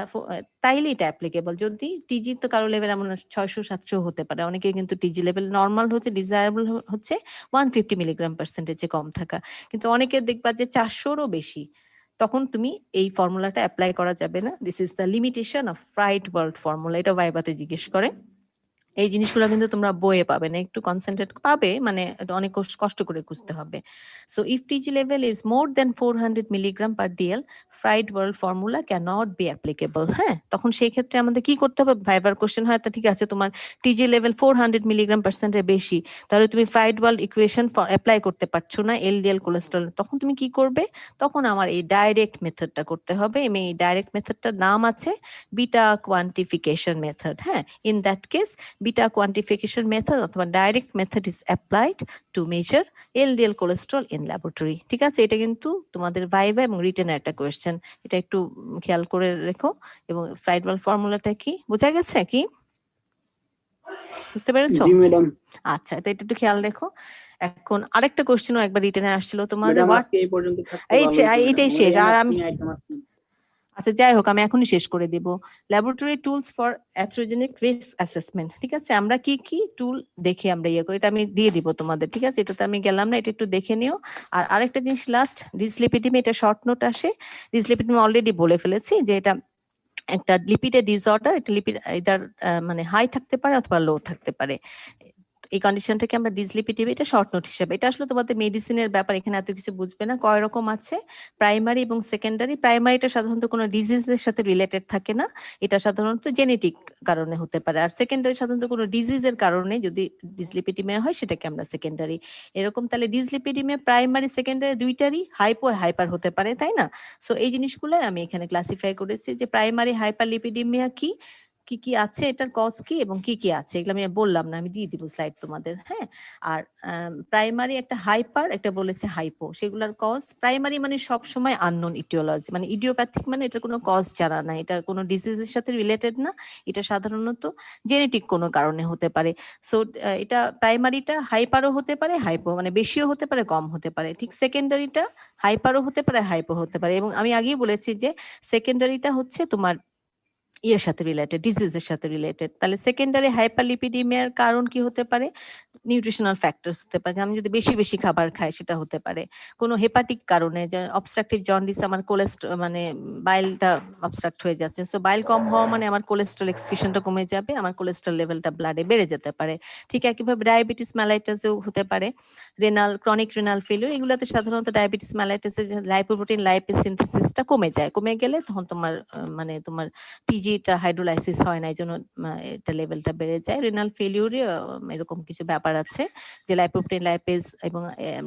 তাইলে এটা অ্যাপ্লিকেবল। যদি টিজি তো কারো লেভেল এমন 600-700 হতে পারে, অনেকে কিন্তু টিজি লেভেল নর্মাল হচ্ছে, ডিজায়ারেবল হচ্ছে 150 মিলিগ্রাম পার্সেন্টেজে কম থাকা, কিন্তু অনেকে দেখবা যে 400-রও বেশি, তখন তুমি এই ফর্মুলাটা অ্যাপ্লাই করা যাবে না। This is the limitation of fried world formula. এটা ভাইভাতে জিজ্ঞেস করে। এই জিনিসগুলো কিন্তু তোমরা বইয়ে পাবে না, একটু কনসেন্ট্রেট পাবে, মানে অনেক কষ্ট করে খুঁজতে হবে। So if TG level is more than 400 milligram per DL, Friedewald formula can not be applicable. হ্যাঁ, তখন সেই ক্ষেত্রে আমাদের কি করতে হবে? ভাইবার কোশ্চেন হয়, তা ঠিক আছে তোমার টিজি লেভেল 400 মিলিগ্রাম পার্সেন্টের বেশি, তাহলে তুমি ফ্রাইড ওয়ার্ল্ড ইকুয়েশন অ্যাপ্লাই করতে পারছো না এলডিএল কোলেস্টেরল, তখন তুমি কি করবে? তখন আমার এই ডাইরেক্ট মেথডটা করতে হবে। এই ডাইরেক্ট মেথডটার নাম আছে বিটা কোয়ান্টিফিকেশন মেথড। হ্যাঁ, in that case beta quantification method অথবা direct method is applied to measure LDL cholesterol in laboratory. ঠিক আছে, এটা কিন্তু তোমাদের ভাইভা এবং রিটেনের একটা কোয়েশ্চেন, এটা একটু খেয়াল করে রেখো। এবং ফ্রাইড ওয়ার্ল্ড ফর্মুলাটা কি বোঝা গেছে? কি বুঝতে পেরেছো? জি ম্যাডাম। আচ্ছা, তো এটা একটু খেয়াল রেখো। এখন আরেকটা কোয়েশ্চেনও একবার রিটেনে আসছিল তোমাদের, ম্যাডাম আজকে এই পর্যন্ত থাকতে এই ভালো হতো এটাই ম্যাডাম। শেষ। আর আমি আইটেম আছে। আচ্ছা যাই হোক, আমি এখনই শেষ করে দিব। Laboratory tools for atherogenic risk assessment. ঠিক আছে, আমরা কি কি টুল দেখে আমরা ইয়ে করি, এটা আমি দিয়ে দিব তোমাদের। ঠিক আছে, এটাতে আমি গেলাম না, এটা একটু দেখে নিও। আর আরেকটা জিনিস লাস্ট, ডিসলিপিডিমি, এটা শর্ট নোট আসে। ডিসলিপিডিমি অলরেডি বলে ফেলেছি যে এটা একটা লিপিডের ডিসঅর্ডার। এটা লিপিড ইদার মানে হাই থাকতে পারে অথবা লো থাকতে পারে। এই কন্ডিশনটাকে আমরা ডিসলিপিডিমি, এটা শর্ট নোট হিসেবে। এটা আসলে তোমাদের মেডিসিনের ব্যাপার, এখানে এত কিছু বুঝবে না। কয় রকম আছে, প্রাইমারি এবং সেকেন্ডারি। প্রাইমারিটা সাধারণত কোনো ডিজিজের সাথে রিলেটেড থাকে না, এটা সাধারণত জেনেটিক কারণে হতে পারে। আর সেকেন্ডারি সাধারণত কোনো ডিজিজের কারণে যদি ডিসলিপিডিমিয়া হয়, সেটাকে আমরা সেকেন্ডারি এরকম। তাহলে ডিসলিপিডিমিয়া প্রাইমারি সেকেন্ডারি দুইটারই হাইপো হাইপার হতে পারে, তাই না? সো এই জিনিসগুলো আমি এখানে ক্লাসিফাই করেছি যে প্রাইমারি হাইপারলিপিডিমিয়া কি কি কি আছে, এটার কজ কি এবং কি কি আছে, এগুলো আমি বললাম না, আমি দিয়ে দিব স্লাইড তোমাদের। হ্যাঁ, আর প্রাইমারি একটা হাইপার, একটা বলেছে হাইপো, সেগুলোর কজ প্রাইমারি মানে সব সময় আননোন ইটিওলজি, মানে ইডিওপ্যাথিক, মানে এটা কোনো কজ জানা নাই, এটা কোনো ডিজিজের সাথে রিলেটেড না, এটা সাধারণত জেনেটিক কোনো কারণে হতে পারে। সো এটা প্রাইমারিটা হাইপারও হতে পারে, হাইপো মানে বেশিও হতে পারে, কম হতে পারে। ঠিক সেকেন্ডারিটা হাইপারও হতে পারে, হাইপো হতে পারে। এবং আমি আগেই বলেছি যে সেকেন্ডারিটা হচ্ছে তোমার ইয়ের সাথে রিলেটেড, ডিজিজের সাথে রিলেটেড। তাহলে সেকেন্ডারি হাইপারলিপিডিমিয়ার কারণ কি হতে পারে? নিউট্রিশনাল ফ্যাক্টরস হতে পারে, আমি যদি বেশি বেশি খাবার খাই সেটা হতে পারে। কোনো হেপাটিক কারণে, যে অবস্ট্রাকটিভ জন্ডিস, আমার কোলেস্ট্রল মানে বাইলটা অবস্ট্রাক্ট হয়ে যাচ্ছে, সো বাইল কম হওয়া মানে আমার কোলেস্ট্রল এক্সক্রিশনটা কমে যাবে, আমার কোলেস্ট্রল লেভেলটা ব্লাডে বেড়ে যেতে পারে। ঠিক একইভাবে ডায়াবেটিস মেলাইটাসেও হতে পারে, ক্রনিক রেনাল ফেলিওর, এগুলোতে সাধারণত ডায়াবেটিস মেলাইটাসে লাইপোপ্রোটিন লাইপেজ সিনথেসিসটা কমে যায়, কমে গেলে তখন তোমার মানে তোমার টিজিটা হাইড্রোলাইসিস হয় না, এই জন্য এটা লেভেলটা বেড়ে যায়। রেনাল ফেলিউরে এরকম কিছু ব্যাপার আছে যে লাইপোপ্রোটিন লাইপেজ এবং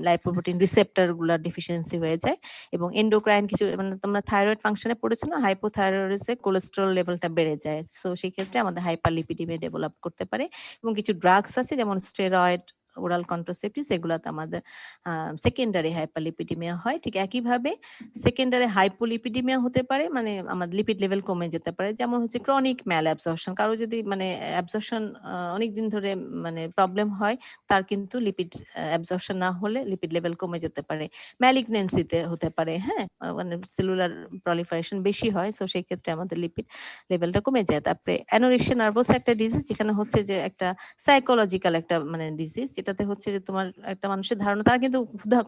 লাইপোপ্রোটিন রিসেপ্টর গুলার ডেফিসিয়েন্সি হয়ে যায়। এবং এন্ডোক্রাইন কিছু, মানে তোমরা থাইরয়েড ফাংশনে পড়েছো না, হাইপোথাইরয়েডিসে কোলেস্টেরল লেভেলটা বেড়ে যায়, সো সেই ক্ষেত্রে আমাদের হাইপারলিপিডিমিয়া ডেভেলপ করতে পারে। এবং কিছু ড্রাগস আছে যেমন স্টেরয়েড ওরাল কন্ট্রাসেপটিভস এগুলাতে আমাদের সেকেন্ডারি হাইপারলিপিডিমিয়া হয়। ঠিক একইভাবে সেকেন্ডারি হাইপোলিপিডিমিয়া হতে পারে, মানে আমাদের লিপিড লেভেল কমে যেতে পারে, যেমন হচ্ছে ক্রনিক ম্যাল অ্যাবজর্পশন। কারো যদি মানে অ্যাবজর্পশন অনেকদিন ধরে মানে প্রবলেম হয়, তার কিন্তু লিপিড অ্যাবজর্পশন না হলে লিপিড লেভেল কমে যেতে পারে। ম্যালিগনেন্সিতে হতে পারে, হ্যাঁ, মানে সেলুলার প্রলিফারেশন বেশি হয়, সো সেই ক্ষেত্রে আমাদের লিপিড লেভেলটা কমে যায়। তারপরে অ্যানোরেক্সিয়া নার্ভোসা একটা ডিজিজ, যেখানে হচ্ছে যে একটা সাইকোলজিক্যাল একটা মানে ডিজিজ, যেটাতে হচ্ছে যে তোমার একটা মানুষের ধারণা তার কিন্তু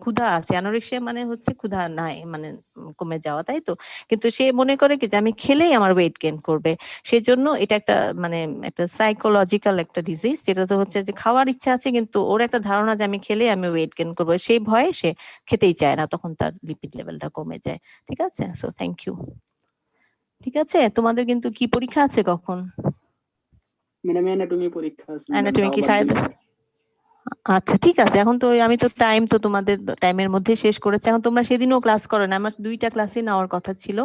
ক্ষুধা আছে, অ্যানোরেক্সিয়া মানে হচ্ছে ক্ষুধা নাই, মানে কমে যাওয়া, তাই তো? কিন্তু সে মনে করে কি যে আমি খেলেই আমার ওয়েট গেইন করবে, সেই জন্য এটা একটা মানে একটা সাইকোলজিক্যাল একটা ডিজিজ, যেটাতে হচ্ছে যে খাওয়ার ইচ্ছা আছে কিন্তু ওর একটা ধারণা যে আমি খেলে আমি ওয়েট গেইন করবো, সেই ভয়ে সে খেতেই চায় না, তখন তার লিপিড লেভেলটা কমে যায়। ঠিক আছে, সো থ্যাংক ইউ। ঠিক আছে, তোমাদের কিন্তু কি পরীক্ষা আছে কখন? ম্যাডাম অ্যানাটমি পরীক্ষা আছে ম্যাডাম, অ্যানাটমি তাও কি আবার 10:30? দুইটা। আচ্ছা ঠিক আছে, এখন তো আমি তো টাইম তো তোমাদের টাইমের মধ্যে শেষ করেছি। এখন তোমরা সেদিনও ক্লাস করো না, আমার 2টা ক্লাসে নেওয়ার কথা ছিল,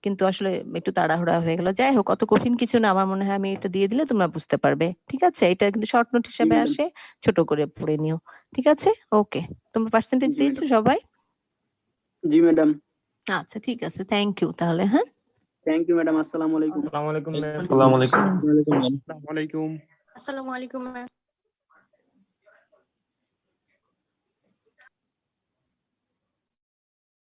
কিন্তু আসলে একটু তাড়াহুড়া হয়ে গেল। যাই হোক, অত কঠিন কিছু না, আমার মনে হয় আমি এটা দিয়ে দিলে তোমরা বুঝতে পারবে। ঠিক আছে, এটা কিন্তু শর্ট নোট জি হিসাবে ম্যাডাম, আসে, ছোট করে পড়ে নিও। ঠিক আছে, ওকে। তোমরা পার্সেন্টেজ জি দিয়েছো ম্যাডাম, সবাই? জি ম্যাডাম। আচ্ছা ঠিক আছে, থ্যাংক ইউ তাহলে। হ্যাঁ, থ্যাংক ইউ ম্যাডাম, আসসালামু আলাইকুম। আসসালামু আলাইকুম ম্যাম। আসসালামু আলাইকুম। আসসালামু আলাইকুম ম্যাম। আসসালামু আলাইকুম। আসসালামু আলাইকুম ম্যাম।